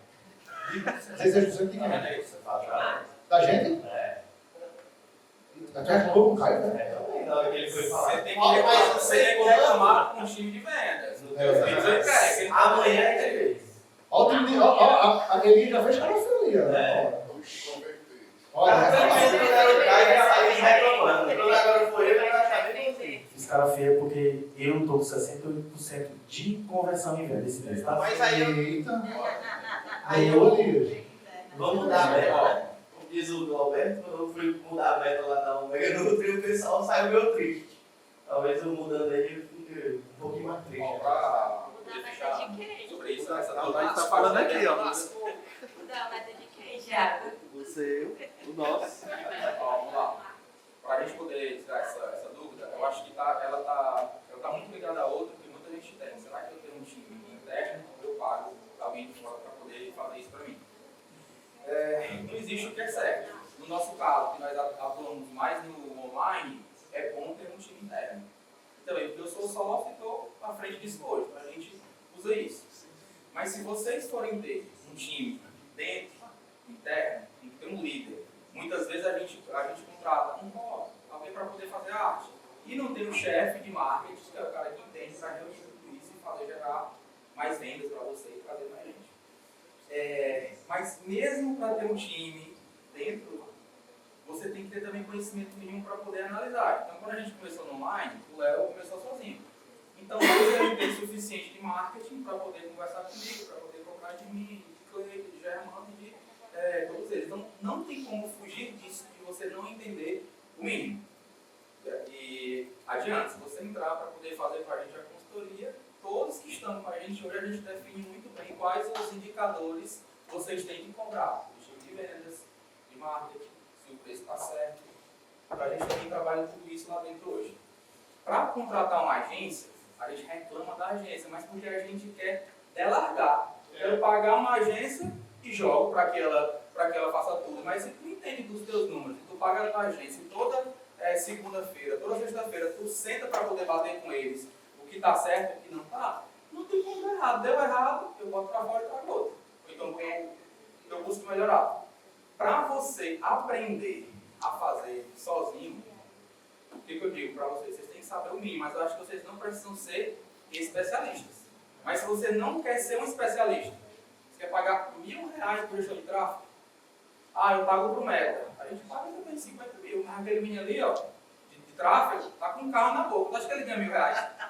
16% de quem? Da gente? É. Até reclamou com o Caio, né? Também, na hora que ele foi falar. Você tem que reclamar com um time de vendas. No teu vídeo ele quer. Amanhã é de vez. Olha o time de. A Eli já fez carafilia, né? Olha, agora foi ele, vai achar bem bonzinho. Esse cara feio é porque eu estou com 68% de conversão em venda esse mês, tá? Mas aí eu. Eita. Aí Ô, eu. Elias. Vamos mudar a meta, ó. Como diz o Alberto, quando eu fui mudar a meta lá da Omega Nutri, o pessoal saiu meio triste. Talvez eu mudando aí eu fique um pouquinho mais triste. Bom, pra poder fechar sobre isso, essa A gente tá falando aqui, ó. Dá uma de queijo. Você, o nosso. Ó, vamos lá. Para a gente poder tirar essa dúvida, eu acho que ela tá muito ligada a outra que muita gente tem. Será que eu tenho um time interno ou eu pago alguém de fora para poder fazer isso para mim? Não existe o que é certo. No nosso caso, que nós atuamos mais no online, é bom ter um time interno. Também, porque eu sou sócio e estou à frente disso hoje, então a gente usa isso. Mas se vocês forem ter um time dentro, interno, tem que ter um líder. Muitas vezes a gente contrata alguém para poder fazer a arte. E não tem um chefe de marketing, que é o cara que entende para reunir tudo isso e fazer gerar mais vendas para você e trazer mais gente. Mas mesmo para ter um time dentro, você tem que ter também conhecimento mínimo para poder analisar. Então, quando a gente começou no online, o Léo começou sozinho. Então, hoje ele tem o suficiente de marketing para poder conversar comigo, para poder cobrar de mim, de Cleide, de Germano, de todos eles. Então, não tem como fugir disso, de você não entender o mínimo. E adiante, se você entrar para poder fazer com a gente a consultoria, todos que estão com a gente hoje, a gente define muito bem quais são os indicadores que vocês têm que cobrar. O time de vendas, de marketing, se o preço está certo. A gente também trabalha tudo isso lá dentro hoje. Para contratar uma agência, a gente reclama da agência, mas porque a gente quer delargar. Quero pagar uma agência e jogo para que ela faça tudo. Mas se tu entende dos teus números, se tu paga a tua agência toda segunda-feira, toda sexta-feira, tu senta para poder bater com eles o que está certo e o que não está, não tem como dar errado. Deu errado, eu boto para fora e trago outro. Então eu busco melhorar. Para você aprender a fazer sozinho, o que eu digo para vocês? Vocês têm que saber o mínimo, mas eu acho que vocês não precisam ser especialistas. Mas se você não quer ser um especialista, você quer pagar R$1.000 por gestão de tráfego. Ah, eu pago pro Meta. A gente paga também 50 mil. Mas aquele menino ali, ó, de tráfego, tá com um carro na boca. Tu acha que ele ganha R$1.000?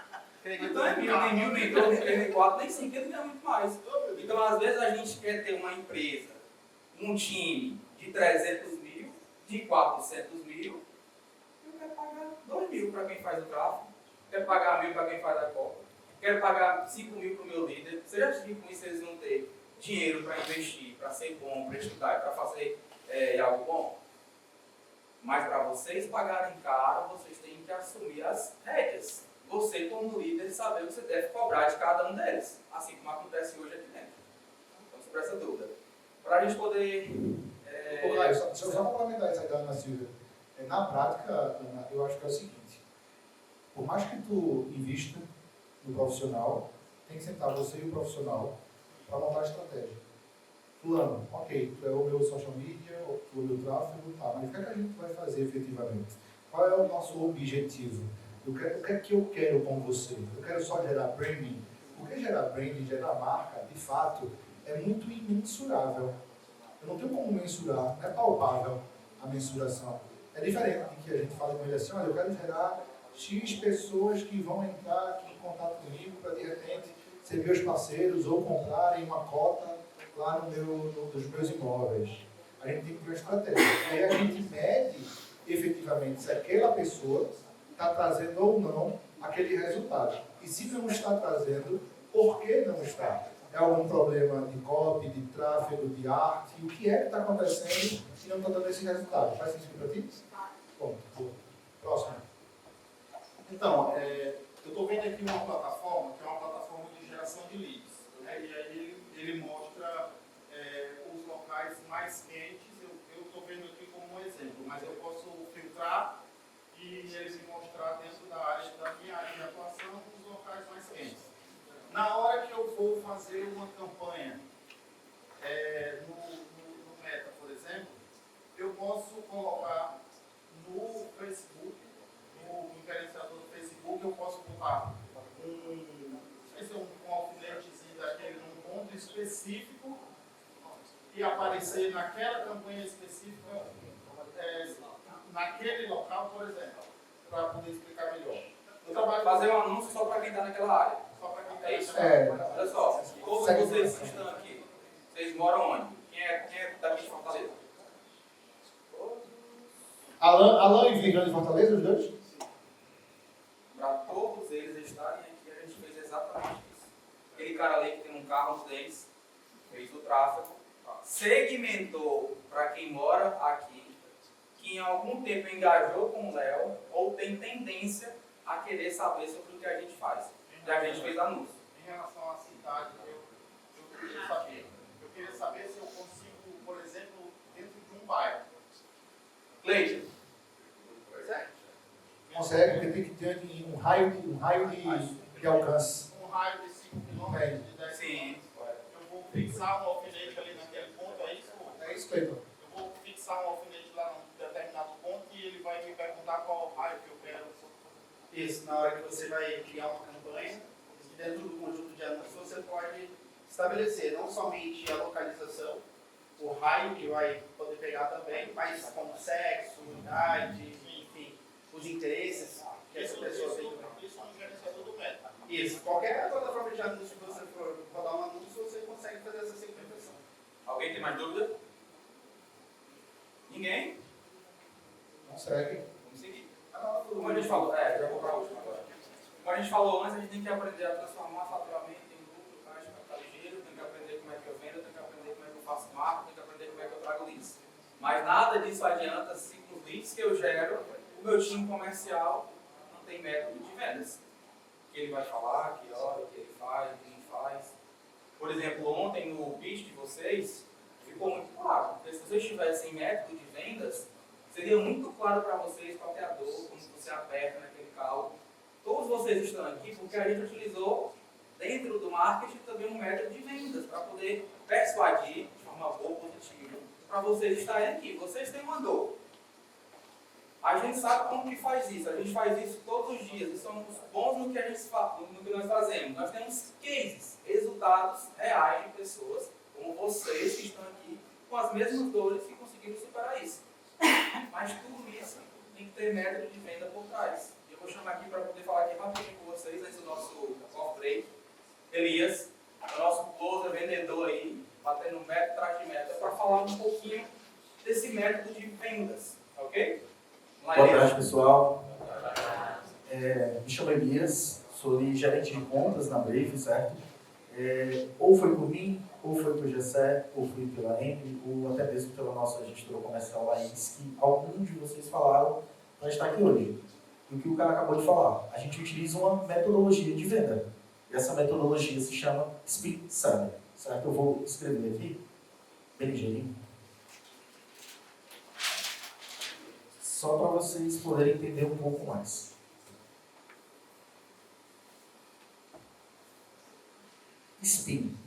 Então é mil, nem 1.000, nem 2, nem 4, nem 5, ele ganha muito mais. Então, às vezes, a gente quer ter uma empresa, um time de 300 mil, de 400 mil, eu quero pagar 2 mil para quem faz o tráfego, quero pagar 1.000 para quem faz a copa, quero pagar 5 mil para o meu líder. Você já acha que com isso eles vão ter dinheiro para investir, para ser bom, para estudar, para fazer algo bom? Mas para vocês pagarem caro, vocês têm que assumir as rédeas. Você, como líder, saber o que você deve cobrar de cada um deles, assim como acontece hoje aqui dentro. Então, sobre essa dúvida. Para a gente poder... Só complementar essa da Ana Silvia. Na prática, Ana, eu acho que é o seguinte: por mais que tu invista no profissional, tem que sentar você e o profissional para montar a estratégia. Fulano, ok, tu é o meu social media, tu é o meu tráfego, tá, mas o que é que a gente vai fazer efetivamente? Qual é o nosso objetivo? O que é que eu quero com você? Eu quero só gerar branding? Porque gerar branding, gerar marca, de fato, é muito imensurável. Eu não tenho como mensurar, não é palpável a mensuração. É diferente de que a gente fala com ele assim: olha, eu quero gerar X pessoas que vão entrar aqui em contato comigo para, de repente, ser meus parceiros ou comprarem uma cota lá nos meus imóveis. A gente tem que ter uma estratégia. Aí a gente mede efetivamente se aquela pessoa está trazendo ou não aquele resultado. E se não está trazendo, por que não está? É algum problema de copy, de tráfego, de arte? O que é que está acontecendo e não está dando esse resultado? Faz sentido para ti? Bom, próximo. Então, eu estou vendo aqui uma plataforma, que é uma plataforma de geração de leads. Né? E aí ele mostra os locais mais quentes. Eu estou vendo aqui como um exemplo, mas eu posso filtrar e eles me mostrar dentro da minha área de atuação os locais mais quentes. Na hora que eu vou fazer uma campanha no Meta, por exemplo, eu posso colocar no Facebook, no gerenciador do Facebook, eu posso botar um alfinetezinho daquele num ponto específico e aparecer naquela campanha específica, naquele local, por exemplo, para poder explicar melhor. Eu trabalho fazer um anúncio só para quem está naquela área. Só para quem É isso? Olha só, todos vocês que estão aqui, vocês moram onde? Quem é daqui de Fortaleza? Alan e Virgínia de Fortaleza, os dois? Para todos eles estarem aqui, a gente fez exatamente isso. Aquele cara ali que tem um carro nos dentes, fez o tráfego, segmentou para quem mora aqui, que em algum tempo engajou com o Léo, ou tem tendência a querer saber sobre o que a gente faz. E a gente fez anúncio. Em relação à cidade, eu queria saber. Eu queria saber se eu consigo, por exemplo, dentro de um bairro. Cleiton. Pois é. Consegue, porque tem que ter um raio de alcance. Um raio de 5 km, de 10 Sim. km. Eu vou fixar um alfinete ali naquele ponto, é isso? É isso, Cleiton. Eu vou fixar um alfinete lá num determinado ponto e ele vai me perguntar qual raio que eu quero. Isso, na hora que você vai criar uma campanha, dentro do conjunto de anúncios, você pode estabelecer não somente a localização, o raio que vai poder pegar também, mas como sexo, idade, enfim, os interesses que essa pessoa tem. Isso é um gerenciador do Meta. Isso, qualquer plataforma de anúncio que você for rodar um anúncio, você consegue fazer essa segmentação. Alguém tem mais dúvida? Ninguém? Consegue. Vamos seguir. Como a gente falou, já vou para a última agora. Como a gente falou antes, a gente tem que aprender a transformar faturamento em lucro, caixa, capital ligeiro, tem que aprender como é que eu vendo, tem que aprender como é que eu faço marketing, tem que aprender como é que eu trago leads. Mas nada disso adianta se com os leads que eu gero, o meu time comercial não tem método de vendas. O que ele vai falar, que hora, o que ele faz, o que não faz. Por exemplo, ontem no pitch de vocês, ficou muito claro, porque se vocês tivessem método de vendas, seria muito claro para vocês qual é a dor, como você aperta naquele calo. Todos vocês estão aqui porque a gente utilizou dentro do marketing também um método de vendas para poder persuadir de forma boa, positiva, para vocês estarem aqui. Vocês têm uma dor. A gente sabe como que faz isso. A gente faz isso todos os dias e somos bons no que a gente no que nós fazemos. Nós temos cases, resultados reais de pessoas com como vocês que estão aqui, com as mesmas dores e conseguiram superar isso. Mas tudo isso tem que ter método de venda por trás. Eu vou chamar aqui para poder falar aqui rapidinho com vocês, antes do nosso coffee break. Elias, o nosso closer vendedor aí, batendo método atrás de método, para falar um pouquinho desse método de vendas, ok? Boa tarde, pessoal. Me chamo Elias, sou gerente de contas na Brave, certo? Ou foi por mim, ou foi por Gessé, ou foi pela Emily, ou até mesmo pela nossa gestora comercial Laís, que alguns de vocês falaram para estar aqui hoje. E o que o cara acabou de falar, a gente utiliza uma metodologia de venda. E essa metodologia se chama Speed Selling, certo? Eu vou escrever aqui, bem ligeirinho. Só para vocês poderem entender um pouco mais. SPIN.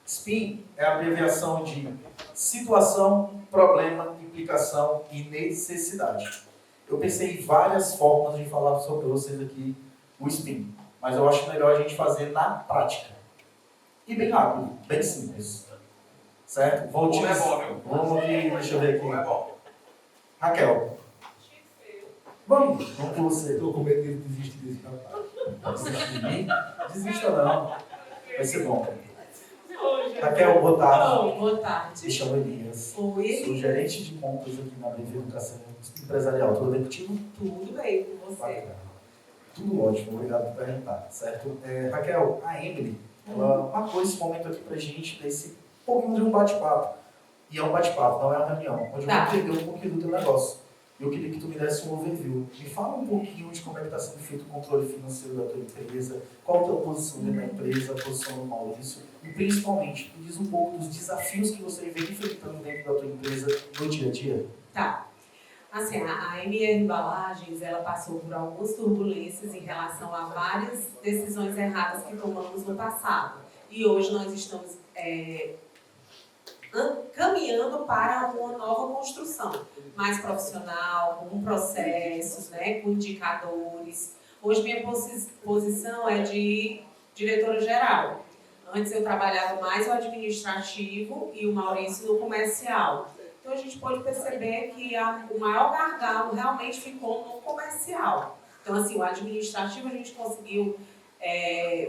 SPIN é a abreviação de situação, problema, implicação e necessidade. Eu pensei em várias formas de falar sobre vocês aqui o SPIN, mas eu acho melhor a gente fazer na prática. E bem rápido, bem simples. Certo? Vou utilizar. Vamos aqui, deixa eu ver aqui. Raquel. Vamos com você. Estou com medo de desistir desse rapaz. Desistir de mim? Desista não. Vai ser bom. Raquel, boa tarde. Boa tarde. Me chamo Elias. Oi. Sou gerente de contas aqui na Brave Educação Empresarial. Tudo bem contigo? Tudo bem com você. Bacana. Tudo ótimo, obrigado por perguntar, certo? Raquel, a Emily, ela marcou esse momento aqui pra gente, desse pouquinho de um bate-papo. E é um bate-papo, não é uma reunião, onde eu vou entender um pouquinho do teu negócio. Eu queria que tu me desse um overview. Me fala um pouquinho de como é que está sendo feito o controle financeiro da tua empresa, qual a tua posição dentro da empresa, a posição do Maurício, e principalmente, me diz um pouco dos desafios que você vem enfrentando dentro da tua empresa no dia a dia. Tá. Assim, a MR Embalagens, ela passou por algumas turbulências em relação a várias decisões erradas que tomamos no passado. E hoje nós estamos caminhando para uma nova construção, mais profissional, com processos, né, com indicadores. Hoje minha posição é de diretora-geral. Antes eu trabalhava mais no administrativo e o Maurício no comercial. Então a gente pode perceber que o maior gargalo realmente ficou no comercial. Então assim, o administrativo a gente conseguiu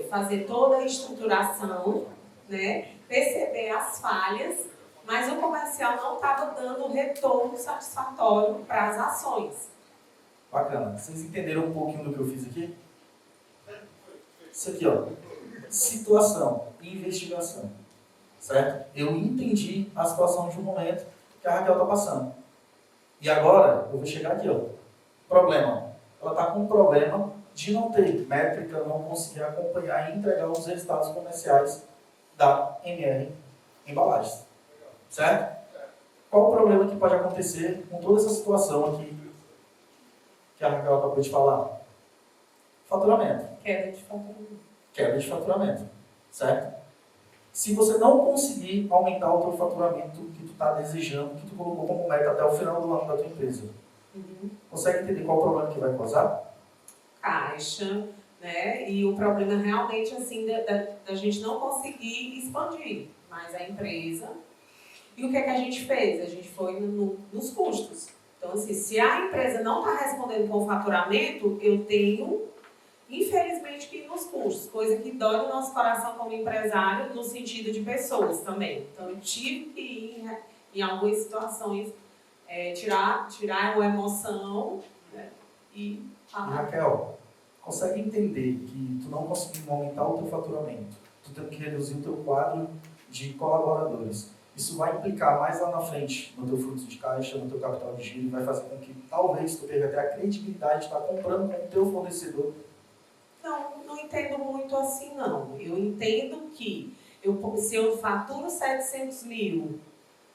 fazer toda a estruturação, né, perceber as falhas, mas o comercial não estava dando retorno satisfatório para as ações. Bacana. Vocês entenderam um pouquinho do que eu fiz aqui? Isso aqui, ó. Situação e investigação. Certo? Eu entendi a situação de um momento que a Raquel está passando. E agora, eu vou chegar aqui, ó. Problema. Ela está com um problema de não ter métrica, não conseguir acompanhar e entregar os resultados comerciais da MR Embalagens. Certo? Qual o problema que pode acontecer com toda essa situação aqui que a Raquel acabou de falar? Faturamento. Queda de faturamento. Queda de faturamento. Certo? Se você não conseguir aumentar o teu faturamento que tu está desejando, que tu colocou como meta até o final do ano da tua empresa, consegue entender qual o problema que vai causar? Caixa, né? E o problema realmente, assim, da gente não conseguir expandir mais a empresa. E o que é que a gente fez? A gente foi nos custos. Então, assim, se a empresa não está respondendo com o faturamento, eu tenho, infelizmente, que ir nos custos. Coisa que dói no nosso coração como empresário, no sentido de pessoas também. Então, eu tive que ir, em algumas situações, tirar uma emoção, né, e falar. E Raquel, consegue entender que tu não conseguindo aumentar o teu faturamento, tu tem que reduzir o teu quadro de colaboradores. Isso vai implicar mais lá na frente no teu fluxo de caixa, no teu capital de giro, e vai fazer com que talvez tu perca até a credibilidade de estar comprando com o teu fornecedor. Não entendo muito assim, não. Eu entendo que se eu faturo 700 mil,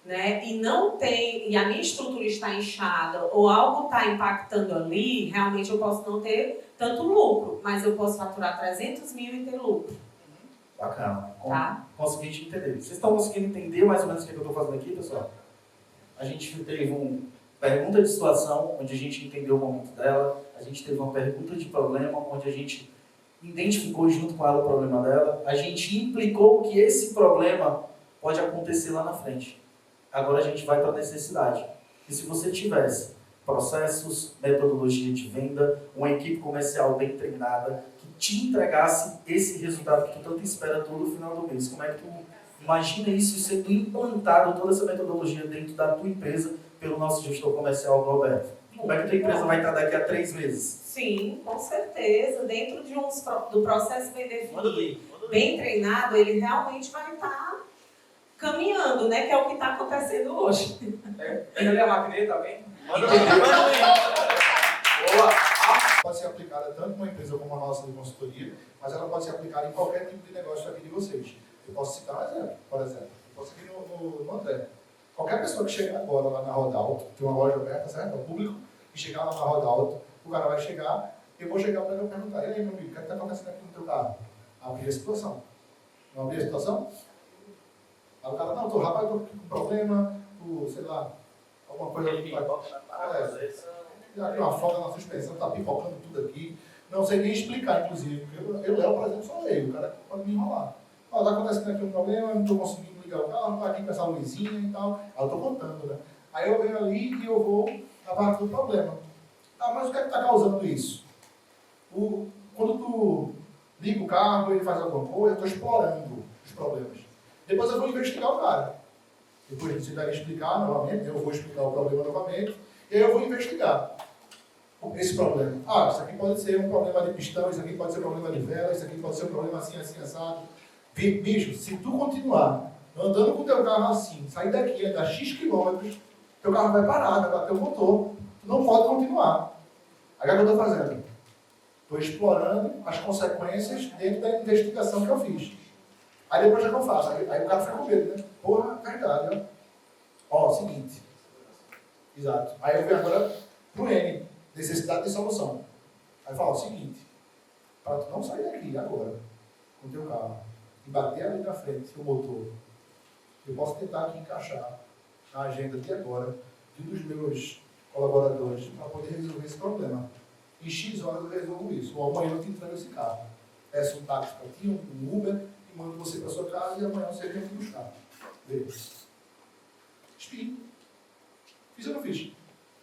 né, e a minha estrutura está inchada ou algo está impactando ali, realmente eu posso não ter tanto lucro, mas eu posso faturar 300 mil e ter lucro. Bacana. Tá. Consegui te entender. Vocês estão conseguindo entender mais ou menos o que eu estou fazendo aqui, pessoal? A gente teve uma pergunta de situação, onde a gente entendeu o momento dela. A gente teve uma pergunta de problema, onde a gente identificou junto com ela o problema dela. A gente implicou que esse problema pode acontecer lá na frente. Agora a gente vai para a necessidade. E se você tivesse processos, metodologia de venda, uma equipe comercial bem treinada, que te entregasse esse resultado que tu tanto espera todo final do mês, como é que tu imagina isso sendo implantado, toda essa metodologia dentro da tua empresa, pelo nosso gestor comercial, Roberto? Como é que a tua empresa vai estar daqui a 3 meses? Sim, com certeza. Dentro do processo bem definido, bem treinado, ele realmente vai estar caminhando, né? Que é o que está acontecendo hoje. Pega ali a maquineta, tá bem? Boa! Pode ser aplicada tanto numa empresa como a nossa de consultoria, mas ela pode ser aplicada em qualquer tipo de negócio aqui de vocês. Eu posso citar um exemplo, por exemplo. Eu posso ir no André. Qualquer pessoa que chegar agora lá na Rodalto, tem uma loja aberta, certo? Ao público, e chegar lá na Rodalto, o cara vai chegar, eu vou chegar para ele e perguntar: e aí, meu amigo, o que está acontecendo aqui no teu carro? Abrir a situação. Não abrir a situação? Aí o cara: não, rapaz, eu tô com um problema, sei lá, alguma coisa aqui. Aqui uma folga na suspensão, tá pipocando tudo aqui. Não sei nem explicar, inclusive. Eu Léo, por exemplo, sou eu. O cara pode me enrolar. Ó, tá acontecendo aqui um problema, não estou conseguindo ligar o carro, tá aqui com essa luzinha e tal. Aí eu estou contando, né? Aí eu venho ali e eu vou na parte do problema. Ah, mas o que é que está causando isso? Quando tu liga o carro, ele faz alguma coisa, eu estou explorando os problemas. Depois eu vou investigar o cara. Depois você vai explicar novamente, eu vou explicar o problema novamente, e aí eu vou investigar esse problema. Ah, isso aqui pode ser um problema de pistão, isso aqui pode ser um problema de vela, isso aqui pode ser um problema assim, assim, assado. Bicho, se tu continuar andando com o teu carro assim, sair daqui, andar X quilômetros, teu carro vai parar, vai bater o motor, tu não pode continuar. Aí o que eu estou fazendo? Estou explorando as consequências dentro da investigação que eu fiz. Aí depois o que eu faço? Aí o cara fica com medo, né? Porra, verdade, ó. Ó, seguinte. Exato. Aí eu venho agora pro N, necessidade de solução. Aí eu falo: ó, seguinte, para tu não sair daqui agora, com o teu carro, e bater ali na frente o motor, eu posso tentar aqui encaixar na agenda de agora de um dos meus colaboradores para poder resolver esse problema. Em X horas eu resolvo isso. Ou amanhã eu te entrego esse carro. Peço um táxi para ti, um Uber, e mando você para sua casa e amanhã você vem me buscar. Beleza. Espinho. Fiz ou não fiz?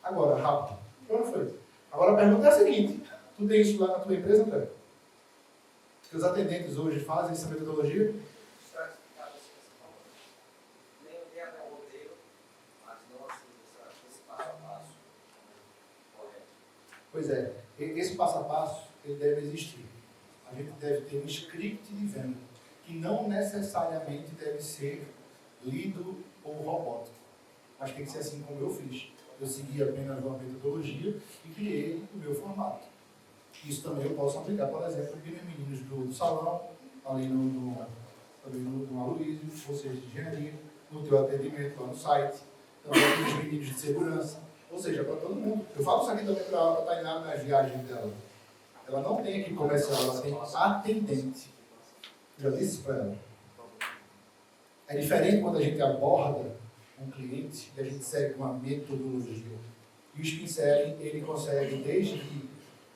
Agora, rápido. Ou não foi? Agora a pergunta é a seguinte: tu tem isso lá na tua empresa, André? Que os atendentes hoje fazem essa metodologia? Pois é, esse passo a passo ele deve existir. A gente deve ter um script de venda, que não necessariamente deve ser lido ou robótico, mas tem que ser assim como eu fiz. Eu segui apenas uma metodologia e criei o meu formato. Isso também eu posso aplicar, por exemplo, aqui nos meninos do salão, ali no Aloysio, vocês de engenharia, no teu atendimento lá no site, também aqui nos meninos de segurança. Ou seja, para todo mundo. Eu falo isso aqui também para a Tainá nas viagens dela. Ela não tem equipe comercial, ela tem atendente. Eu já disse para ela. É diferente quando a gente aborda um cliente e a gente segue uma metodologia. E o Spincelli, ele consegue desde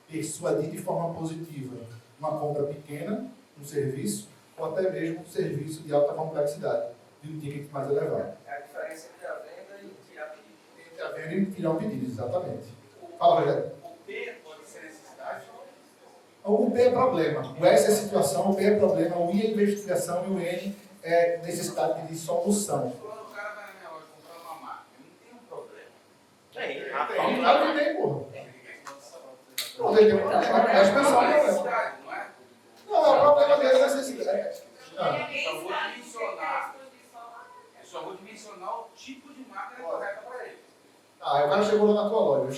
persuadir de forma positiva uma compra pequena, um serviço, ou até mesmo um serviço de alta complexidade, de um ticket mais elevado. É a diferença entre a venda e tirar pedido. Entre a venda e tirar um pedido, exatamente. Fala, Rogério. O P pode ser necessidade? O P é problema, o S é situação, o P é problema, o I é investigação e o N é necessidade de solução. Quando o cara vai na minha loja comprar uma máquina, não tem um problema. Tem, claro que tem, porra. Não, tem um problema, é a expressão do problema. Não é? Não, é o problema dele é necessidade. Eu só vou dimensionar o tipo de máquina correta para ele. Ah, o cara chegou lá na tua loja, eu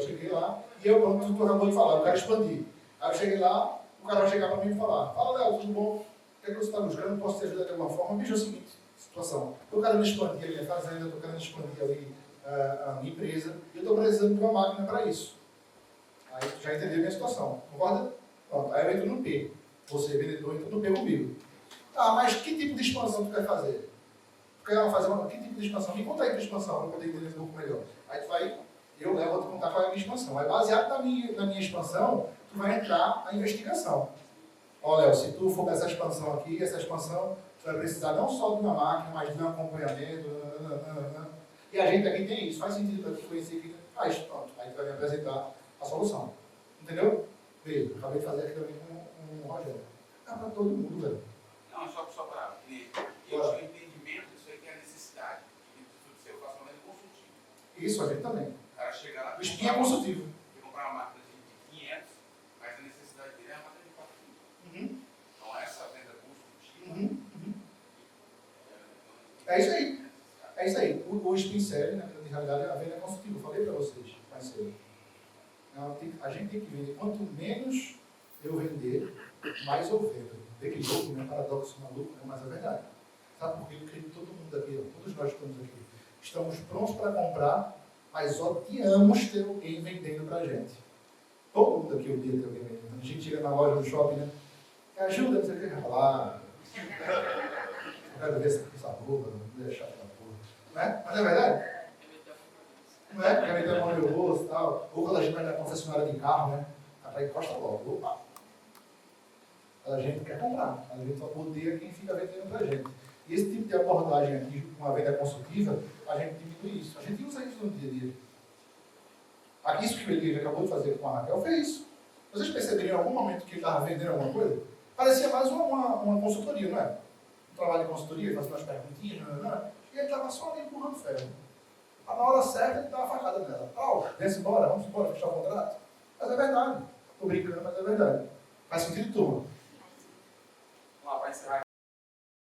cheguei lá, e eu, pronto, tu acabou de falar, eu quero expandir. Aí eu cheguei lá, o cara vai chegar para mim e falar: fala, Léo, tudo bom? O que é que você está buscando? Posso te ajudar de alguma forma? Bicho, é o seguinte, situação. Estou querendo expandir a minha fazenda, estou querendo expandir ali a minha empresa, e eu estou precisando de uma máquina para isso. Aí tu já entendeu a minha situação, concorda? Pronto, aí eu entro no P. Você, vendedor, entra no P comigo. Ah, mas que tipo de expansão tu quer fazer? Tu quer fazer que tipo de expansão? Me conta aí a expansão, para eu poder entender um pouco melhor. Aí tu vai, eu levo a te contar qual é a minha expansão. Aí baseado na minha expansão, tu vai entrar na investigação. Ó, Léo, se tu for para essa expansão aqui, essa expansão, tu vai precisar não só de uma máquina, mas de um acompanhamento. E a gente aqui tem isso. Faz sentido para tu conhecer aqui? Faz. Pronto. Aí tu vai me apresentar a solução. Entendeu? Veja, acabei de fazer aqui também com o Rogério. É para todo mundo, velho. Não, só para eu sou entendimento disso aí que é a necessidade. Eu faço uma venda consultiva. Isso, a gente também. O cara chega lá. O espinho é consultivo. Comprar uma máquina de 500, mas a necessidade dele é a máquina de 400. Então essa venda consultiva. É isso aí. É isso aí. O Spincel, né, na realidade, é a venda consultiva. Eu falei para vocês mais cedo. A gente tem que vender. Quanto menos eu vender, mais eu vendo. Vê que louco, né? Paradoxo maluco, né? Mas é verdade. Sabe por quê? Porque todo mundo aqui, ó, todos nós que estamos aqui, estamos prontos para comprar, mas odiamos ter alguém vendendo para a gente. Todo mundo aqui odeia ter alguém vendendo. A gente chega na loja do shopping, né? Ajuda, não sei o que, falar. Eu quero ver essa roupa, não deixar essa porra. Não é? Mas é verdade? Não é? Quer meter a mão no meu bolso e tal. Ou quando a gente vai na concessionária de carro, né? Aí encosta logo. Opa! A gente quer comprar. A gente só odeia quem fica vendendo pra gente. E esse tipo de abordagem aqui, com uma venda consultiva, a gente diminui isso. A gente usa isso no dia a dia. Aqui, isso que o Elias acabou de fazer com a Raquel, fez isso. Vocês perceberam em algum momento que ele estava vendendo alguma coisa? Parecia mais uma consultoria, não é? Um trabalho de consultoria, fazendo umas perguntinhas, e ele estava só ali empurrando ferro. Na hora certa, ele dá uma facada nela. Desce embora, vamos embora, fechar o contrato. Mas é verdade. Estou brincando, mas é verdade. Faz sentido, turma? Vamos lá, para encerrar.